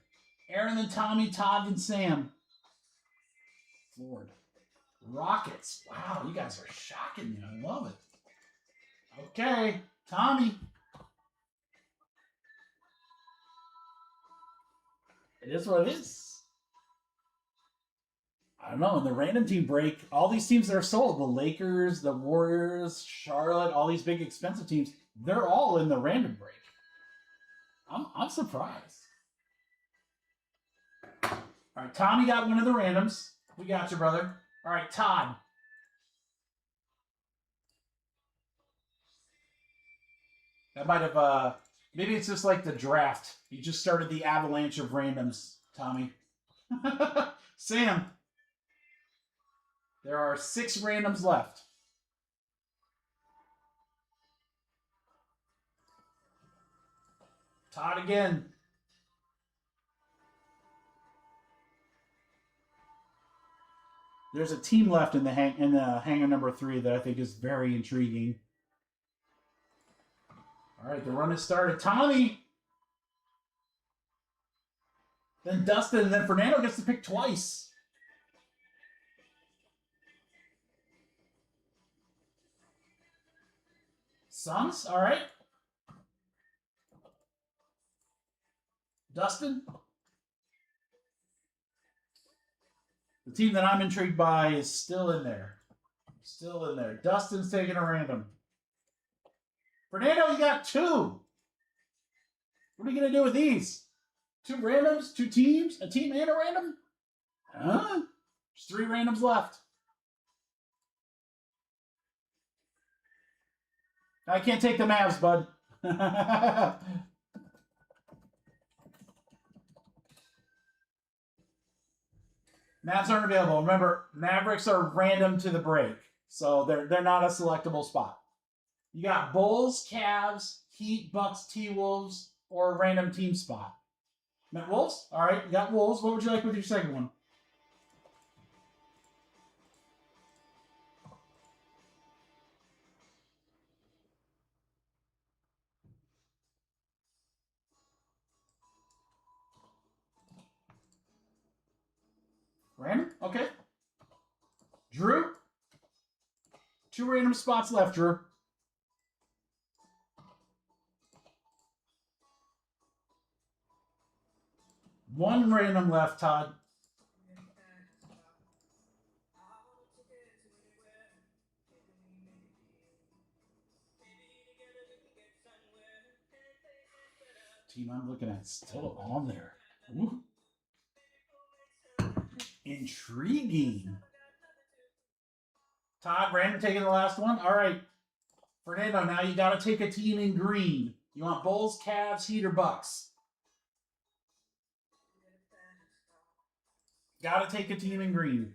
then Tommy, Todd, and Sam. Floored. Rockets. Wow, you guys are shocking me. I love it. Okay, Tommy. It is what it is. I don't know. In the random team break, all these teams that are sold, the Lakers, the Warriors, Charlotte, all these big expensive teams, they're all in the random break. I'm surprised. All right, Tommy got one of the randoms. We got you, brother. All right, Todd. That might have, maybe it's just like the draft. You just started the avalanche of randoms, Tommy. Sam. There are 6 randoms left. Todd again. There's a team left in the hanger number 3 that I think is very intriguing. All right, the run has started. Tommy. Then Dustin, and then Fernando gets to pick twice. Suns, all right. Dustin. The team that I'm intrigued by is still in there. Still in there. Dustin's taking a random. Fernando, you got 2. What are you going to do with these? 2 randoms, 2 teams, a team and a random? Huh? There's 3 randoms left. I can't take the Mavs, bud. Mavs aren't available. Remember, Mavericks are random to the break. So they're not a selectable spot. You got Bulls, Cavs, Heat, Bucks, T-Wolves, or a random team spot. Met Wolves? All right, you got Wolves. What would you like with your second one? Random? Okay. Drew? 2 random spots left, Drew. One random left, Todd. Team I'm looking at still on there. Ooh. Intriguing. Todd, random taking the last one. All right. Fernando, now you got to take a team in green. You want Bulls, Cavs, Heat, or Bucks? Got to take a team in green.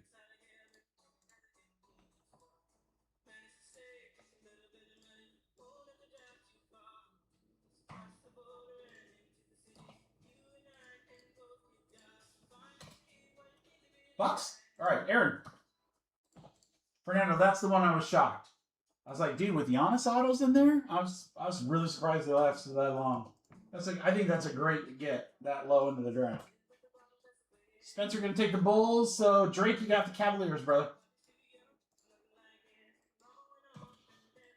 Bucks? All right, Aaron. Fernando, that's the one I was shocked. I was like, dude, with Giannis autos in there, I was really surprised they lasted that long. I think that's a great get that low into the draft. Spencer gonna take the Bulls, so Drake, you got the Cavaliers, brother.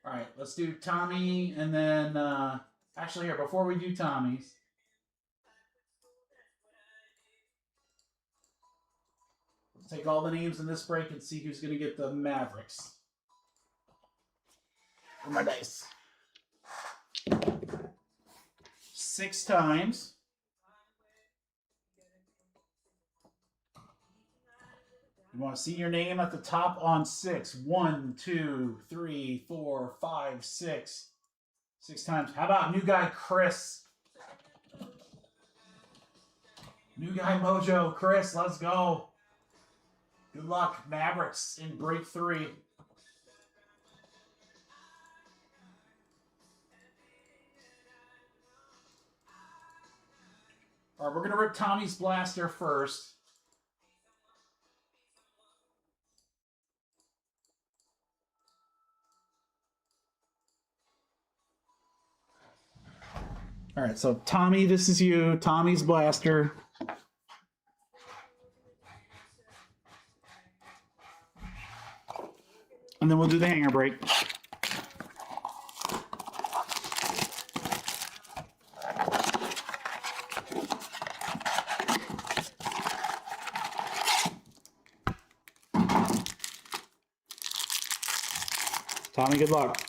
All right, let's do Tommy, and then actually here before we do Tommy's, Take all the names in this break and see who's going to get the Mavericks. For my dice. 6 times. You want to see your name at the top on 6. 1, 2, 3, 4, 5, 6. 6 times. How about new guy Chris? New guy Mojo. Chris, let's go. Good luck, Mavericks, in break 3. All right, we're going to rip Tommy's blaster first. All right, so Tommy, this is you. Tommy's blaster. And then we'll do the hanger break. Tommy, good luck.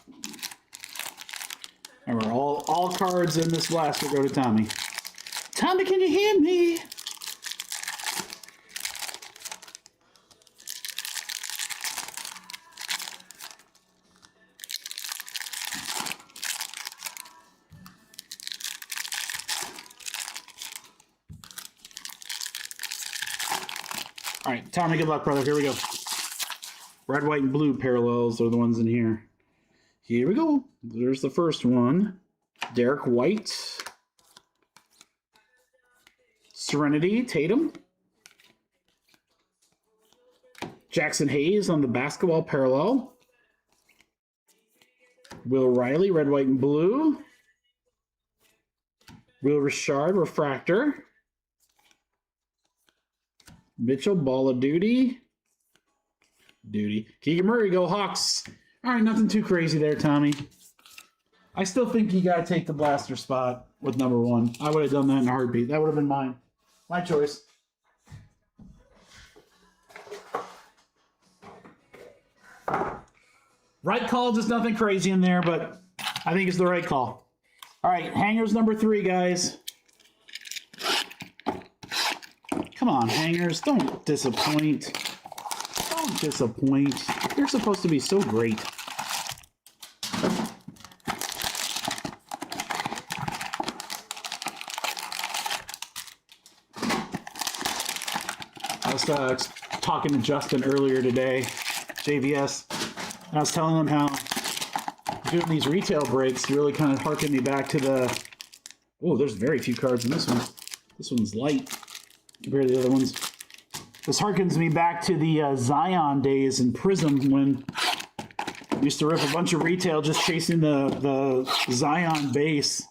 Remember, all cards in this blaster go to Tommy. Tommy, can you hear me? All right, Tommy, good luck, brother. Here we go. Red, white, and blue parallels are the ones in here. Here we go. There's the first one. Derek White. Serenity Tatum. Jackson Hayes on the basketball parallel. Will Riley, red, white, and blue. Will Richard, refractor. Mitchell, ball of duty. Keegan Murray, go Hawks. All right, nothing too crazy there, Tommy. I still think you got to take the blaster spot with number 1. I would have done that in a heartbeat. That would have been mine. My choice. Right call, just nothing crazy in there, but I think it's the right call. All right, hangers number 3, guys. Come on, hangers, don't disappoint. Don't disappoint. You're supposed to be so great. I was talking to Justin earlier today, JVS, and I was telling him how doing these retail breaks really kind of harkened me back to the... Oh, there's very few cards in this one. This one's light compared to the other ones. This harkens me back to the Zion days in Prism when we used to rip a bunch of retail just chasing the Zion base.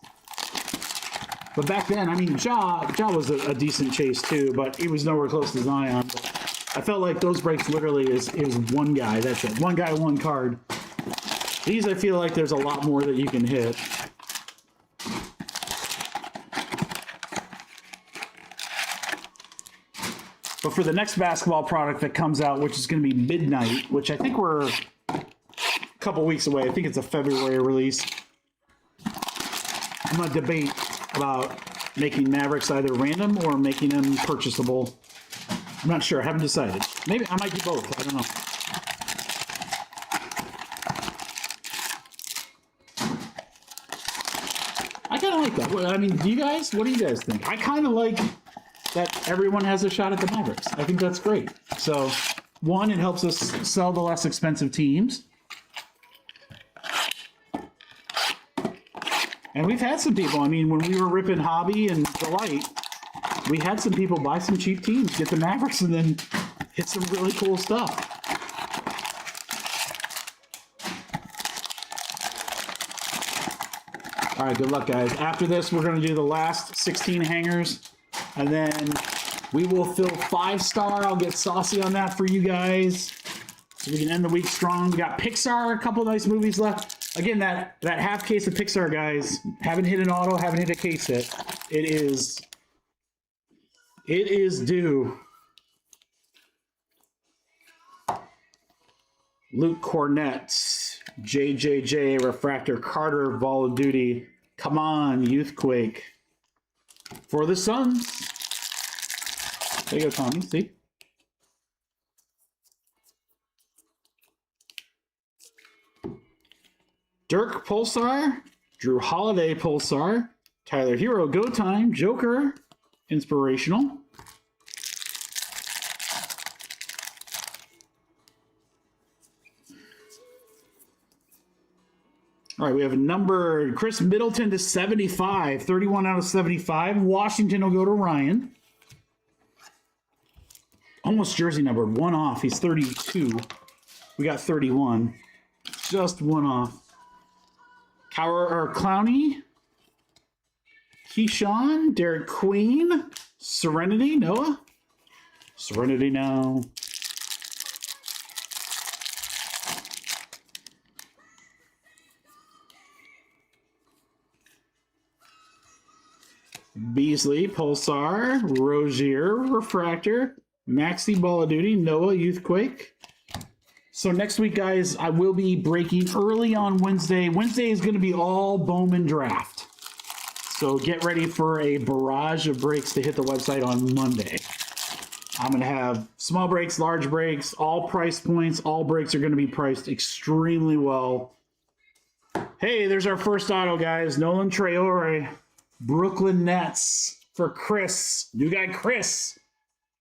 But back then, I mean, Ja was a decent chase too, but he was nowhere close to Zion. But I felt like those breaks literally is one guy. That's it. One guy, one card. These, I feel like there's a lot more that you can hit. But for the next basketball product that comes out, which is going to be Midnight, which I think we're a couple weeks away. I think it's a February release. I'm going to debate about making Mavericks either random or making them purchasable. I'm not sure. I haven't decided. Maybe I might do both. I don't know. I kind of like that. I mean, do you guys? What do you guys think? I kind of like that everyone has a shot at the Mavericks. I think that's great. So, one, it helps us sell the less expensive teams. And we've had some people, I mean, when we were ripping Hobby and Delight, we had some people buy some cheap teams, get the Mavericks, and then hit some really cool stuff. All right, good luck, guys. After this, we're going to do the last 16 hangers. And then we will fill 5-star. I'll get saucy on that for you guys, so we can end the week strong. We got Pixar, a couple of nice movies left. Again, that half case of Pixar, guys. Haven't hit an auto, haven't hit a case hit. It is due. Luke Cornett, JJJ, Refractor, Carter, Ball of Duty. Come on, Youthquake. For the Suns. There you go, Tommy. See? Dirk Pulsar, Drew Holiday Pulsar, Tyler Hero Go Time, Joker, Inspirational. All right, we have a number, Chris Middleton to 75, 31 out of 75. Washington will go to Ryan. Almost jersey numbered, one off. He's 32. We got 31. Just one off. Clowney. Keyshawn. Derek Queen. Serenity. Noah. Serenity now. Beasley, Pulsar, Rozier, Refractor, Maxi Ball of Duty, Noah, Youthquake. So next week, guys, I will be breaking early on Wednesday. Wednesday is going to be all Bowman draft. So get ready for a barrage of breaks to hit the website on Monday. I'm going to have small breaks, large breaks, all price points. All breaks are going to be priced extremely well. Hey, there's our first auto, guys. Nolan Traore. Brooklyn Nets for Chris. New guy Chris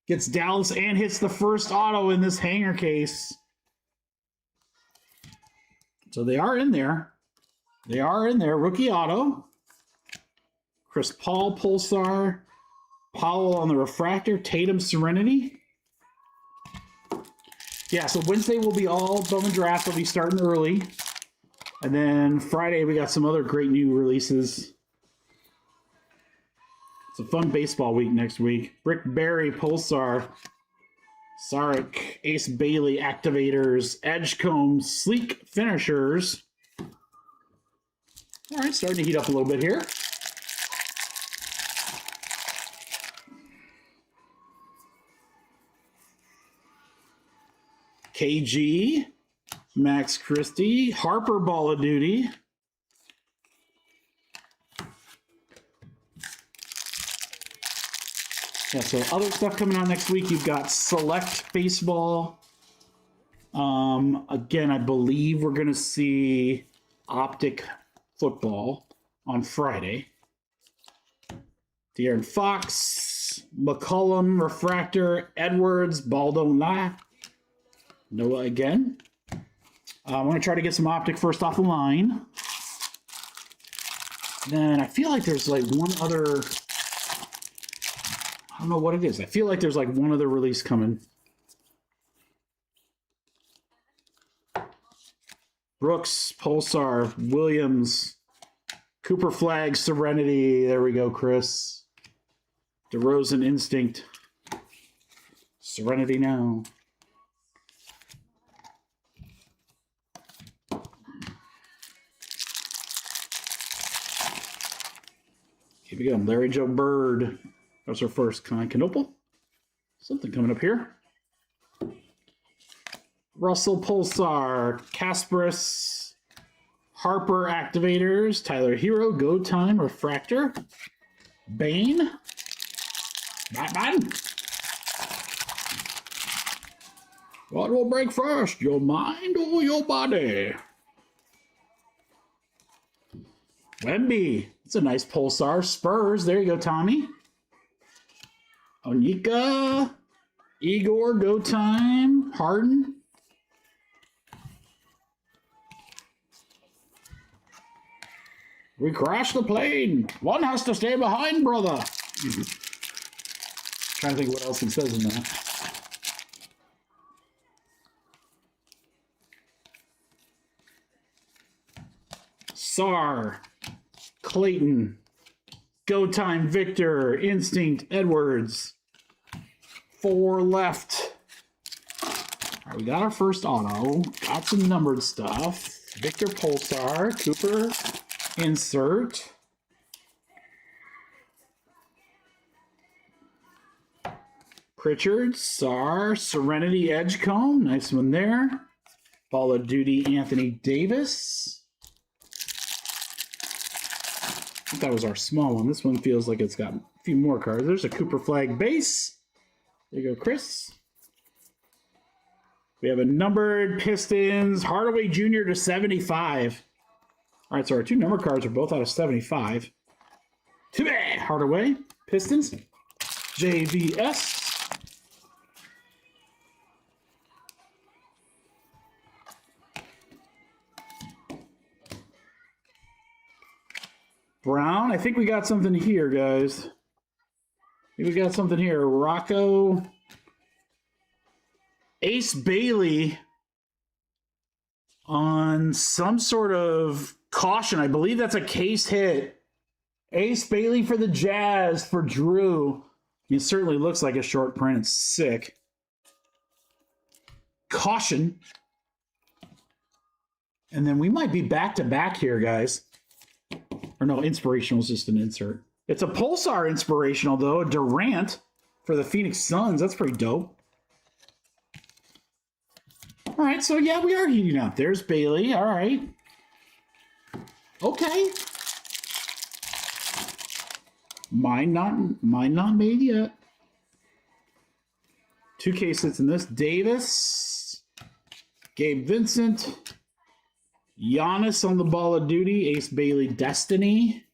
gets Dallas and hits the first auto in this hanger case. So they are in there. They are in there. Rookie auto. Chris Paul Pulsar. Powell on the Refractor. Tatum Serenity. Yeah, so Wednesday will be all Bowman Draft. Will be starting early. And then Friday we got some other great new releases. It's a fun baseball week next week. Brick Berry, Pulsar, Sarek, Ace Bailey, Activators, Edgecombe, Sleek Finishers. All right, starting to heat up a little bit here. KG, Max Christie, Harper Ball of Duty. Yeah, so other stuff coming on next week. You've got Select Baseball. Again, I believe we're going to see Optic Football on Friday. De'Aaron Fox, McCollum, Refractor, Edwards, Baldo La. Noah again. I'm going to try to get some Optic first off the line. Then I feel like there's like one other... I don't know what it is. I feel like there's like one other release coming. Brooks, Pulsar, Williams, Cooper Flag, Serenity. There we go, Chris. DeRozan Instinct. Serenity now. Here we go. Larry Joe Bird. That's our first Constantinople. Something coming up here. Russell Pulsar, Kasparis, Harper Activators, Tyler Hero, Go Time, Refractor, Bane, Batman. What will break first, your mind or your body? Wemby, it's a nice Pulsar. Spurs, there you go, Tommy. Onika, Igor, Go Time, Harden. We crashed the plane. One has to stay behind, brother. Trying to think what else it says in that. Sar, Clayton, Go Time, Victor, Instinct, Edwards. 4 left. All right, we got our first auto. Got some numbered stuff. Victor Pulsar, Cooper, insert. Pritchard, Sar, Serenity Edgecombe. Nice one there. Call of Duty Anthony Davis. I think that was our small one. This one feels like it's got a few more cards. There's a Cooper Flag base. There you go, Chris. We have a numbered Pistons, Hardaway Jr. to 75. All right, so our two number cards are both out of 75. Too bad, Hardaway. Pistons, JVS. Brown, I think we got something here, guys. I think we got something here. Rocco. Ace Bailey on some sort of caution. I believe that's a case hit. Ace Bailey for the Jazz for Drew. It certainly looks like a short print. It's sick. Caution. And then we might be back-to-back here, guys. Or no, inspirational is just an insert. It's a Pulsar inspirational, though. Durant for the Phoenix Suns. That's pretty dope. All right, so yeah, we are heating up. There's Bailey. All right. Okay. Mine not made yet. 2 case hits in this. Davis. Gabe Vincent. Giannis on the Ball of Duty. Ace Bailey Destiny.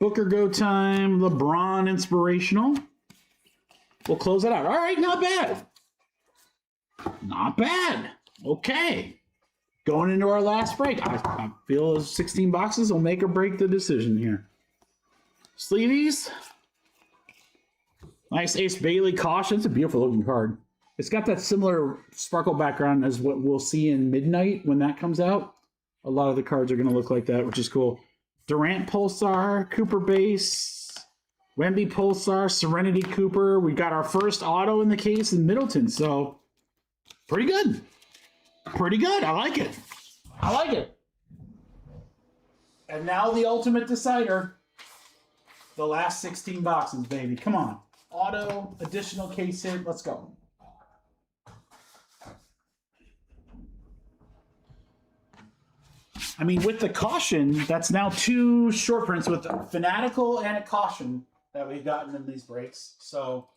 Booker Go Time. LeBron Inspirational. We'll close it out. All right, not bad. Not bad. Okay. Going into our last break. I feel those 16 boxes will make or break the decision here. Sleevies. Nice Ace Bailey Caution. It's a beautiful looking card. It's got that similar sparkle background as what we'll see in Midnight when that comes out. A lot of the cards are going to look like that, which is cool. Durant Pulsar, Cooper Base, Wemby Pulsar, Serenity Cooper. We got our first auto in the case in Middleton, so pretty good. Pretty good. I like it. I like it. And now the ultimate decider. The last 16 boxes, baby. Come on. Auto, additional case hit. Let's go. I mean, with the caution, that's now 2 short prints with a Fanatical and a caution that we've gotten in these breaks. So,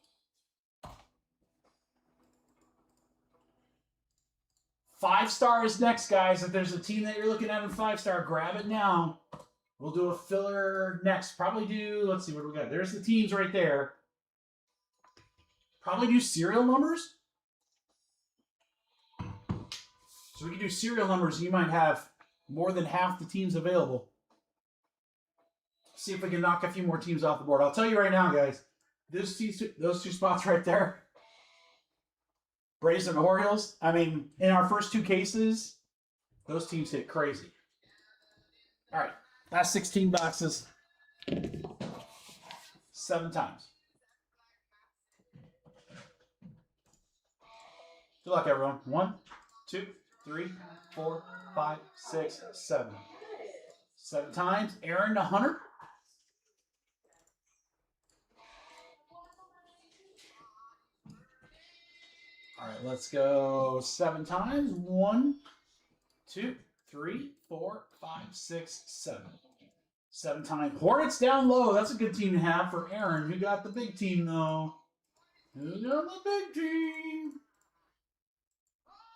5-star is next, guys. If there's a team that you're looking at in 5-star, grab it now. We'll do a filler next. Probably do, let's see what we got. There's the teams right there. Probably do serial numbers. So we can do serial numbers. You might have more than half the teams available. See if we can knock a few more teams off the board. I'll tell you right now, guys. Those two spots right there. Braves and Orioles. I mean, in our first 2 cases, those teams hit crazy. All right. Last 16 boxes. 7 times. Good luck, everyone. 1, 2, 3, 4, 5, 6, 7. 7 times. Aaron to Hunter. All right, let's go 7 times. 1, 2, 3, 4, 5, 6, 7. 7 times. Hornets down low. That's a good team to have for Aaron. Who got the big team, though? Who got the big team?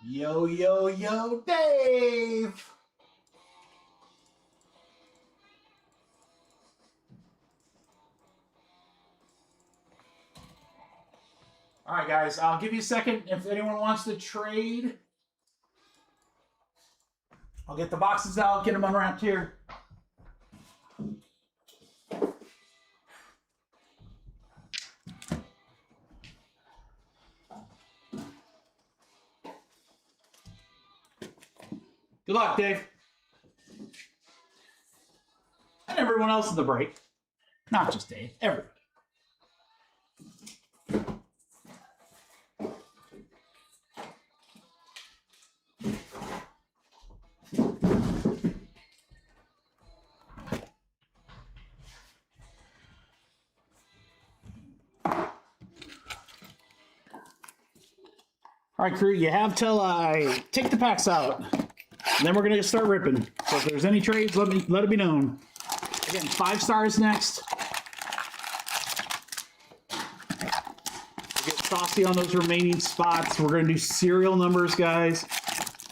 Yo, yo, yo, Dave! All right, guys. I'll give you a second if anyone wants to trade. I'll get the boxes out, get them unwrapped here. Good luck, Dave. And everyone else in the break. Not just Dave, everybody. All right, crew, you have till I take the packs out. And then we're going to start ripping. So if there's any trades, let it be known. Again, 5 stars next. We'll get saucy on those remaining spots. We're going to do serial numbers, guys.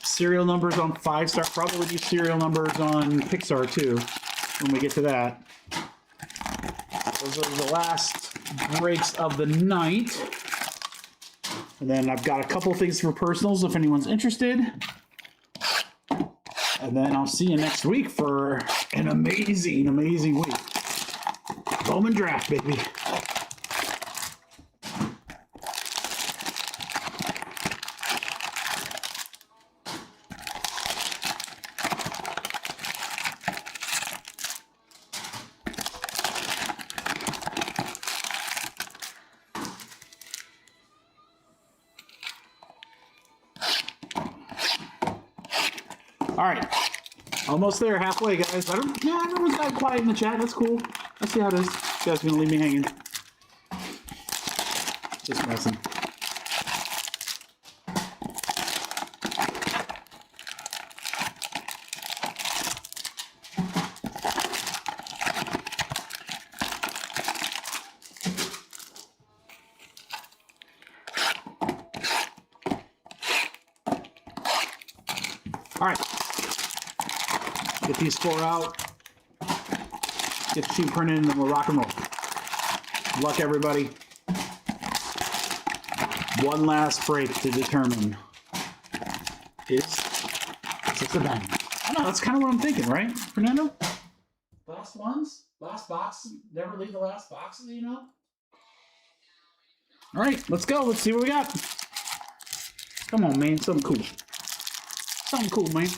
Serial numbers on 5-star. Probably do serial numbers on Pixar, too, when we get to that. Those are the last breaks of the night. And then I've got a couple things for personals if anyone's interested. And then I'll see you next week for an amazing, amazing week. Bowman draft, baby. All right, almost there, halfway, guys. Yeah, everyone's got quiet in the chat. That's cool. Let's see how it is. You guys gonna leave me hanging? Just messing. All right. Get these 4 out. Get the sheet printed, and then we'll rock and roll. Good luck, everybody. One last break to determine is this a bang? I know, that's kind of what I'm thinking, right, Fernando? Last ones? Last boxes? Never leave the last boxes, you know? All right, let's go. Let's see what we got. Come on, man. Something cool. Something cool, man.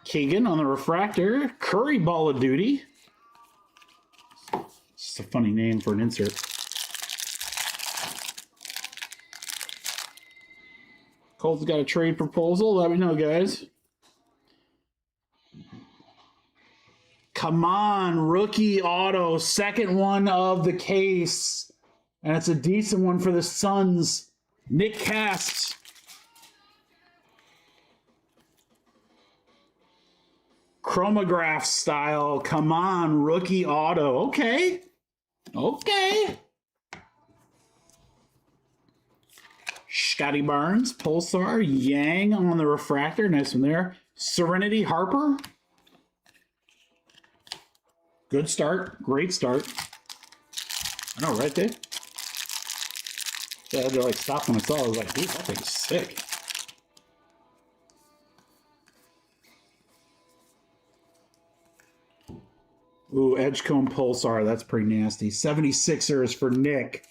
Keegan on the refractor. Curry Ball of Duty. It's a funny name for an insert. Cole's got a trade proposal. Let me know, guys. Come on, rookie auto. Second one of the case. And it's a decent one for the Suns. Nick Cast. Chromograph style. Come on, rookie auto. Okay. Okay. Scotty Barnes, Pulsar, Yang on the refractor. Nice one there. Serenity Harper. Good start. Great start. I know, right, Dave? Yeah, I had to like stop when I saw it. I was like, dude, that thing's sick. Ooh, Edgecombe Pulsar. That's pretty nasty. 76ers for Nick.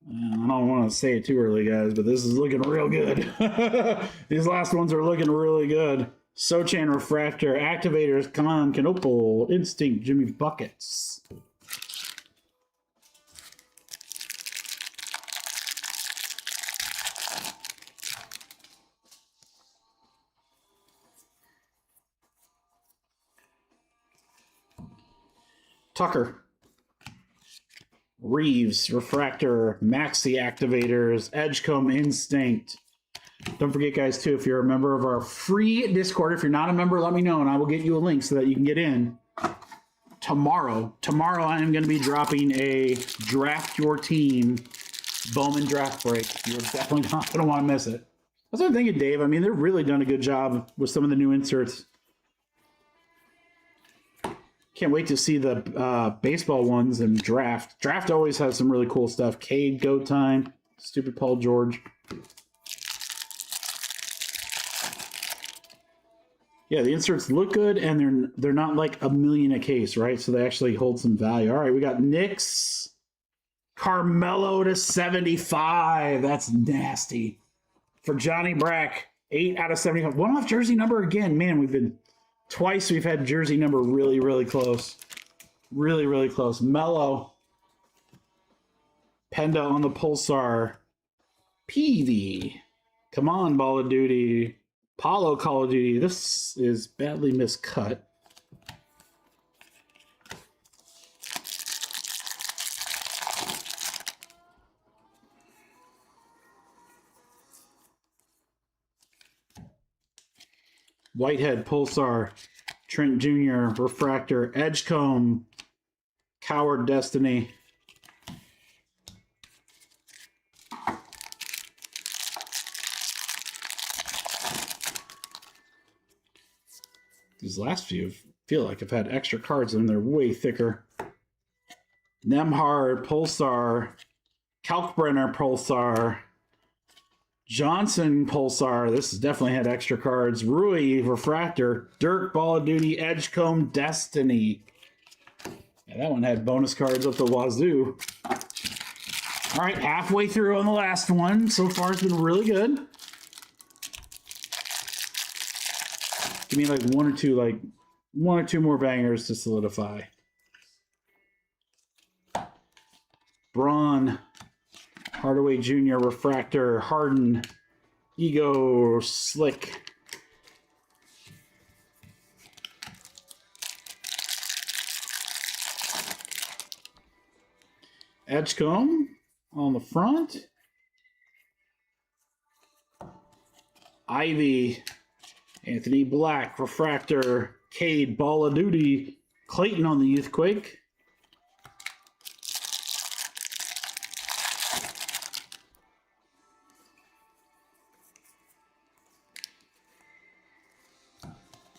I don't want to say it too early, guys, but this is looking real good. These last ones are looking really good. Sochan Refractor, Activators, come on, Canopal, Instinct, Jimmy Buckets. Tucker. Reeves, Refractor, Maxi Activators, Edgecombe Instinct. Don't forget, guys, too, if you're a member of our free Discord, if you're not a member, let me know, and I will get you a link so that you can get in. Tomorrow I am going to be dropping a Draft Your Team Bowman draft break. You're definitely not going to want to miss it. That's what I'm thinking, Dave. I mean, they've really done a good job with some of the new inserts. Can't wait to see the baseball ones and draft. Draft always has some really cool stuff. Cade, Go Time, Stupid Paul George. Yeah, the inserts look good, and they're not like $1 million a case, right? So they actually hold some value. All right, we got Knicks, Carmelo to 75. That's nasty. For Johnny Brack, 8 out of 75. One off jersey number again. Man, we've had jersey number really, really close. Really, really close. Mello. Penda on the Pulsar. Peavy. Come on, Ball of Duty. Paulo Call of Duty. This is badly miscut. Whitehead Pulsar, Trent Jr., Refractor, Edgecomb, Coward Destiny. These last few feel like I've had extra cards in them. They're way thicker. Nemhard Pulsar, Kalkbrenner Pulsar, Johnson Pulsar. This has definitely had extra cards. Rui Refractor, Dirk Ball of Duty, Edgecomb Destiny. Yeah, that one had bonus cards up the wazoo. All right, halfway through on the last one. So far, it's been really good. Give me like one or two more bangers to solidify. Braun, Hardaway Jr., Refractor, Harden, Ego, Slick. Edgecomb on the front. Ivy, Anthony Black, Refractor, Cade, Ball of Duty, Clayton on the Youthquake.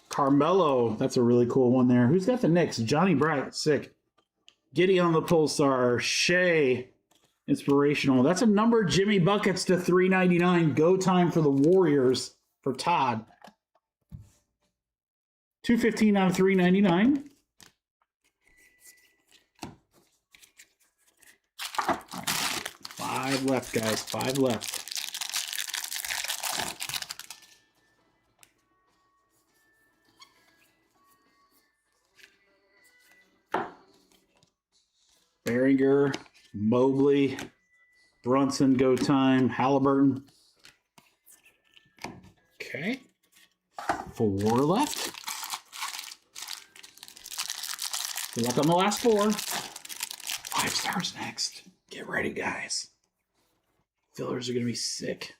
Carmelo, that's a really cool one there. Who's got the Knicks? Johnny Bright, sick. Giddy on the Pulsar, Shea, inspirational. That's a number. Jimmy Buckets to $3.99. Go time for the Warriors for Todd. $2.15 out of $3.99. Five left, guys. Five left. Behringer, Mobley, Brunson, go time, Halliburton. Okay. Four left. Good luck on the last four. 5 stars next. Get ready, guys. Fillers are going to be sick.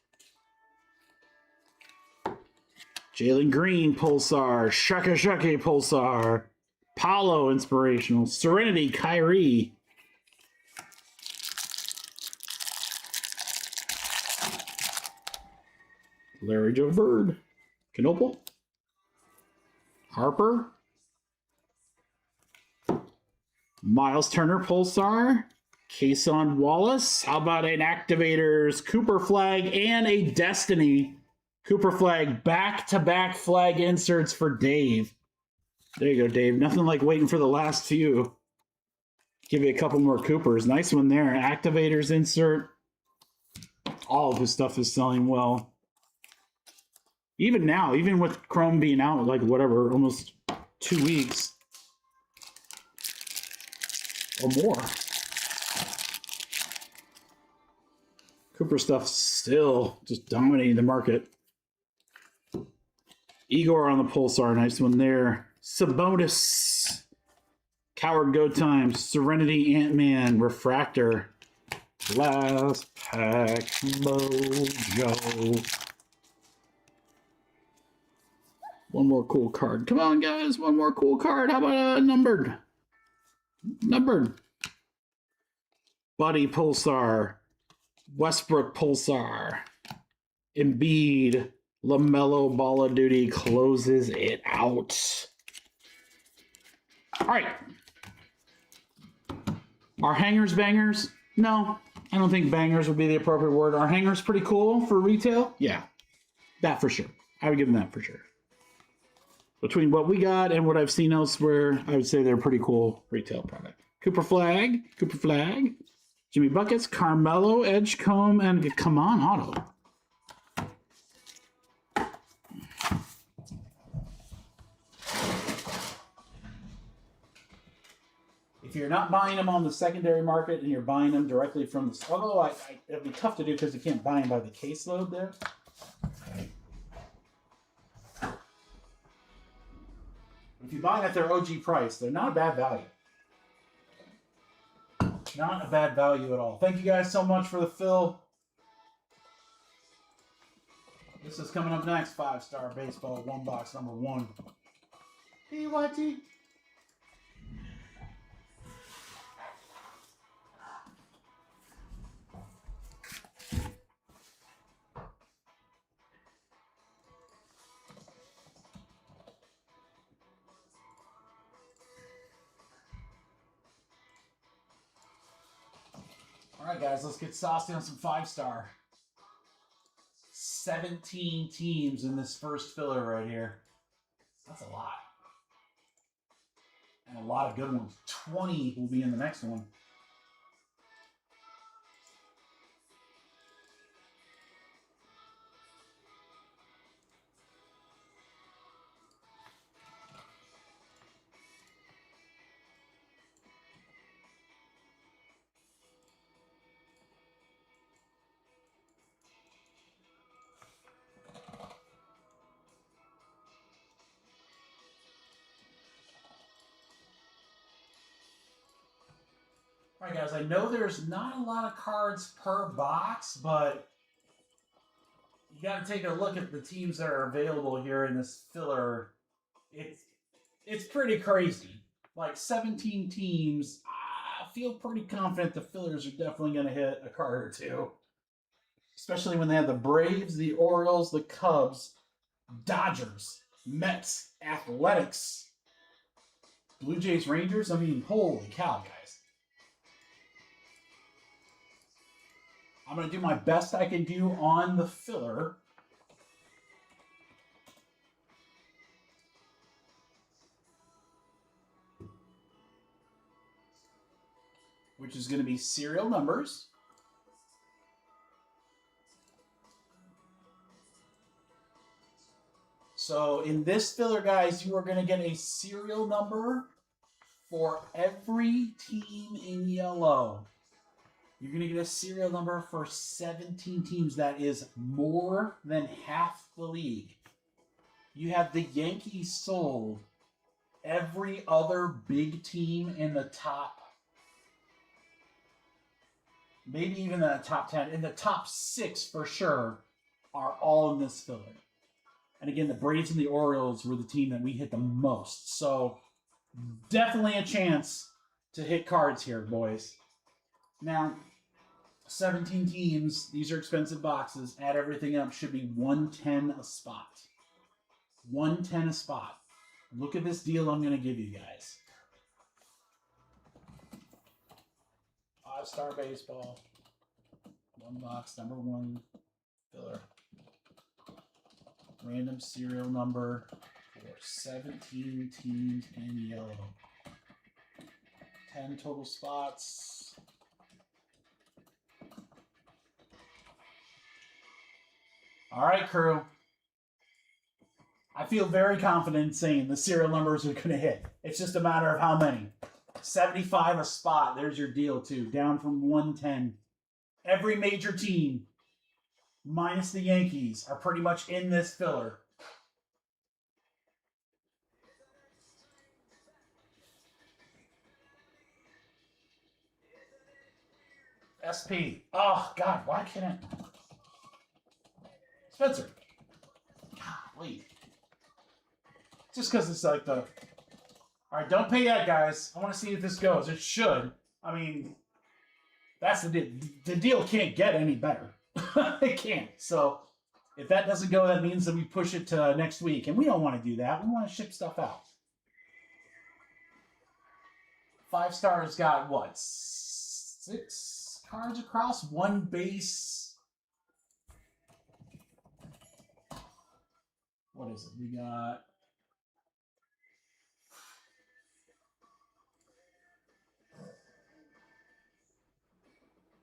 Jalen Green, Pulsar. Shaka Shaka, Pulsar. Paulo, inspirational. Serenity, Kyrie. Larry Joe Bird. Knoble. Harper. Miles Turner, Pulsar. Kason Wallace. How about an Activators, Cooper Flag, and a Destiny Cooper Flag. Back-to-back flag inserts for Dave. There you go, Dave. Nothing like waiting for the last few. Give you a couple more Coopers. Nice one there. Activators insert. All of his stuff is selling well. Even now, even with Chrome being out, like whatever, almost 2 weeks or more. Cooper stuff still just dominating the market. Igor on the Pulsar, nice one there. Sabonis, Coward Go Time, Serenity Ant-Man, Refractor, Last Pack Mojo. One more cool card. Come on, guys. One more cool card. How about a numbered? Numbered. Buddy Pulsar. Westbrook Pulsar. Embiid. LaMelo Ball of Duty closes it out. All right. Are hangers bangers? No, I don't think bangers would be the appropriate word. Are hangers pretty cool for retail? Yeah, that for sure. I would give them that for sure. Between what we got and what I've seen elsewhere, I would say they're a pretty cool retail product. Cooper Flag, Jimmy Buckets, Carmelo, Edgecomb, and Come On Auto. If you're not buying them on the secondary market and you're buying them directly from the... Although it'd be tough to do because you can't buy them by the caseload there. If you buy them at their OG price, they're not a bad value. Not a bad value at all. Thank you guys so much for the fill. This is coming up next. 5-star baseball, one box number 1. PYT. All right, guys, let's get saucy on some 5-star. 17 teams in this first filler right here. That's a lot. And a lot of good ones. 20 will be in the next one. All right, guys, I know there's not a lot of cards per box, but you got to take a look at the teams that are available here in this filler. It's pretty crazy. Like 17 teams. I feel pretty confident the fillers are definitely going to hit a card or two. Especially when they have the Braves, the Orioles, the Cubs, Dodgers, Mets, Athletics, Blue Jays, Rangers. I mean, holy cow, guys. I'm going to do my best I can do on the filler. Which is going to be serial numbers. So in this filler, guys, you are going to get a serial number for every team in yellow. You're going to get a serial number for 17 teams. That is more than half the league. You have the Yankees sold. Every other big team in the top, maybe even the top 10, in the top 6 for sure, are all in this filler. And again, the Braves and the Orioles were the team that we hit the most. So definitely a chance to hit cards here, boys. Now, 17 teams. These are expensive boxes. Add everything up. Should be $110 a spot. $110 a spot. Look at this deal I'm going to give you guys. 5-star baseball. One box, number 1 filler. Random serial number for 17 teams in yellow. 10 total spots. All right, crew. I feel very confident in saying the serial numbers are going to hit. It's just a matter of how many. 75 a spot. There's your deal, too. Down from 110. Every major team, minus the Yankees, are pretty much in this filler. SP. Oh, God, why can't I? Spencer. Golly. Just because it's like the... All right, don't pay yet, guys. I want to see if this goes. It should. I mean, that's the deal. The deal can't get any better. It can't. So if that doesn't go, that means that we push it to next week. And we don't want to do that. We want to ship stuff out. 5-star's got, what, 6 cards across? 1 base... What is it? We got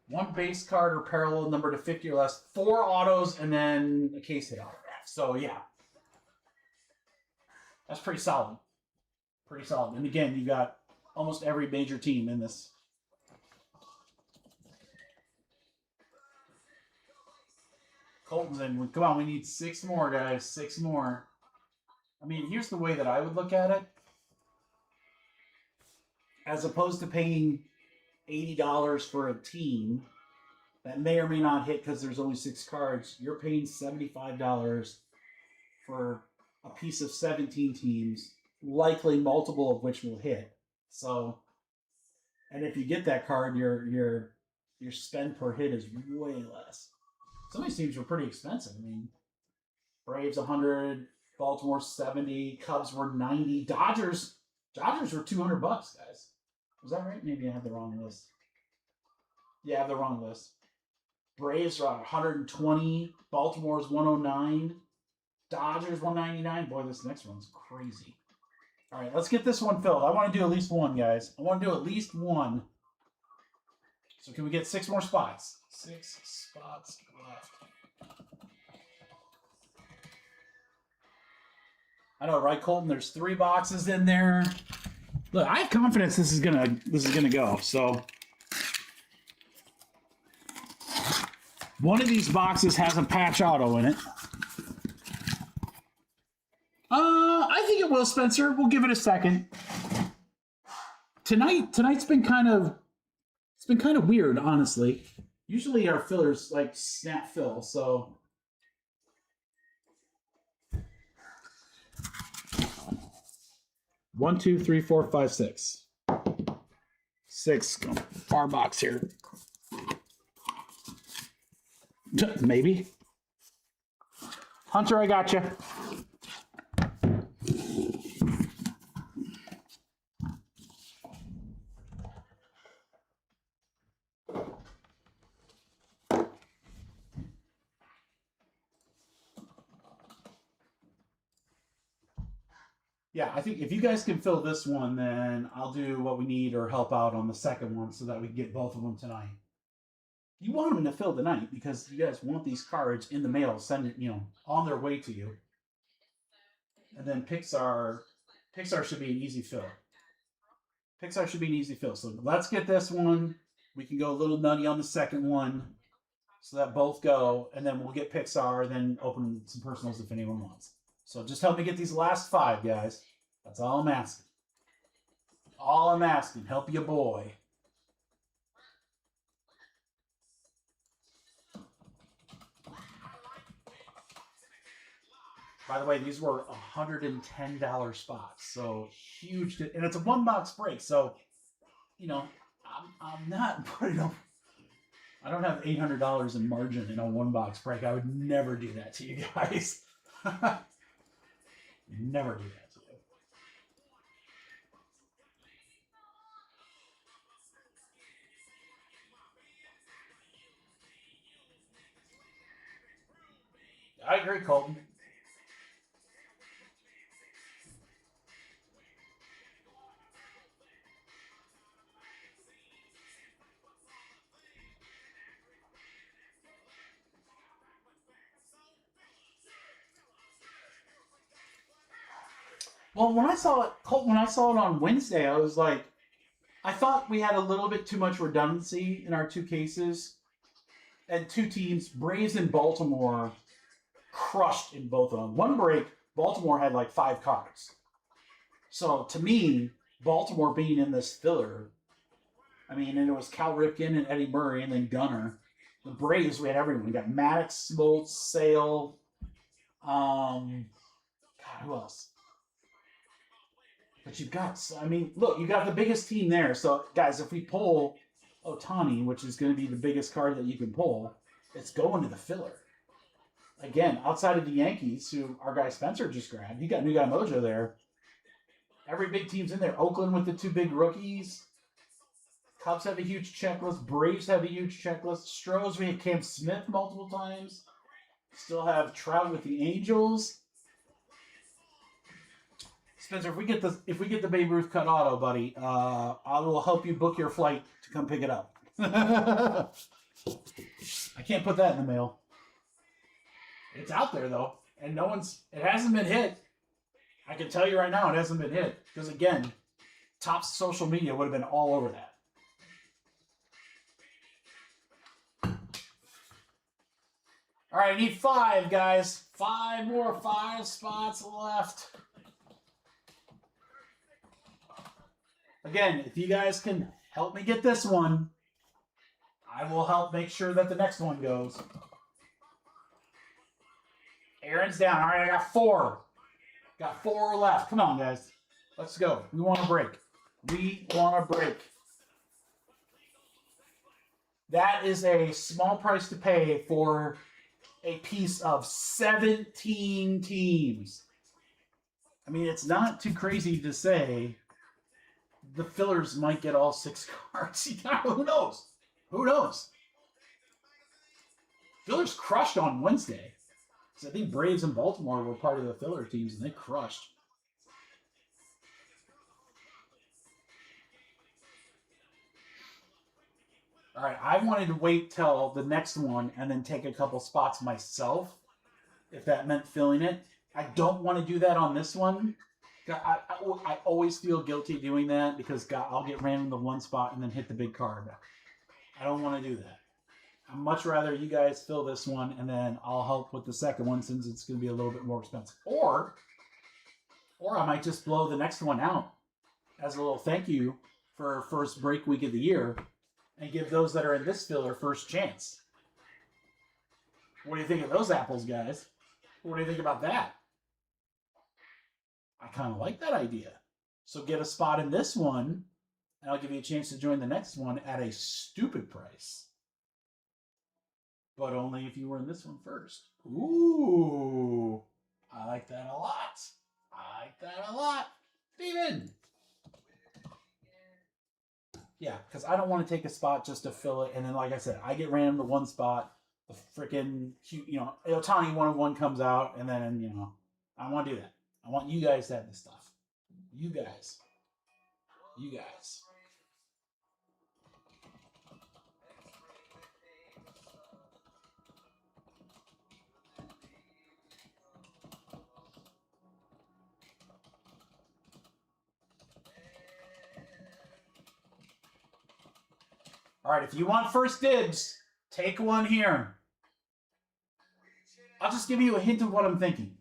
1 base card or parallel number to 50 or less, 4 autos, and then a case hit autograph. So yeah, that's pretty solid. Pretty solid. And again, you got almost every major team in this. Colton's in. Come on, we need 6 more, guys. 6 more. I mean, here's the way that I would look at it. As opposed to paying $80 for a team, that may or may not hit because there's only 6 cards. You're paying $75 for a piece of 17 teams, likely multiple of which will hit. So, and if you get that card, your spend per hit is way less. Some of these teams were pretty expensive. I mean, Braves 100, Baltimore 70, Cubs were 90, Dodgers were $200, guys. Was that right? Maybe I have the wrong list. Yeah, I have the wrong list. Braves are 120, Baltimore's 109, Dodgers 199. Boy, this next one's crazy. All right, let's get this one filled. I want to do at least one, guys. I want to do at least one. So can we get 6 more spots? 6 spots left. I know, right, Colton? There's 3 boxes in there. Look, I have confidence this is gonna go. So one of these boxes has a patch auto in it. I think it will, Spencer. We'll give it a second. Tonight's been kind of weird, honestly. Usually our fillers like snap fill, so 1, 2, 3, 4, 5, 6. 6 far box here. Maybe. Hunter, I got you. Yeah, I think if you guys can fill this one, then I'll do what we need or help out on the second one so that we can get both of them tonight. You want them to fill tonight because you guys want these cards in the mail, send it, on their way to you. And then Pixar should be an easy fill. Pixar should be an easy fill. So let's get this one. We can go a little nutty on the second one so that both go, and then we'll get Pixar, then open some personals if anyone wants. So just help me get these last 5, guys. That's all I'm asking. All I'm asking. Help your boy. By the way, these were $110 spots. So huge. And it's a 1-box break. So, I'm not putting up. I don't have $800 in margin in a 1-box break. I would never do that to you guys. Never do that to you. I agree, Colton. Well, when I saw it on Wednesday, I was like, I thought we had a little bit too much redundancy in our 2 cases. And 2 teams, Braves and Baltimore, crushed in both of them. One break, Baltimore had like 5 cards. So to me, Baltimore being in this filler, and it was Cal Ripken and Eddie Murray and then Gunnar. The Braves, we had everyone. We got Maddox, Smoltz, Sale. God, who else? But you've got, look, you got the biggest team there. So, guys, if we pull Ohtani, which is going to be the biggest card that you can pull, it's going to the filler. Again, outside of the Yankees, who our guy Spencer just grabbed, you got new guy Mojo there. Every big team's in there. Oakland with the 2 big rookies. Cubs have a huge checklist. Braves have a huge checklist. Stros, we have Cam Smith multiple times. Still have Trout with the Angels. Spencer, if we get the Babe Ruth cut auto, buddy, I will help you book your flight to come pick it up. I can't put that in the mail. It's out there though, and it hasn't been hit. I can tell you right now, it hasn't been hit because again, top social media would have been all over that. All right, I need 5, guys. 5 more 5 spots left. Again, if you guys can help me get this one, I will help make sure that the next one goes. Aaron's down. All right, I got 4. Got 4 left. Come on, guys. Let's go. We want a break. We want a break. That is a small price to pay for a piece of 17 teams. I mean, it's not too crazy to say the fillers might get all 6 cards. Who knows? Who knows? Fillers crushed on Wednesday. So I think Braves and Baltimore were part of the filler teams, and they crushed. All right, I wanted to wait till the next one and then take a couple spots myself, if that meant filling it. I don't want to do that on this one. I always feel guilty doing that because I'll get random to one spot and then hit the big card. I don't want to do that. I'd much rather you guys fill this one and then I'll help with the second one since it's going to be a little bit more expensive. Or I might just blow the next one out as a little thank you for our first break week of the year and give those that are in this filler first chance. What do you think of those apples, guys? What do you think about that? I kind of like that idea. So get a spot in this one, and I'll give you a chance to join the next one at a stupid price. But only if you were in this one first. Ooh, I like that a lot. I like that a lot. Steven! Yeah, because I don't want to take a spot just to fill it, and then, like I said, I get random to one spot. The freaking, Otani 101 comes out, and then, I want to do that. I want you guys to have this stuff. You guys. You guys. All right, if you want first dibs, take one here. I'll just give you a hint of what I'm thinking.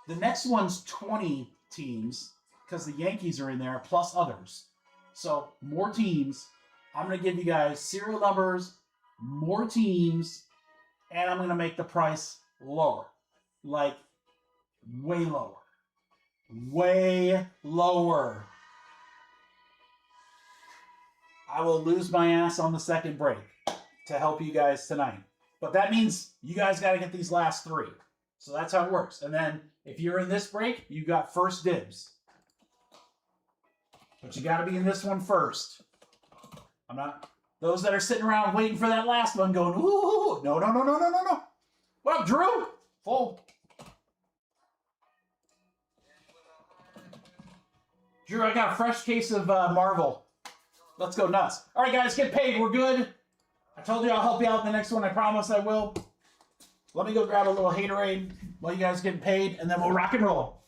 The next one's 20 teams because the Yankees are in there plus others. So more teams. I'm going to give you guys serial numbers, more teams, and I'm going to make the price lower. Like way lower. Way lower. I will lose my ass on the second break to help you guys tonight. But that means you guys got to get these last 3. So that's how it works. And then if you're in this break, you got first dibs. But you got to be in this one first. I'm not... Those that are sitting around waiting for that last one going, ooh, no. What up, Drew? Full. Drew, I got a fresh case of Marvel. Let's go nuts. All right, guys, get paid. We're good. I told you I'll help you out in the next one. I promise I will. Let me go grab a little haterade while you guys get paid, and then we'll rock and roll.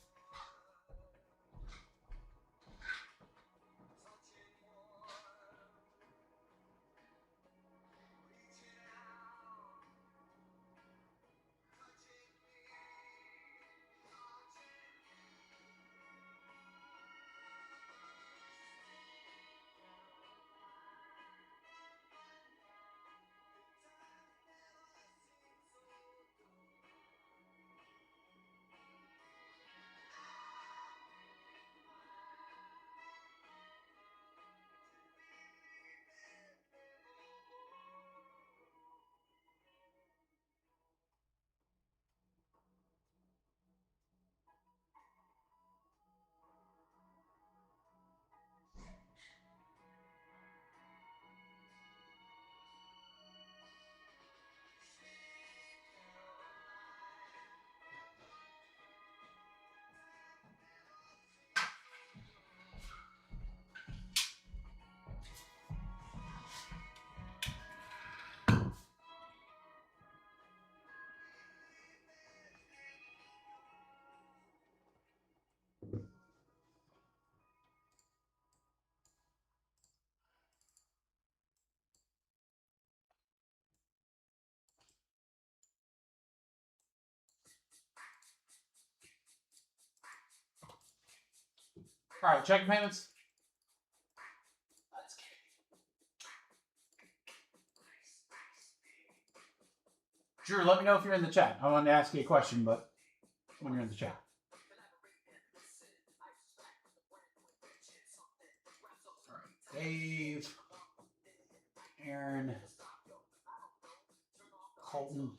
All right, checking payments. Let's get Drew, let me know if you're in the chat. I wanted to ask you a question, but when you're in the chat. All right, Dave, Aaron, Colton,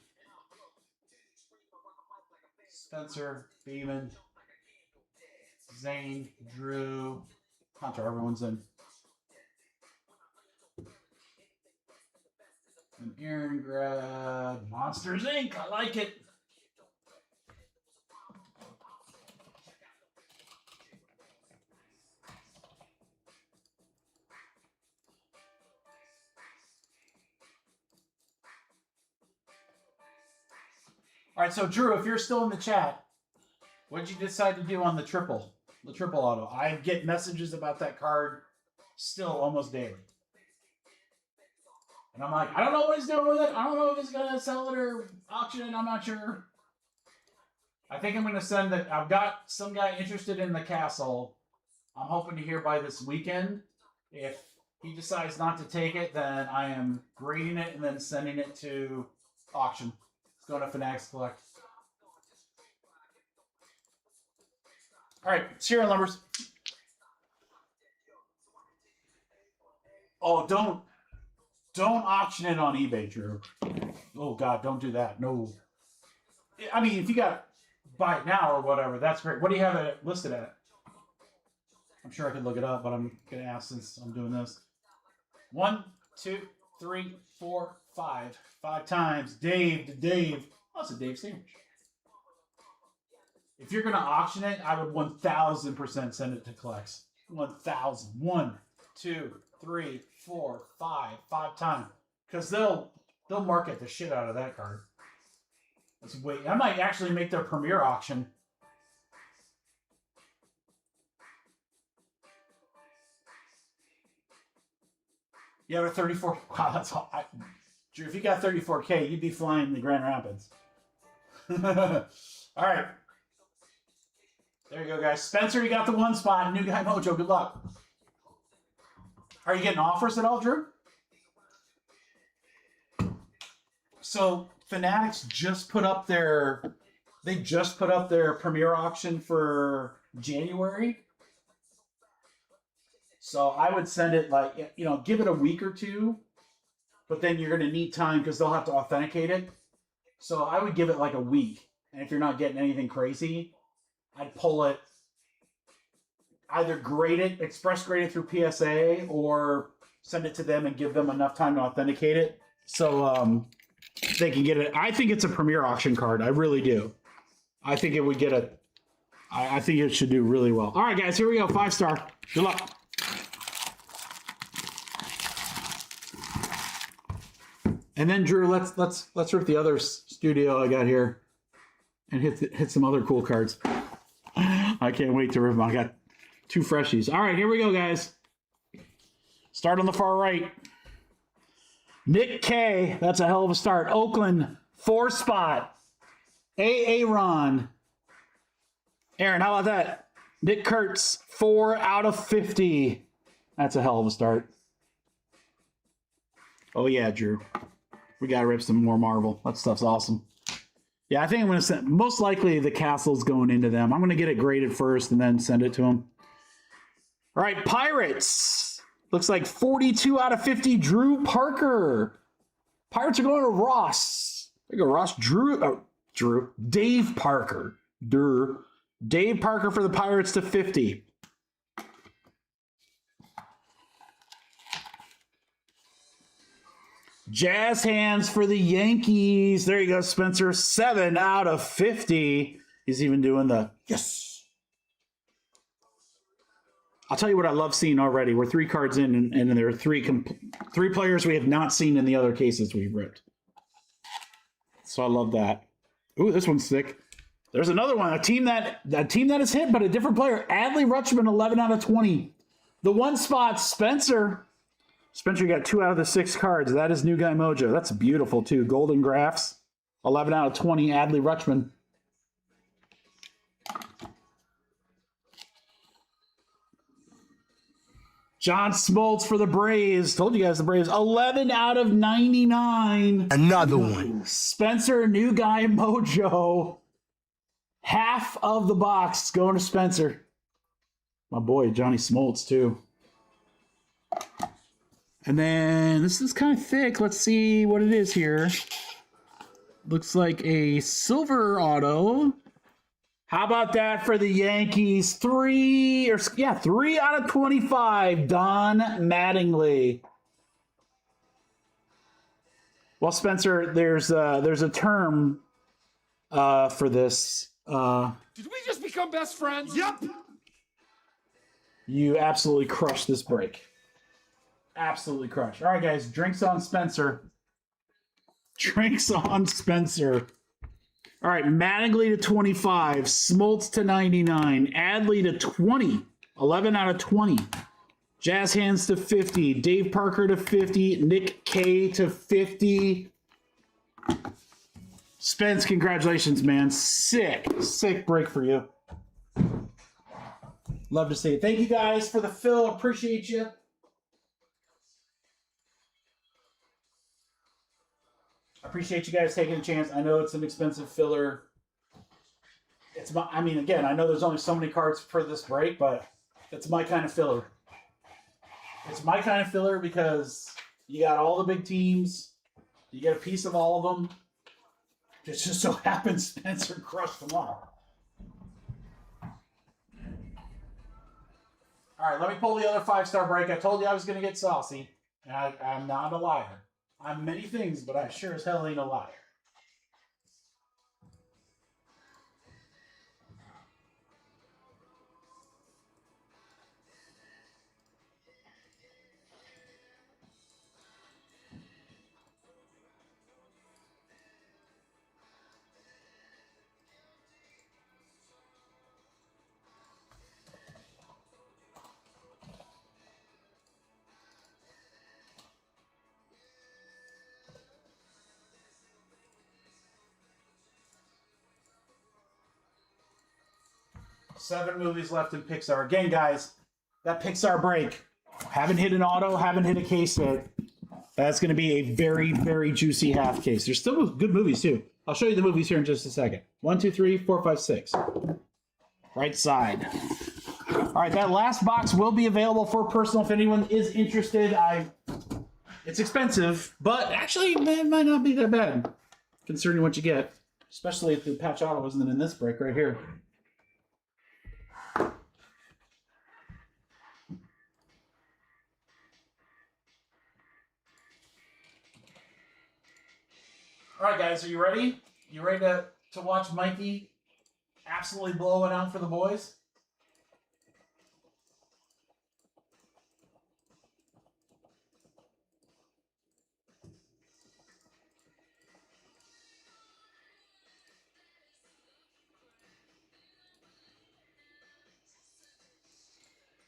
Spencer, Beeman, Zane, Drew, Hunter, everyone's in. And Aaron grabbed Monsters Inc. I like it. All right, so Drew, if you're still in the chat, what did you decide to do on the triple auto? I get messages about that card still almost daily. And I'm like, I don't know what he's doing with it. I don't know if he's going to sell it or auction it. I'm not sure. I think I'm going to send it. I've got some guy interested in the castle. I'm hoping to hear by this weekend. If he decides not to take it, then I am grading it and then sending it to auction. It's going to Fanatics Collect. All right, serial numbers. Oh, don't auction it on eBay, Drew. Oh, God, don't do that. No. I mean, if you got buy it now or whatever, that's great. What do you have it listed at? I'm sure I could look it up, but I'm going to ask since I'm doing this. 1, 2, 3, 4, 5. 5 times. Dave to Dave. Oh, that's a Dave sandwich. If you're going to auction it, I would 1,000% send it to Collects. 1,000. 1, 2, 3, 4, 5. 5 times. Because they'll market the shit out of that card. Let's wait. I might actually make their premiere auction. You have a 34. Wow, that's all. Drew, if you got 34K, you'd be flying the Grand Rapids. All right. There you go, guys. Spencer, you got the 1 spot. New Guy Mojo, good luck. Are you getting offers at all, Drew? So Fanatics just put up their premiere auction for January. So I would send it like, give it a week or two, but then you're going to need time because they'll have to authenticate it. So I would give it like a week. And if you're not getting anything crazy, I'd pull it, either express grade it through PSA, or send it to them and give them enough time to authenticate it. So they can get it. I think it's a premier auction card. I really do. I think it would get I think it should do really well. All right, guys, here we go. 5-star. Good luck. And then Drew, let's rip the other studio I got here and hit some other cool cards. I can't wait to rip them. I got 2 freshies. All right, here we go, guys. Start on the far right. Nick K. That's a hell of a start. Oakland, 4 spot. Aaron. Aaron, how about that? Nick Kurtz, 4 out of 50. That's a hell of a start. Oh, yeah, Drew. We got to rip some more Marvel. That stuff's awesome. Yeah, I think I'm going to send, most likely the castle's going into them. I'm going to get it graded first and then send it to them. All right, Pirates. Looks like 42 out of 50, Drew Parker. Pirates are going to Ross. There you go, Ross. Dave Parker. Dave Parker for the Pirates to 50. Jazz hands for the Yankees. There you go, Spencer. 7 out of 50. He's even doing the yes. I'll tell you what I love seeing already. We're 3 cards in, and there are 3 players we have not seen in the other cases we've ripped. So I love that. Ooh, this one's sick. There's another one. A team that is hit, but a different player. Adley Rutschman, 11 out of 20. The 1 spot, Spencer. Spencer got 2 out of the 6 cards. That is New Guy Mojo. That's beautiful, too. Golden Graphs. 11 out of 20, Adley Rutschman. John Smoltz for the Braves. Told you guys the Braves. 11 out of 99. Another one. Spencer, new guy mojo. Half of the box going to Spencer. My boy, Johnny Smoltz, too. And then this is kind of thick. Let's see what it is here. Looks like a silver auto. How about that for the Yankees? 3 out of 25. Don Mattingly. Well, Spencer, there's a term for this. Did we just become best friends? Yep. You absolutely crushed this break. Absolutely crushed. All right, guys, drinks on Spencer. Drinks on Spencer. All right, Mattingly to 25, Smoltz to 99, Adley to 20, 11 out of 20. Jazz Hands to 50, Dave Parker to 50, Nick K to 50. Spence, congratulations, man. Sick break for you. Love to see it. Thank you guys for the fill. Appreciate you. Appreciate you guys taking a chance. I know it's an expensive filler. Again, I know there's only so many cards for this break, but it's my kind of filler. It's my kind of filler because you got all the big teams. You get a piece of all of them. It just so happens Spencer crushed them all. All right, let me pull the other 5-star break. I told you I was going to get saucy, and I'm not a liar. I'm many things, but I sure as hell ain't a liar. Seven movies left in Pixar. Again, guys, that Pixar break. Haven't hit an auto, haven't hit a case hit. That's going to be a very, very juicy half case. There's still good movies, too. I'll show you the movies here in just a second. 1, 2, 3, 4, 5, 6. Right side. All right, that last box will be available for personal if anyone is interested. It's expensive, but actually it might not be that bad, considering what you get. Especially if the patch auto wasn't in this break right here. All right, guys, are you ready? You ready to watch Mikey absolutely blow it out for the boys?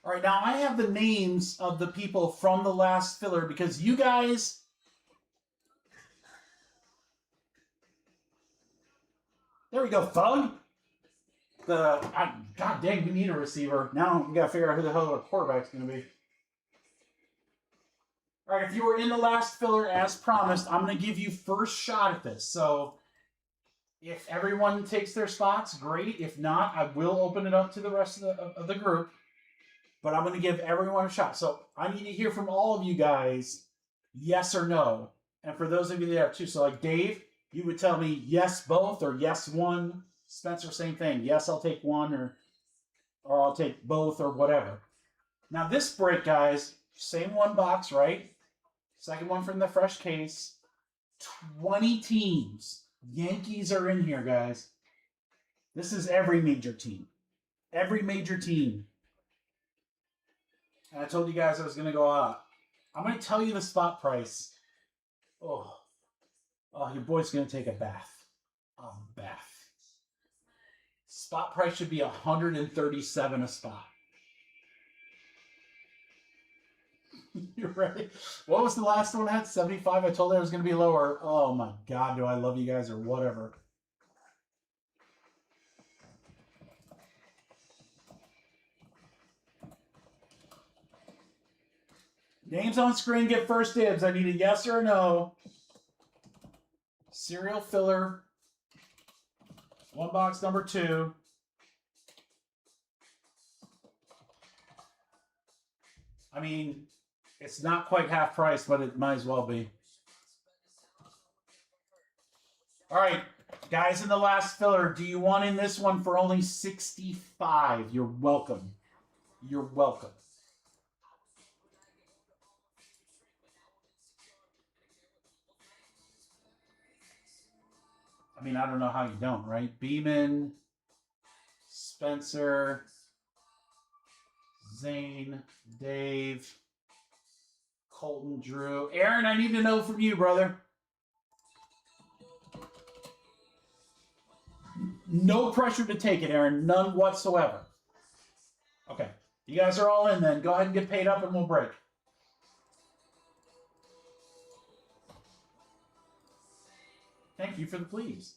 All right, now I have the names of the people from the last filler because you guys... There we go, Thug. God dang, we need a receiver. Now we got to figure out who the hell our quarterback's going to be. All right, if you were in the last filler as promised, I'm going to give you first shot at this. So if everyone takes their spots, great. If not, I will open it up to the rest of the group. But I'm going to give everyone a shot. So I need to hear from all of you guys, yes or no. And for those of you that have two, so like Dave, you would tell me yes both or yes one. Spencer, same thing. Yes, I'll take one or I'll take both or whatever. Now this break, guys, same one box, right? Second one from the fresh case. 20 teams. Yankees are in here, guys. This is every major team. Every major team. And I told you guys I was going to go out. I'm going to tell you the spot price. Oh, your boy's going to take a bath. A bath. Spot price should be $137 a spot. You're right. What was the last one I had? 75? I told you it was going to be lower. Oh my God, do I love you guys or whatever. Names on screen get first dibs. I need a yes or a no. Serial filler. One box number 2. I mean, it's not quite half price, but it might as well be. All right, guys in the last filler, do you want in this one for only $65? You're welcome. You're welcome. I mean, I don't know how you don't, right? Beeman, Spencer, Zane, Dave, Colton, Drew. Aaron, I need to know from you, brother. No pressure to take it, Aaron. None whatsoever. Okay. You guys are all in then. Go ahead and get paid up and we'll break. Thank you for the please.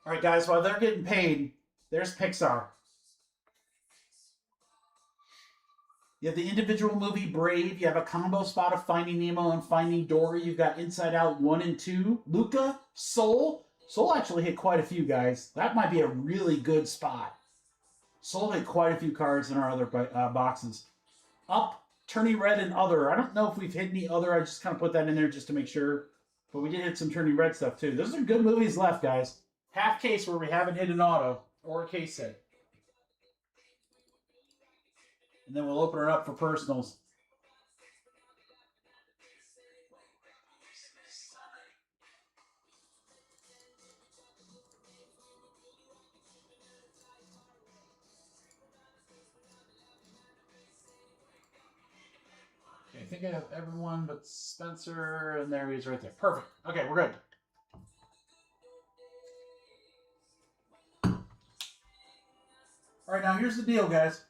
All right, guys, while they're getting paid, there's Pixar. You have the individual movie Brave. You have a combo spot of Finding Nemo and Finding Dory. You've got Inside Out 1 and 2. Luca, Soul. Soul actually hit quite a few, guys. That might be a really good spot. Soul hit quite a few cards in our other boxes. Up, Turning Red, and Other. I don't know if we've hit any Other. I just kind of put that in there just to make sure. But we did hit some Turning Red stuff, too. Those are good movies left, guys. Half case where we haven't hit an auto or a case set. And then we'll open it up for personals. Okay, I think I have everyone but Spencer, and there he is right there. Perfect. Okay, we're good. All right, now here's the deal, guys.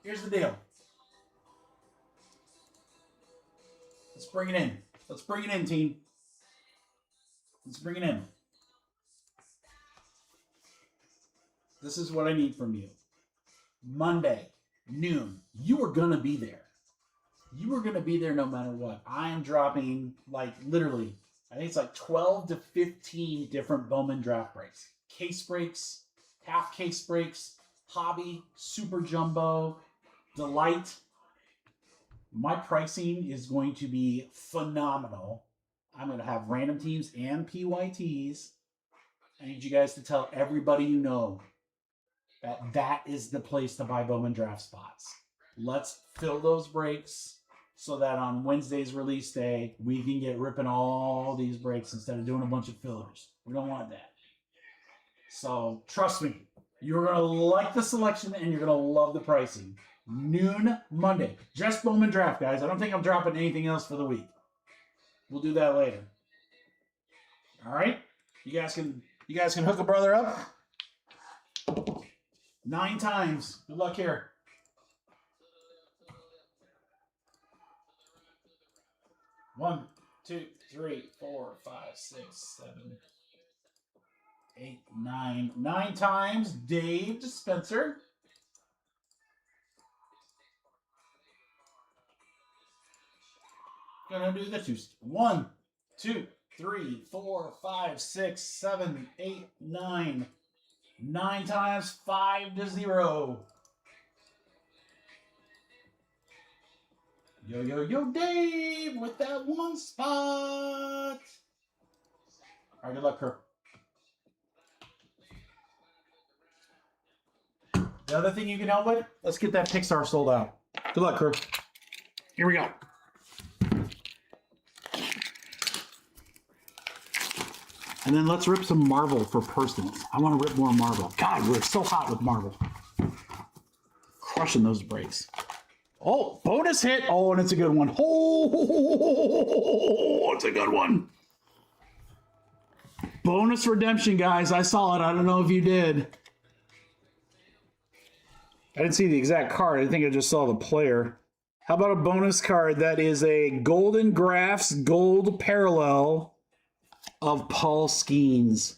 Here's the deal. Let's bring it in. Let's bring it in, team. Let's bring it in. This is what I need from you. Monday, noon. You are going to be there. You are going to be there no matter what. I am dropping, like, literally, I think it's like 12 to 15 different Bowman draft breaks. Case breaks, half case breaks, hobby, super jumbo, delight. My pricing is going to be phenomenal. I'm going to have random teams and PYTs. I need you guys to tell everybody you know that that is the place to buy Bowman draft spots. Let's fill those breaks so that on Wednesday's release day, we can get ripping all these breaks instead of doing a bunch of fillers. We don't want that. So trust me, you're going to like the selection and you're going to love the pricing. Noon Monday. Just Bowman draft, guys. I don't think I'm dropping anything else for the week. We'll do that later. All right? You guys can hook a brother up. 9 times. Good luck here. One, 2, 3, 4, 5, 6, 7, 8, 9. 9 times. Dave Spencer. Gonna do the twos. 1, 2, 3, 4, 5, 6, 7, 8, 9. 9 times 5 to 0. Yo, yo, yo, Dave with that one spot. All right, good luck, Kirk. The other thing you can help with, let's get that Pixar sold out. Good luck, Kirk. Here we go. And then let's rip some Marvel for personal. I want to rip more Marvel. God, we're so hot with Marvel. Crushing those breaks. Oh, bonus hit. Oh, and it's a good one. Oh, it's a good one. Bonus redemption, guys. I saw it. I don't know if you did. I didn't see the exact card. I think I just saw the player. How about a bonus card that is a Golden Graphs gold parallel of Paul Skeens.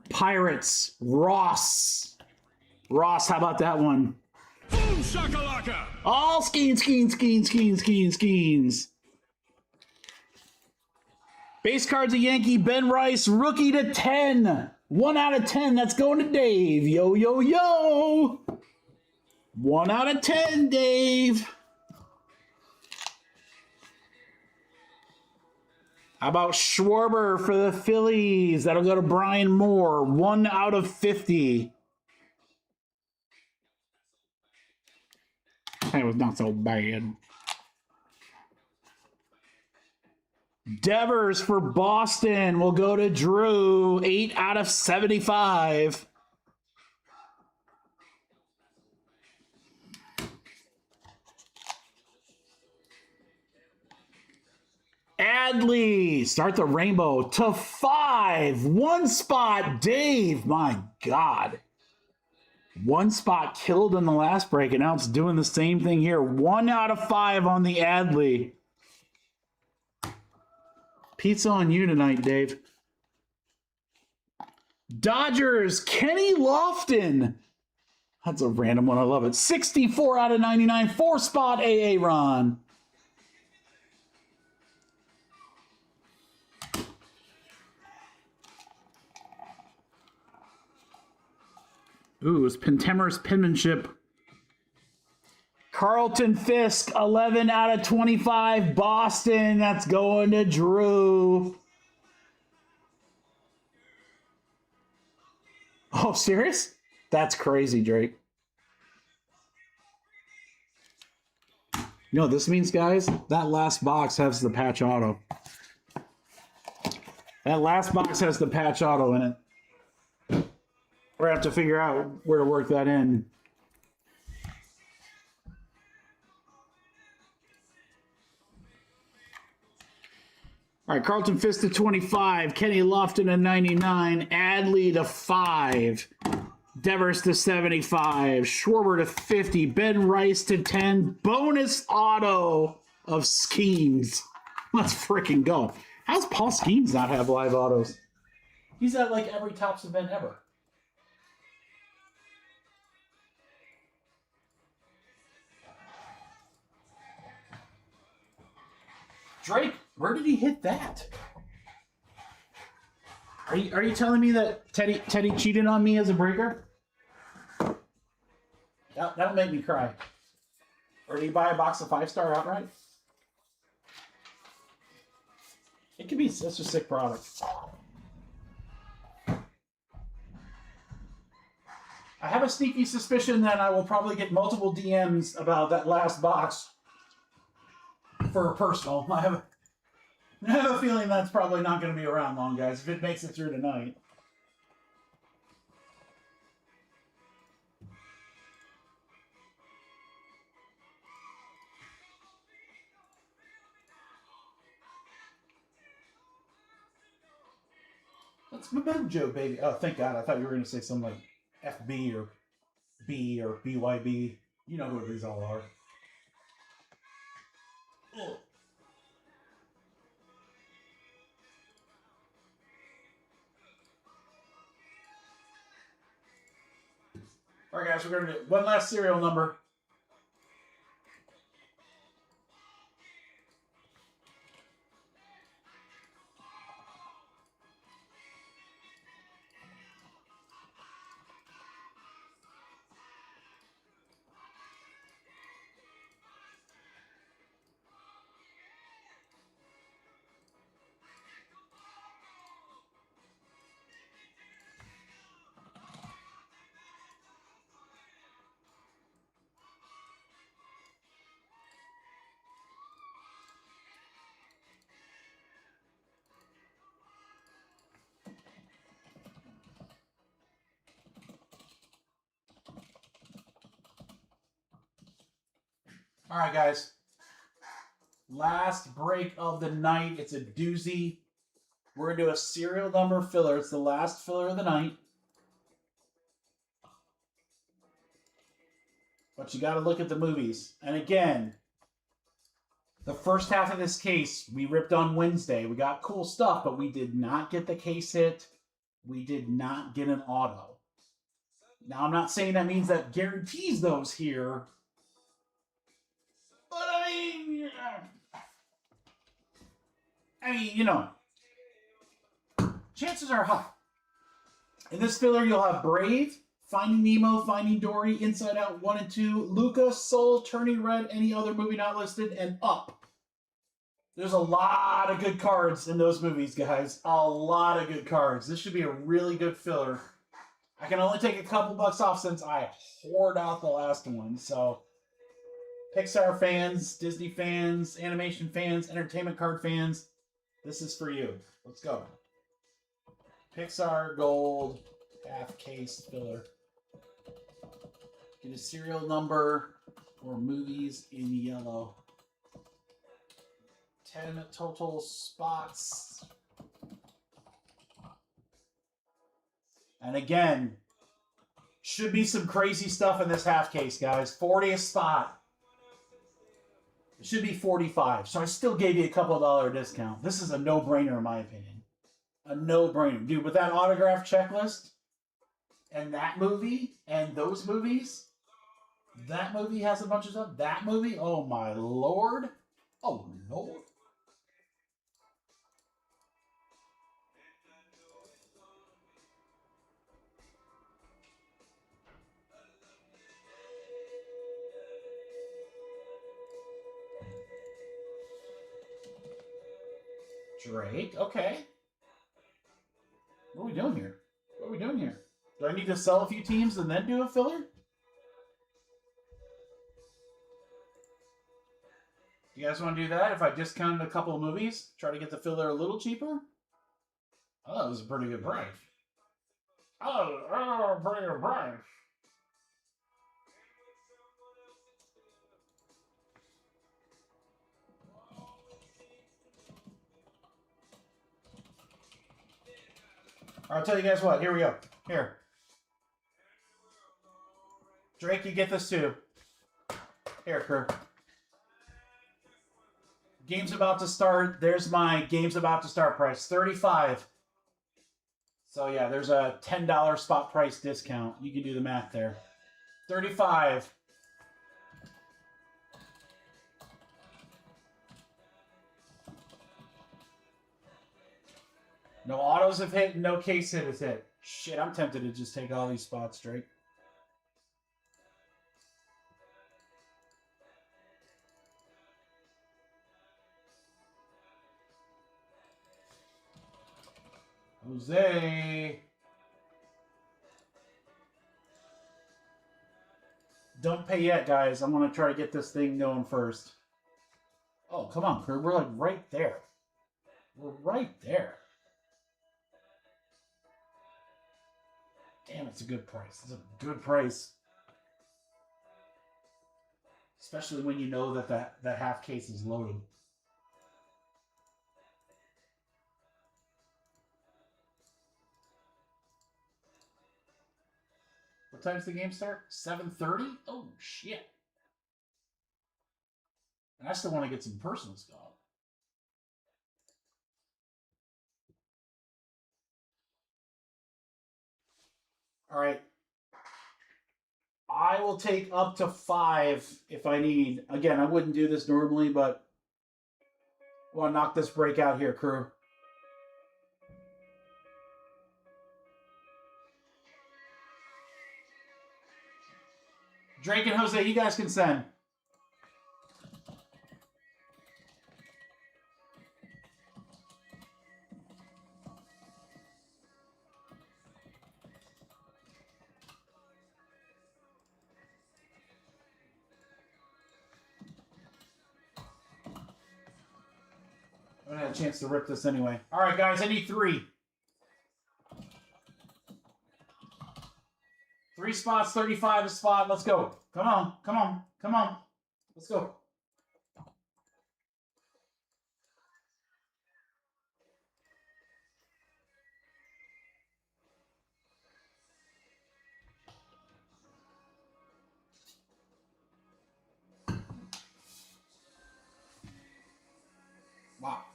Pirates, Ross. Ross, how about that one? Boom shakalaka! All Skeens. Base cards a Yankee, Ben Rice, rookie to 10. 1 out of 10, that's going to Dave. Yo, yo, yo. 1 out of 10, Dave. How about Schwarber for the Phillies? That'll go to Brian Moore. 1 out of 50. That was not so bad. Devers for Boston will go to Drew. 8 out of 75. Adley, start the rainbow to 5. 1 spot, Dave. My God. 1 spot killed in the last break, and now it's doing the same thing here. 1 out of 5 on the Adley. Pizza on you tonight, Dave. Dodgers, Kenny Lofton. That's a random one. I love it. 64 out of 99. 4 spot AA Ron. Ooh, it's Pentemer's penmanship. Carlton Fisk, 11 out of 25. Boston, that's going to Drew. Oh, serious? That's crazy, Drake. You know what this means, guys? That last box has the patch auto. That last box has the patch auto in it. We're going to have to figure out where to work that in. All right, Carlton Fisk to 25, Kenny Lofton to 99, Adley to 5, Devers to 75, Schwarber to 50, Ben Rice to 10, bonus auto of Skeens. Let's freaking go. How's Paul Skeens not have live autos? He's at like every Topps event ever. Drake, where did he hit that? Are you telling me that Teddy cheated on me as a breaker? That'll make me cry. Or did he buy a box of 5-star outright? It could be such a sick product. I have a sneaky suspicion that I will probably get multiple DMs about that last box for a personal. I have a feeling that's probably not going to be around long, guys, if it makes it through tonight. That's Mojo, baby. Oh, thank God. I thought you were going to say something like FB or B or BYB. You know who these all are. Ugh. All right, guys, we're going to do one last serial number. All right, guys. Last break of the night. It's a doozy. We're going to do a serial number filler. It's the last filler of the night. But you got to look at the movies. And again, the first half of this case, we ripped on Wednesday. We got cool stuff, but we did not get the case hit. We did not get an auto. Now, I'm not saying that means that guarantees those here. But I mean, you know, chances are high. In this filler, you'll have Brave, Finding Nemo, Finding Dory, Inside Out 1 and 2, Luca, Soul, Turning Red, any other movie not listed, and Up. There's a lot of good cards in those movies, guys. A lot of good cards. This should be a really good filler. I can only take a couple bucks off since I hoard out the last one. So, Pixar fans, Disney fans, animation fans, entertainment card fans, this is for you. Let's go. Pixar Gold half case filler. Get a serial number or movies in yellow. 10 total spots. And again, should be some crazy stuff in this half case, guys. 40 a spot. It should be 45. So I still gave you a couple $1 discount. This is a no-brainer in my opinion. A no-brainer. Dude, with that autograph checklist and that movie and those movies, that movie has a bunch of stuff. That movie, oh my lord. Oh lord. Drake, okay. What are we doing here? What are we doing here? Do I need to sell a few teams and then do a filler? You guys want to do that? If I discounted a couple of movies, try to get the filler a little cheaper? Oh, that was a pretty good price. Oh, pretty good price. I'll tell you guys what. Here we go. Here. Drake, you get this too. Here, Kurt. Game's about to start. There's my game's about to start price. $35. So yeah, there's a $10 spot price discount. You can do the math there. $35. No autos have hit, no case hit has hit. Shit, I'm tempted to just take all these spots straight. Jose. Don't pay yet, guys. I'm going to try to get this thing going first. Oh, come on, Kurt. We're like right there. We're right there. Damn, it's a good price. It's a good price. Especially when you know that that half case is loaded. What time's the game start? 7:30? Oh, shit. And I still want to get some personals going. All right. I will take up to 5 if I need. Again, I wouldn't do this normally, but I want to knock this break out here, crew. Drake and Jose, you guys can send. I haven't had a chance to rip this anyway. All right, guys, I need 3. 3 spots, 35 a spot. Let's go. Come on, come on, come on. Let's go.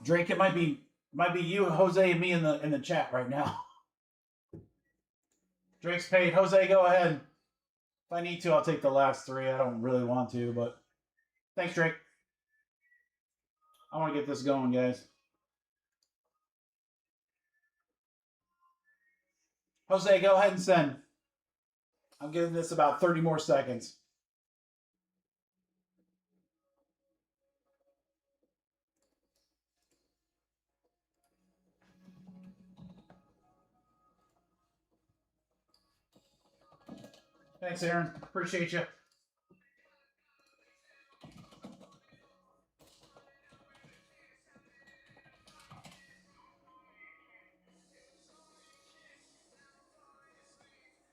Drake, it might be you, Jose, and me in the chat right now. Drake's paid. Jose, go ahead. If I need to, I'll take the last 3. I don't really want to, but thanks, Drake. I want to get this going, guys. Jose, go ahead and send. I'm giving this about 30 more seconds. Thanks, Aaron. Appreciate you.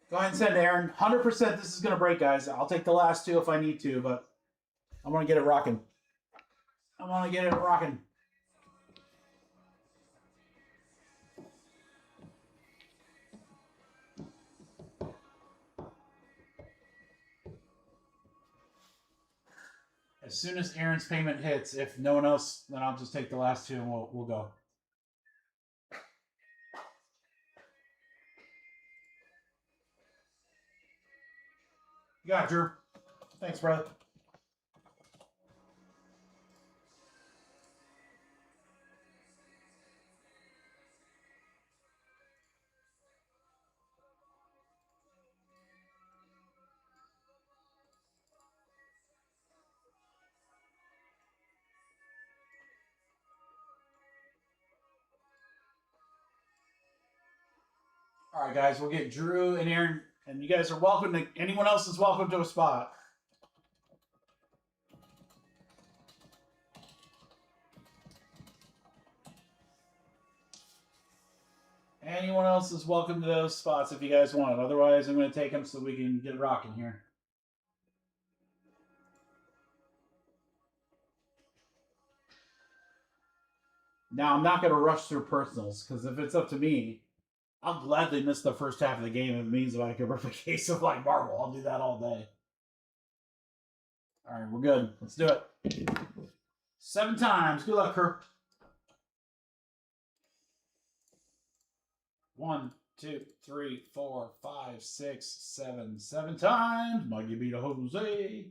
Go ahead and send it, Aaron. 100% this is going to break, guys. I'll take the last 2 if I need to, but I want to get it rocking. I want to get it rocking. As soon as Aaron's payment hits, if no one else, then I'll just take the last 2 and we'll go. You got it, Drew. Thanks, brother. All right, guys, we'll get Drew and Aaron, and you guys are welcome to, anyone else is welcome to a spot. Anyone else is welcome to those spots if you guys want it. Otherwise, I'm going to take them so we can get rocking here. Now, I'm not going to rush through personals, because if it's up to me, I'll gladly miss the first half of the game if it means that I can rip a case of like Marvel. I'll do that all day. All right, we're good. Let's do it. 7 times. Good luck, Kirk. 1, 2, 3, 4, 5, 6, 7. 7 times. Muggy beat a Jose.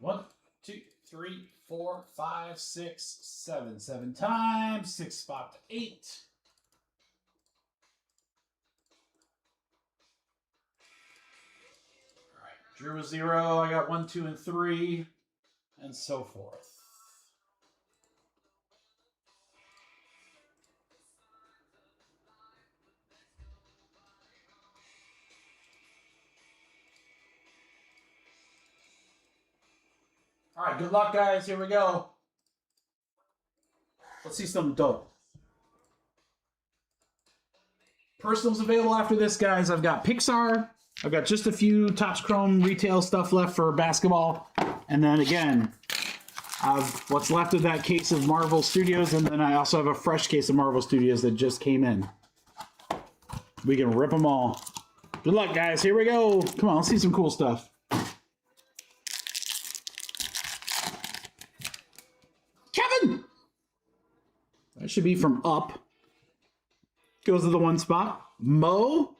One, 2, 3, 4, 5, 6, 7. 7 times. 6 spot to 8. All right. Drew was 0. I got 1, 2, and 3. And so forth. All right, good luck, guys. Here we go. Let's see some dope. Personals available after this, guys. I've got Pixar. I've got just a few Topps Chrome retail stuff left for basketball. And then again, I've what's left of that case of Marvel Studios. And then I also have a fresh case of Marvel Studios that just came in. We can rip them all. Good luck, guys. Here we go. Come on, let's see some cool stuff. Kevin! That should be from Up. Goes to the 1 spot. Mo. I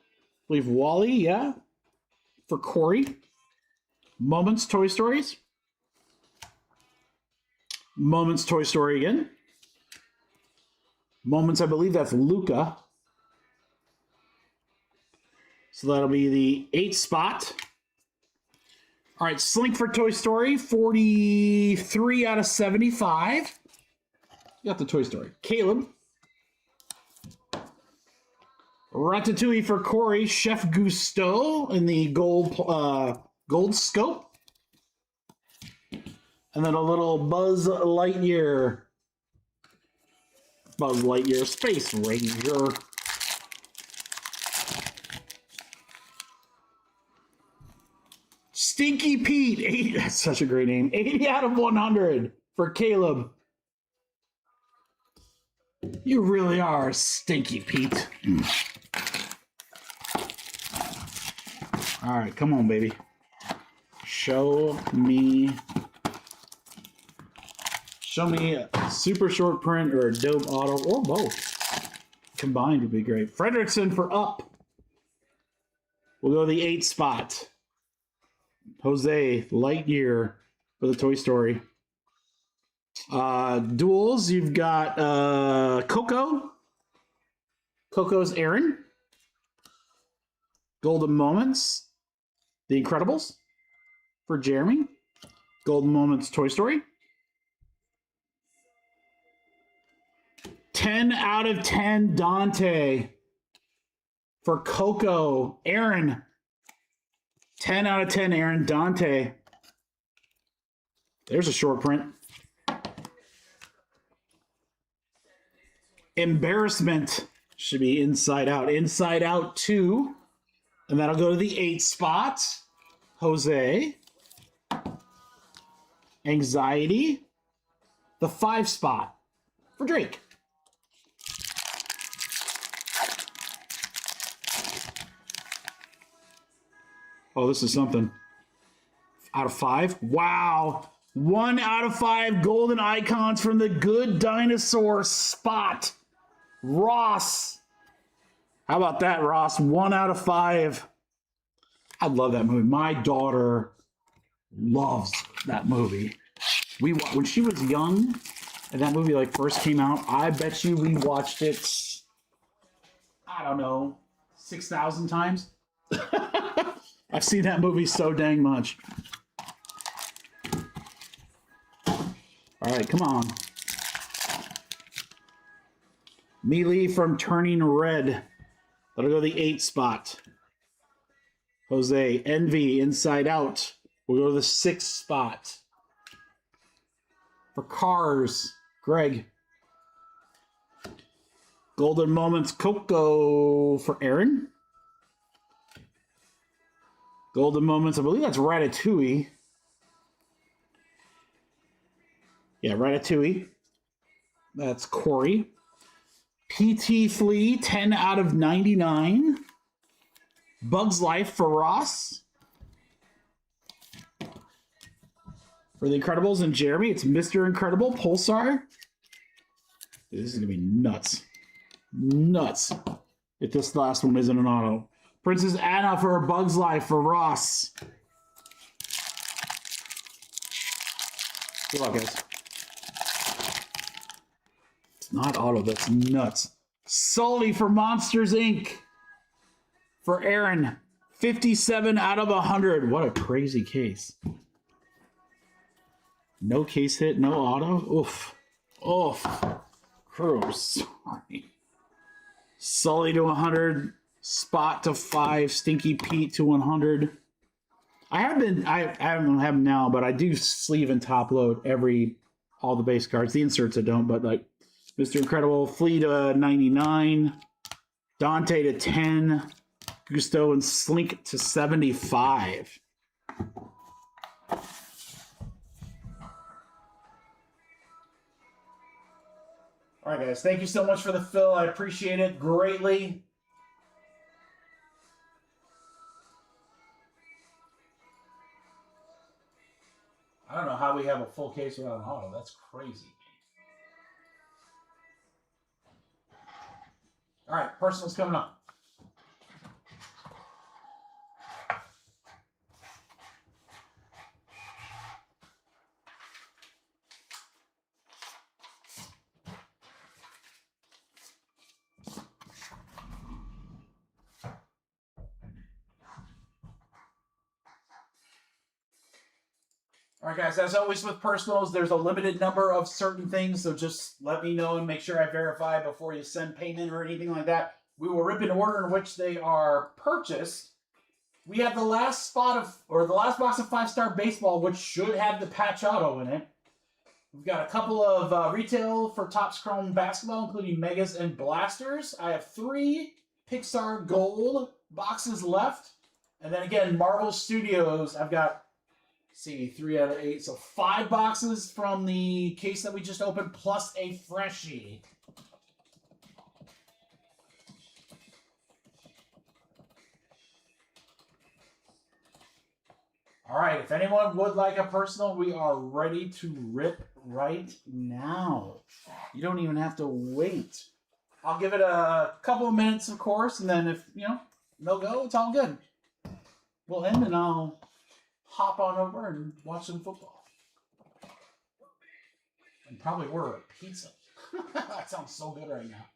believe Wally, yeah. For Corey. Moments Toy Stories. Moments Toy Story again. Moments, I believe that's Luca. So that'll be the 8th spot. All right, Slink for Toy Story, 43 out of 75. You got the Toy Story. Caleb. Ratatouille for Corey, Chef Gusteau in the gold scope. And then a little Buzz Lightyear. Buzz Lightyear Space Ranger. Stinky Pete. That's such a great name. 80 out of 100 for Caleb. You really are Stinky Pete. All right, come on, baby. Show me a super short print or a dope auto or both. Combined would be great. Fredrickson for up. We'll go the 8 spot. Jose Lightyear for the Toy Story. Duels, you've got Coco. Coco's Aaron. Golden Moments, The Incredibles for Jeremy. Golden Moments, Toy Story. 10 out of 10, Dante for Coco. Aaron. 10 out of 10, Aaron. Dante. There's a short print. Embarrassment should be Inside Out. Inside Out 2. And that'll go to the 8 spot. Jose. Anxiety. The 5 spot for Drake. Oh, this is something. Out of 5? Wow. 1 out of 5 golden icons from the Good Dinosaur spot. Ross. How about that, Ross? 1 out of 5. I love that movie. My daughter loves that movie. When she was young and that movie like first came out, I bet you we watched it, I don't know, 6,000 times. I've seen that movie so dang much. All right, come on. Melee from Turning Red. That'll go to the 8 spot. Jose. Envy, Inside Out. We'll go to the 6 spot. For Cars, Greg. Golden Moments, Coco for Aaron. Golden Moments, I believe that's Ratatouille. Yeah, Ratatouille. That's Corey. PT Flea, 10 out of 99. Bug's Life for Ross. For the Incredibles and Jeremy, it's Mr. Incredible, Pulsar. This is going to be nuts. Nuts. If this last one isn't an auto. Princess Anna for Bug's Life for Ross. Good luck, guys. It's not auto, that's nuts. Sully for Monsters, Inc. For Aaron. 57 out of 100. What a crazy case. No case hit, no auto. Oof. Oof. Crew, sorry. Sully to 100. Spot to 5. Stinky Pete to 100. I don't have them now, but I do sleeve and top load all the base cards. The inserts I don't, but like Mr. Incredible, Flea to 99. Dante to 10. Gusto and Slink to 75. All right, guys. Thank you so much for the fill. I appreciate it greatly. I don't know how we have a full case without an auto. That's crazy. All right, personal's coming up. All right, guys, as always with personals, there's a limited number of certain things, so just let me know and make sure I verify before you send payment or anything like that. We will rip in order in which they are purchased. We have the last box of 5-star baseball, which should have the patch auto in it. We've got a couple of retail for Topps Chrome basketball, including Megas and Blasters. I have 3 Pixar Gold boxes left. And then again, Marvel Studios, I've got 3 out of 8. So 5 boxes from the case that we just opened, plus a freshie. All right, if anyone would like a personal, we are ready to rip right now. You don't even have to wait. I'll give it a couple of minutes, of course, and then if, no go, it's all good. We'll end and I'll hop on over and watch some football. And probably order a pizza. That sounds so good right now.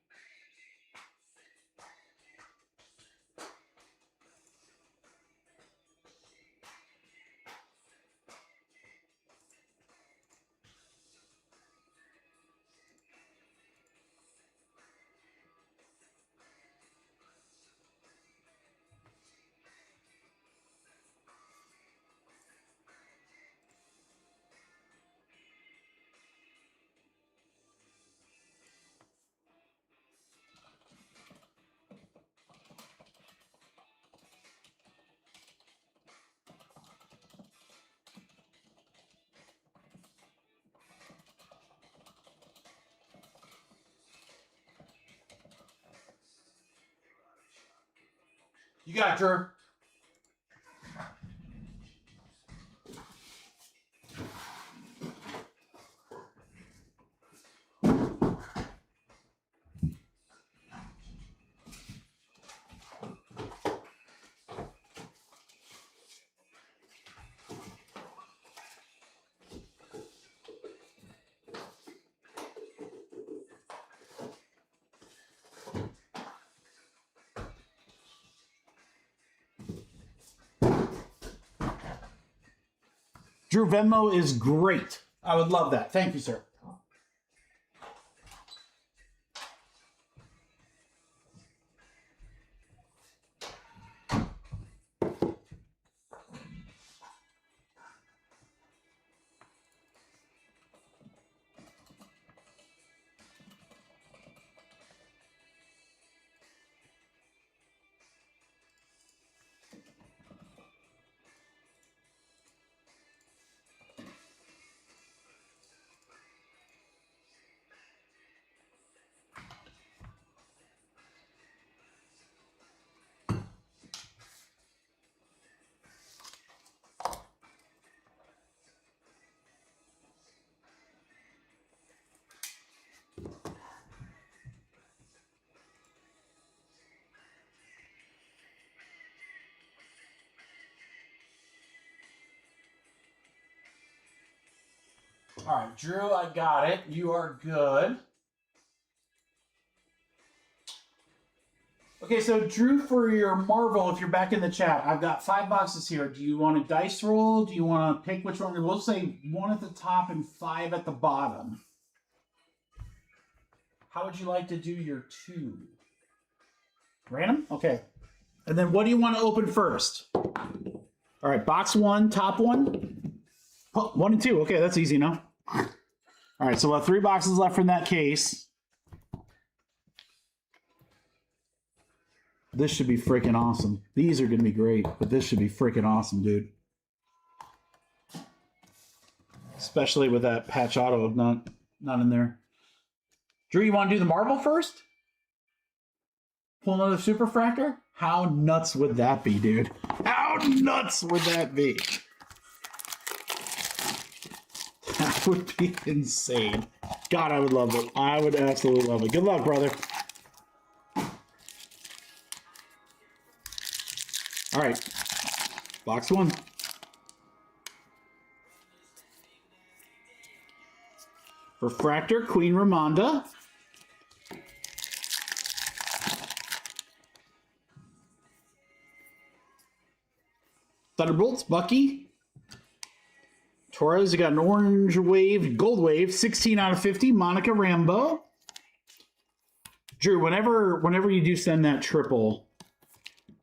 You got it, Drew. Drew, Venmo is great. I would love that. Thank you, sir. All right, Drew, I got it. You are good. Okay, so Drew, for your Marvel, if you're back in the chat, I've got 5 boxes here. Do you want a dice roll? Do you want to pick which one? We'll say 1 at the top and 5 at the bottom. How would you like to do your 2? Random? Okay. And then what do you want to open first? All right, box 1, top 1. Oh, 1 and 2. Okay, that's easy enough. All right, so we'll have 3 boxes left from that case. This should be freaking awesome. These are going to be great, but this should be freaking awesome, dude. Especially with that patch auto not in there. Drew, you want to do the Marvel first? Pull another Superfractor? How nuts would that be, dude? How nuts would that be? That would be insane. God, I would love it. I would absolutely love it. Good luck, brother. All right. Box 1. Refractor, Queen Ramonda. Thunderbolts, Bucky. Torres, you got an orange wave, gold wave, 16 out of 50, Monica Rambeau. Drew, whenever you do send that triple,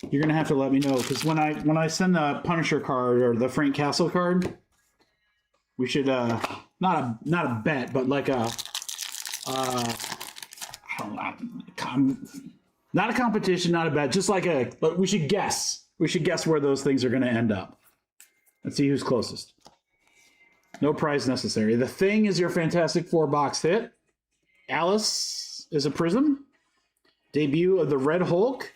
you're gonna have to let me know, because when I send the Punisher card or the Frank Castle card, we should not a bet, but like a I don't know, not a competition, not a bet, just like but we should guess. We should guess where those things are gonna end up. Let's see who's closest. No prize necessary. The Thing is your Fantastic Four box hit. Alice is a Prism. Debut of the Red Hulk.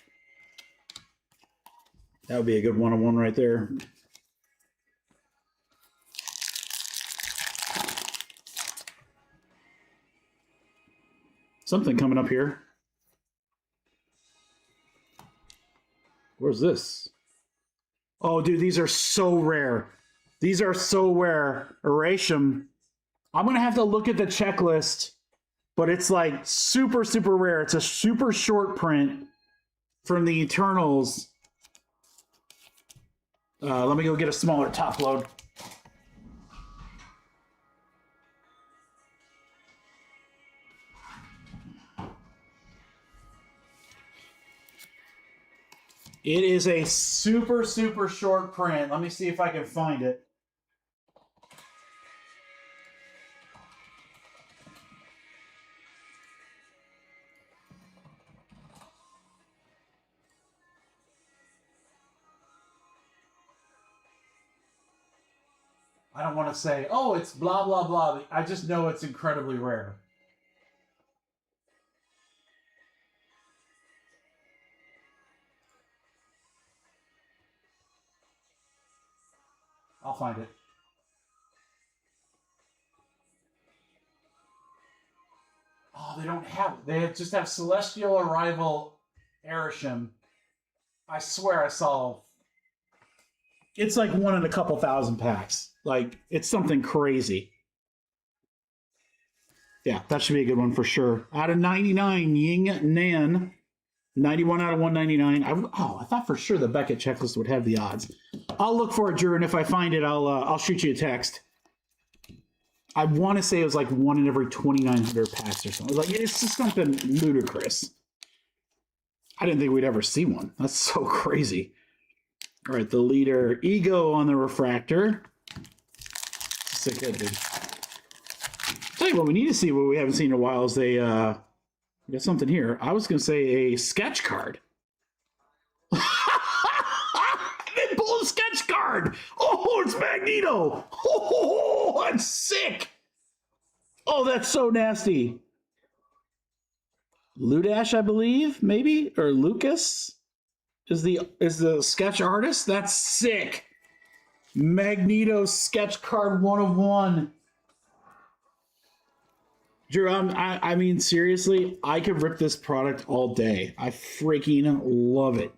That would be a good one-on-one right there. Something coming up here. Where's this? Oh, dude, these are so rare. These are so rare. Erase them. I'm going to have to look at the checklist, but it's like super, super rare. It's a super short print from the Eternals. Let me go get a smaller top load. It is a super, super short print. Let me see if I can find it. I don't want to say, oh, it's blah, blah, blah. I just know it's incredibly rare. I'll find it. Oh, they don't have it. They just have Celestial Arrival Arishem. I swear I saw. It's like one in a couple thousand packs. Like, it's something crazy. Yeah, that should be a good one for sure. Out of 99, Ying Nan. 91 out of 199. I thought for sure the Beckett checklist would have the odds. I'll look for it, Drew, and if I find it, I'll shoot you a text. I want to say it was like one in every 2,900 packs or something. Like, it's just something ludicrous. I didn't think we'd ever see one. That's so crazy. All right, the leader, Ego on the refractor. Sick head, dude. Tell you what, we need to see what we haven't seen in a while is we got something here. I was going to say a sketch card. They pull a sketch card. Oh, it's Magneto. Oh, that's sick. Oh, that's so nasty. Ludash, I believe, maybe, or Lucas is the sketch artist. That's sick. Magneto sketch card 1 of 1. Drew, I mean, seriously, I could rip this product all day. I freaking love it.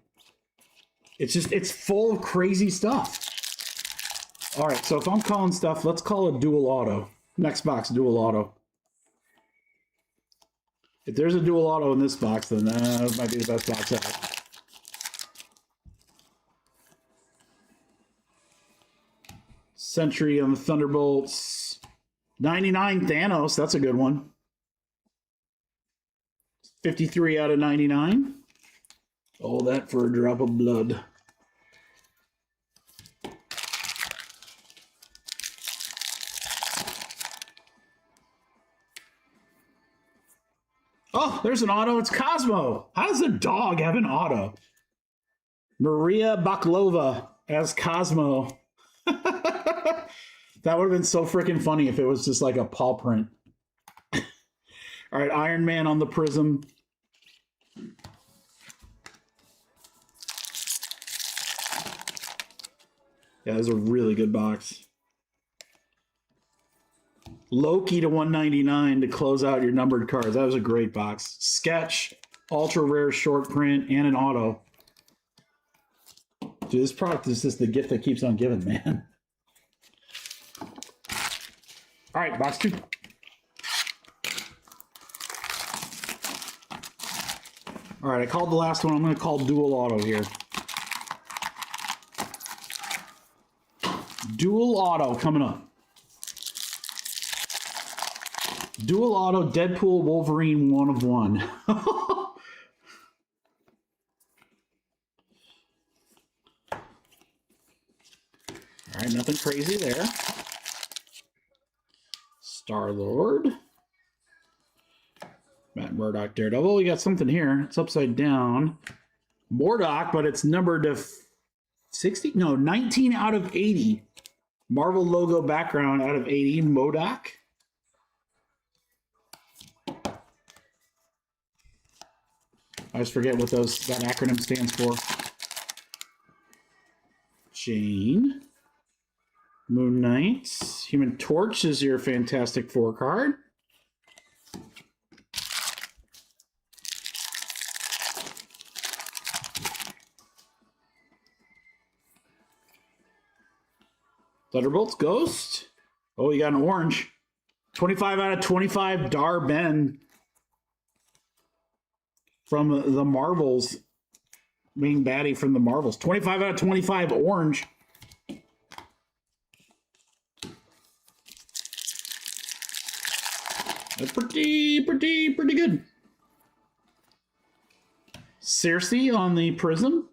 It's full of crazy stuff. All right, so if I'm calling stuff, let's call it dual auto. Next box, dual auto. If there's a dual auto in this box, then that might be the best box out. Sentry on the Thunderbolts. 99 Thanos, that's a good one. 53 out of 99. All that for a drop of blood. Oh, there's an auto. It's Cosmo. How does a dog have an auto? Maria Baklova as Cosmo. That would have been so freaking funny if it was just like a paw print. All right, Iron Man on the Prism. Yeah, that was a really good box. Loki to 199 to close out your numbered cards. That was a great box. Sketch, ultra rare short print, and an auto. Dude, this product is just the gift that keeps on giving, man. All right, box 2. All right, I called the last one. I'm going to call dual auto here. Dual auto coming up. Dual auto Deadpool Wolverine 1 of 1. All right, nothing crazy there. Star-Lord. Matt Murdock Daredevil. We got something here. It's upside down. Murdock, but it's numbered to 60? No, 19 out of 80. Marvel logo background out of 80. Modoc. I just forget what that acronym stands for. Jane. Moon Knight. Human Torch is your Fantastic Four card. Thunderbolts, Ghost. Oh, you got an orange. 25 out of 25, Ben. From the Marvels. Main baddie from the Marvels. 25 out of 25, orange. That's pretty good. Circe on the Prism.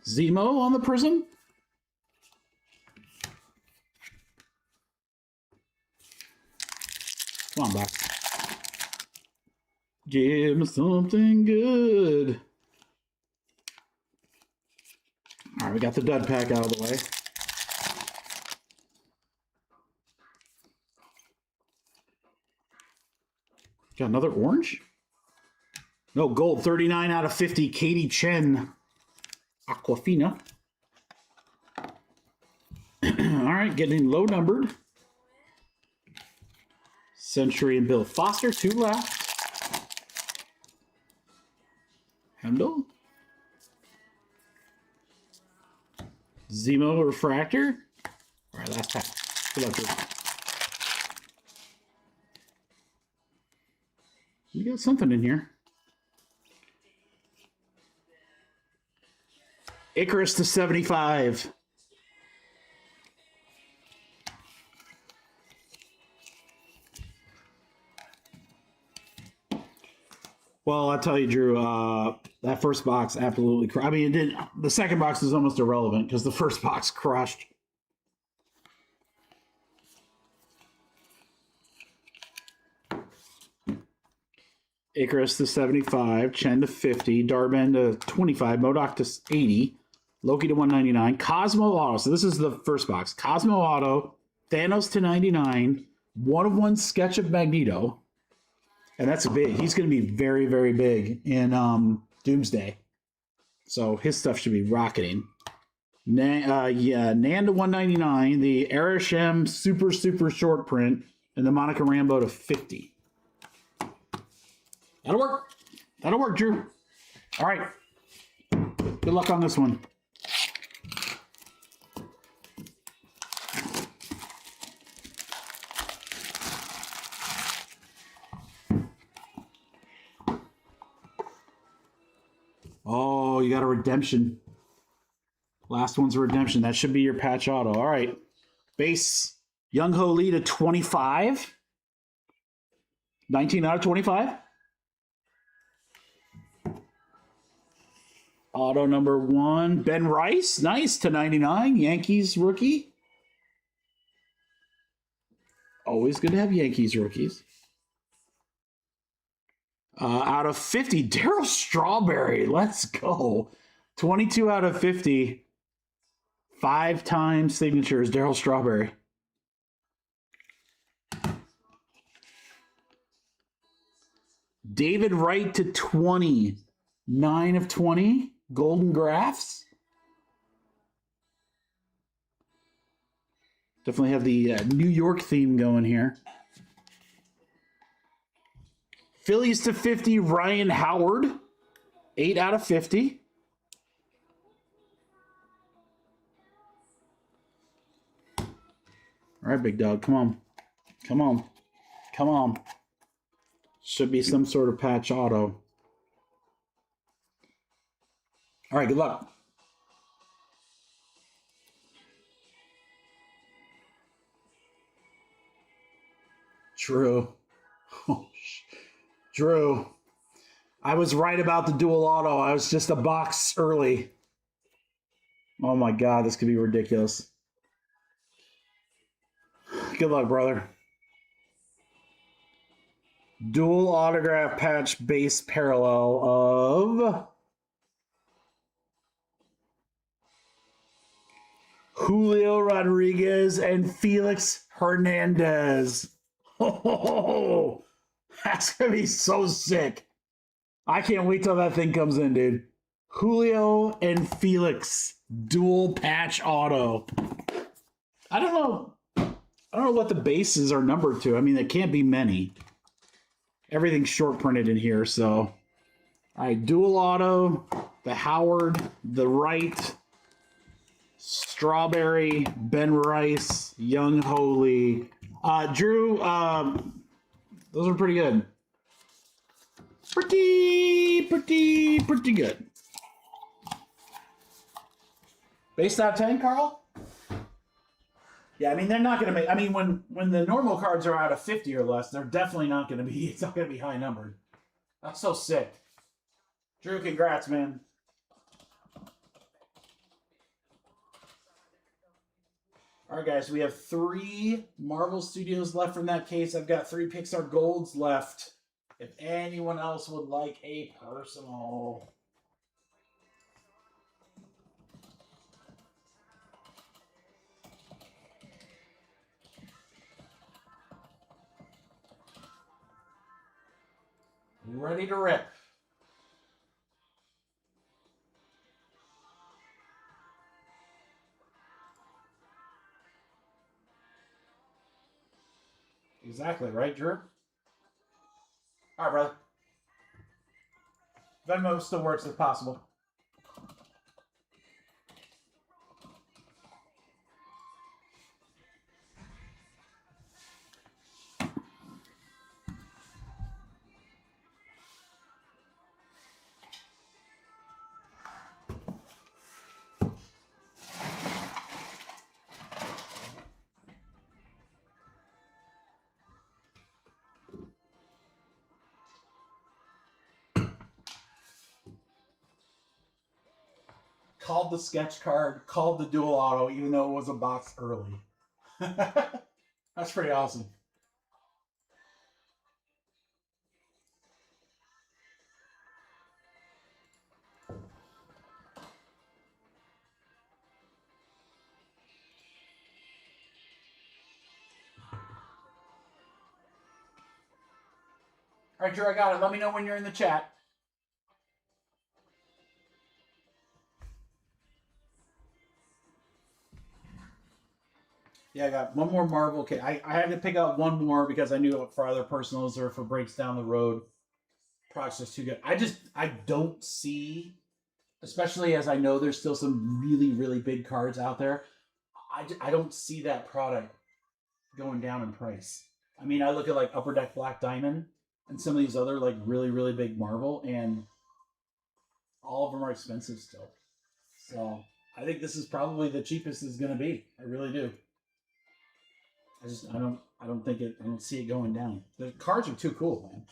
Zemo on the Prism. Come on, box. Give me something good. All right, we got the dud pack out of the way. Got another orange? No, gold. 39 out of 50. Katie Chen. Aquafina. All right, getting low numbered. Century and Bill Foster, 2 left. Hemdall. Zemo Refractor. All right, last pack. Good luck, dude. We got something in here. Icarus to 75. Well, I'll tell you, Drew, that first box absolutely I mean, it didn't. The second box is almost irrelevant because the first box crushed. Icarus to 75, Chen to 50, Darben to 25, MODOK to 80, Loki to 199, Cosmo Auto. So this is the first box. Cosmo Auto, Thanos to 99, 1/1 sketch of Magneto. And that's big. He's going to be very, very big in Doomsday. So his stuff should be rocketing. Nan to 199, the Arishem super short print, and the Monica Rambeau to 50. That'll work. That'll work, Drew. All right. Good luck on this one. Oh, you got a redemption. Last one's a redemption. That should be your patch auto. All right. Base Young Ho Lee to 25. 19 out of 25. Auto number 1, Ben Rice. Nice to 99. Yankees rookie. Always good to have Yankees rookies. Out of 50, Darryl Strawberry. Let's go. 22 out of 50. 5-time signatures, Darryl Strawberry. David Wright to 20. 9 of 20. Golden Graphs. Definitely have the New York theme going here. Phillies to 50, Ryan Howard. 8 out of 50. All right, big dog. Come on. Come on. Come on. Should be some sort of patch auto. All right, good luck. Drew. Oh, Drew. I was right about the dual auto. I was just a box early. Oh my God, this could be ridiculous. Good luck, brother. Dual autograph patch base parallel of Julio Rodriguez and Felix Hernandez. Oh, that's going to be so sick. I can't wait till that thing comes in, dude. Julio and Felix dual patch auto. I don't know. I don't know what the bases are numbered to. I mean, it can't be many. Everything's short printed in here, so. All right, dual auto, the Howard, the Wright, Strawberry, Ben Rice, Young Holy. Drew, those are pretty good. Pretty good. Based out of 10, Carl? Yeah, I mean, they're not going to make... I mean, when the normal cards are out of 50 or less, they're definitely not going to be... It's not going to be high numbered. That's so sick. Drew, congrats, man. All right, guys, we have 3 Marvel Studios left from that case. I've got 3 Pixar Golds left. If anyone else would like a personal... Ready to rip. Exactly, right, Drew? All right, brother. Venmo still works if possible. Called the sketch card, called the dual auto, even though it was a box early. That's pretty awesome. All right, Drew, I got it. Let me know when you're in the chat. Yeah, I got one more Marvel kit. I had to pick out one more because I knew for other personals or for breaks down the road, products just too good. I don't see, especially as I know there's still some really big cards out there. I don't see that product going down in price. I mean, I look at like Upper Deck Black Diamond and some of these other like really big Marvel, and all of them are expensive still. So I think this is probably the cheapest it's going to be. I really do. I don't see it going down. The cards are too cool, man.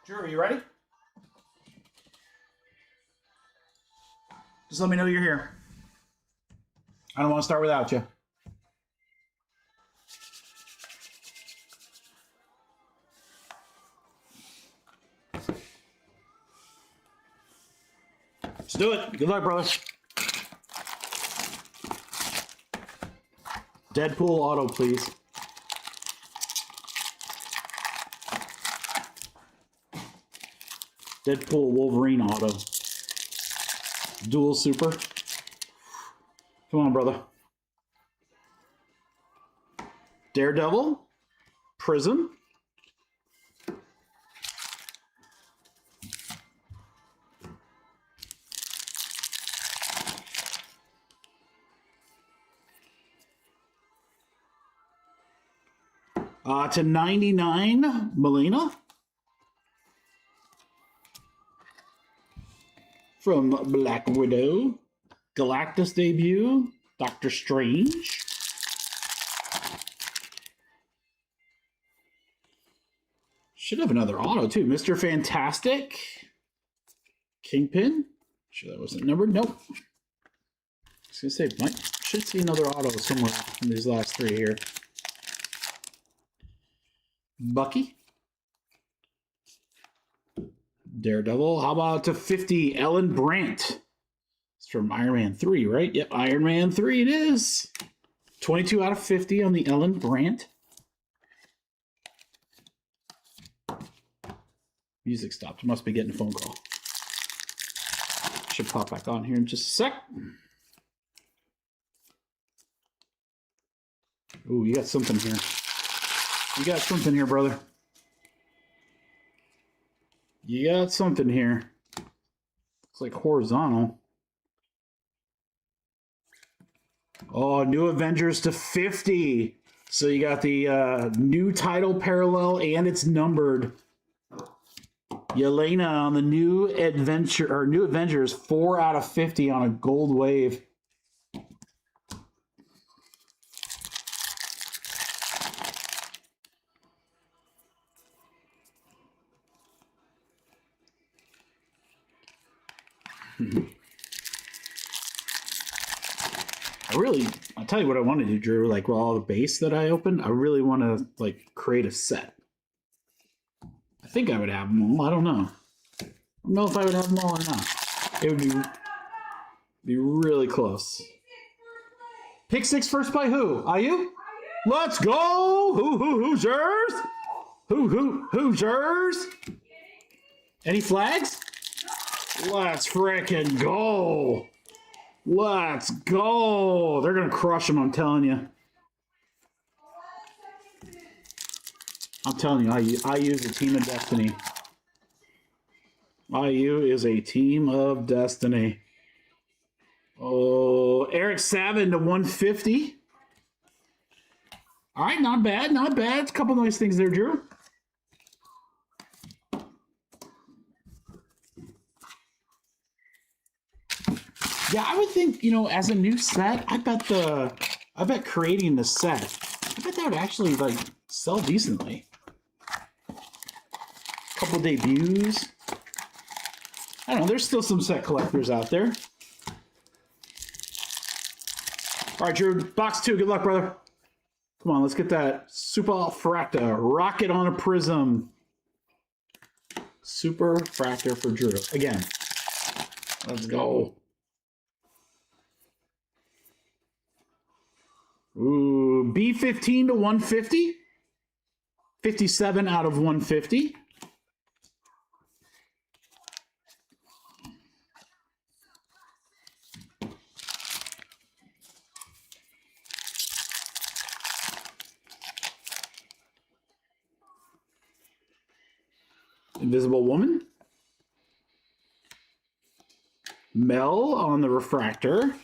Drew, are you ready? Just let me know you're here. I don't want to start without you. Let's do it. Good luck, brother. Deadpool auto, please. Deadpool Wolverine auto. Dual super. Come on, brother. Daredevil. Prism. To 99, Melina. From Black Widow. Galactus debut. Doctor Strange. Should have another auto, too. Mr. Fantastic. Kingpin. Sure that wasn't numbered. Nope. I was going to say, might should see another auto somewhere in these last 3 here. Bucky. Daredevil. How about to 50, Ellen Brandt? It's from Iron Man 3, right? Yep, Iron Man 3 it is. 22 out of 50 on the Ellen Brandt. Music stopped. Must be getting a phone call. Should pop back on here in just a sec. Ooh, you got something here. You got something here, brother. You got something here. Looks like horizontal. Oh, new Avengers to 50. So you got the new title parallel and it's numbered. Yelena on the new adventure or new Avengers 4 out of 50 on a gold wave. I'll tell you what I want to do, Drew. Like, with all the base that I opened, I really want to, like, create a set. I think I would have them all. I don't know. I don't know if I would have them all or not. It would be really close. Pick 6 first by who? IU? Let's go! Hoosiers? Hoosiers? Any flags? Let's frickin' go! Let's go! They're gonna crush them, I'm telling you. I'm telling you, IU is a team of destiny. IU is a team of destiny. Oh, Eric Savin to 150. All right, not bad, not bad. A couple nice things there, Drew. Yeah, I would think, you know, as a new set, I bet creating the set, I bet that would actually, like, sell decently. Couple debuts. I don't know, there's still some set collectors out there. All right, Drew, box 2, good luck, brother. Come on, let's get that Super Fracta Rocket on a Prism. Super Fractor for Drew. Again, let's go. Ooh, B15 to 150. 57 out of 150. Invisible Woman. Mel on the refractor.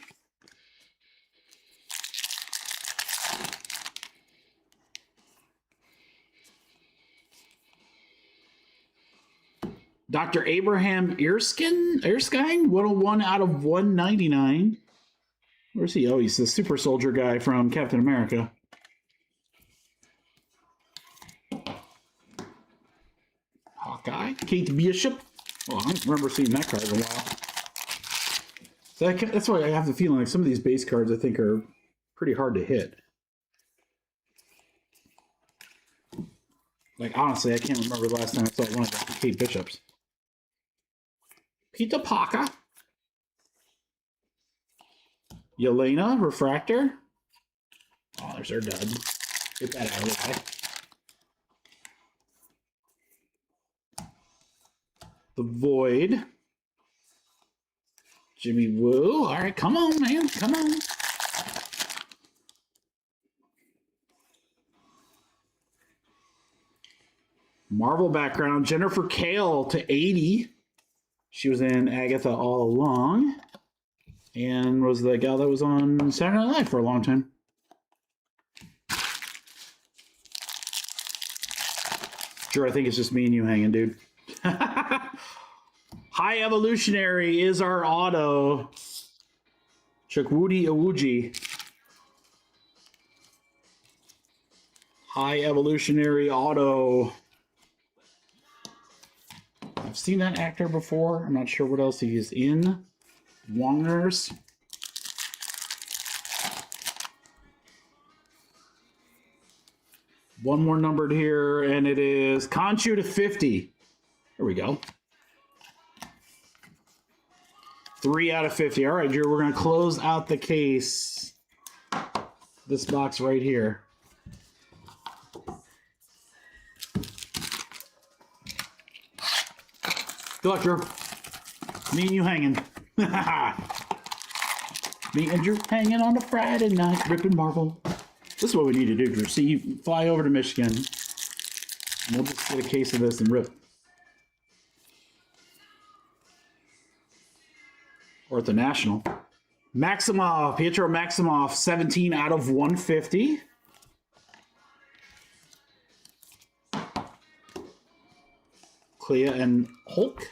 Dr. Abraham Erskine, 101 out of 199. Where's he? Oh, he's the super soldier guy from Captain America. Hawkeye, Kate Bishop. Oh, I don't remember seeing that card in a while. So that's why I have the feeling like some of these base cards I think are pretty hard to hit. Like, honestly, I can't remember the last time I saw one of the Kate Bishops. Peter Parker. Yelena, refractor. Oh, there's our dud. Get that out of the way. The Void. Jimmy Woo. All right, come on, man. Come on. Marvel background. Jennifer Kale to 80. She was in Agatha all along. And was the gal that was on Saturday Night Live for a long time. Sure, I think it's just me and you hanging, dude. High Evolutionary is our auto. Chukwudi Iwuji. High Evolutionary auto. I've seen that actor before. I'm not sure what else he is in. Wongers. One more numbered here, and it is Conchu to 50. There we go. 3 out of 50. All right, Drew, we're going to close out the case. This box right here. Good luck, Drew. Me and you hanging. Me and Drew hanging on a Friday night, ripping Marvel. This is what we need to do, Drew. See, you fly over to Michigan, and we'll just get a case of this and rip. Or at the National. Maximov, Pietro Maximov, 17 out of 150. Clea and Hulk.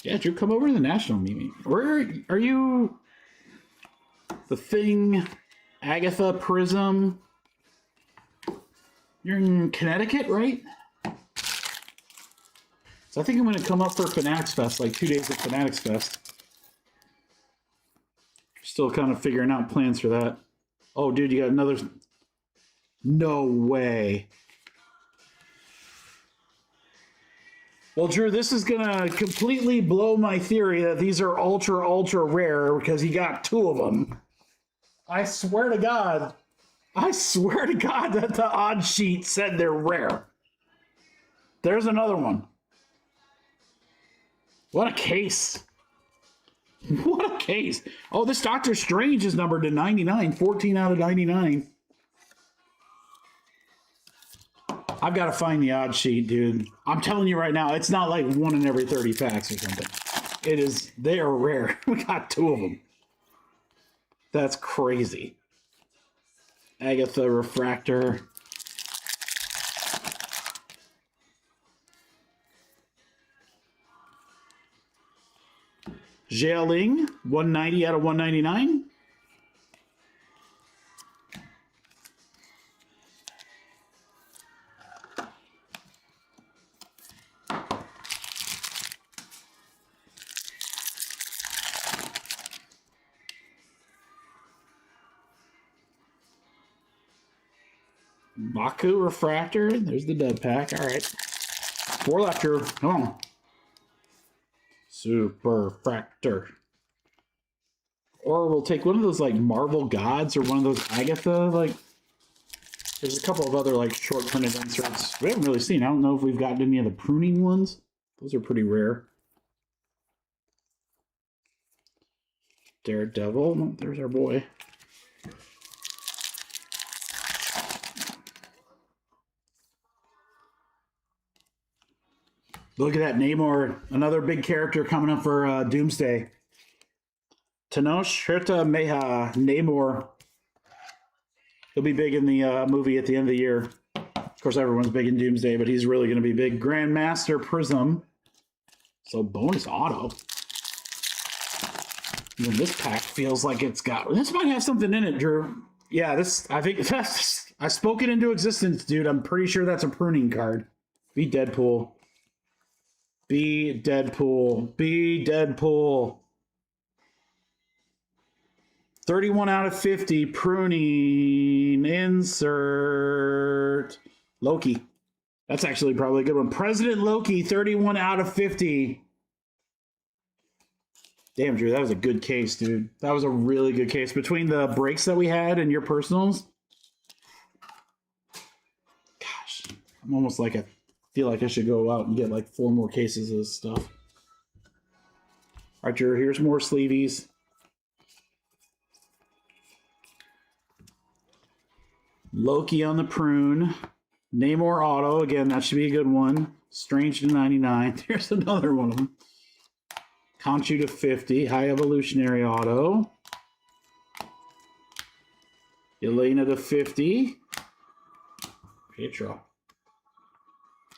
Yeah, Drew, come over to the National meeting. Where are you? The Thing, Agatha, Prism. You're in Connecticut, right? So I think I'm going to come up for Fanatics Fest, like 2 days of Fanatics Fest. Still kind of figuring out plans for that. Oh, dude, you got another... No way. Well, Drew, this is going to completely blow my theory that these are ultra, ultra rare because he got 2 of them. I swear to God. I swear to God that the odd sheet said they're rare. There's another one. What a case. What a case. Oh, this Doctor Strange is numbered to 99. 14 out of 99. I've got to find the odd sheet, dude. I'm telling you right now, it's not like 1 in every 30 packs or something. It is, they are rare. We got 2 of them. That's crazy. Agatha Refractor. Jialing, 190 out of 199. Baku Refractor. There's the dub pack. All right. 4 left here. Come on. Superfractor. Or we'll take one of those like Marvel Gods or one of those Agatha. Like, there's a couple of other like short printed inserts we haven't really seen. I don't know if we've gotten any of the pruning ones. Those are pretty rare. Daredevil. Oh, there's our boy. Look at that, Namor, another big character coming up for Doomsday. Tenoch Huerta Meha, Namor. He'll be big in the movie at the end of the year. Of course, everyone's big in Doomsday, but he's really going to be big. Grandmaster Prism. So bonus auto. And then this pack feels like it's got... This might have something in it, Drew. Yeah, this... I think... I spoke it into existence, dude. I'm pretty sure that's a pruning card. Be Deadpool. Be Deadpool. Be Deadpool. 31 out of 50. Pruning. Insert. Loki. That's actually probably a good one. President Loki. 31 out of 50. Damn, Drew. That was a good case, dude. That was a really good case. Between the breaks that we had and your personals. Gosh. I'm almost like a... feel like I should go out and get like 4 more cases of this stuff. All right, Drew, here's more sleeveys. Loki on the prune. Namor auto. Again, that should be a good one. Strange to 99. Here's another one of them. Conchu to 50. High Evolutionary auto. Elena to 50. Pietro.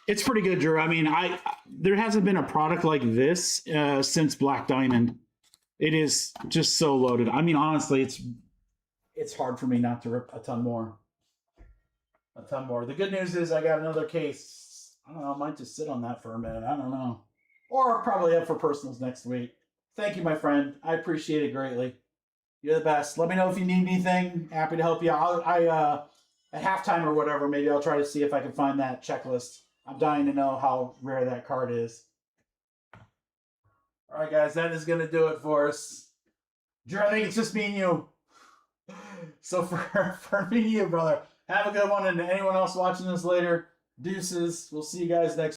It's pretty good, Drew. I mean, there hasn't been a product like this since Black Diamond. It is just so loaded. I mean, honestly, it's hard for me not to rip a ton more. A ton more. The good news is I got another case. I don't know. I might just sit on that for a minute. I don't know. Or probably up for personals next week. Thank you, my friend. I appreciate it greatly. You're the best. Let me know if you need anything. Happy to help you. At halftime or whatever, maybe I'll try to see if I can find that checklist. I'm dying to know how rare that card is. All right, guys, that is going to do it for us. Drew, I think it's just me and you. So for me and you, brother, have a good one. And to anyone else watching this later, deuces. We'll see you guys next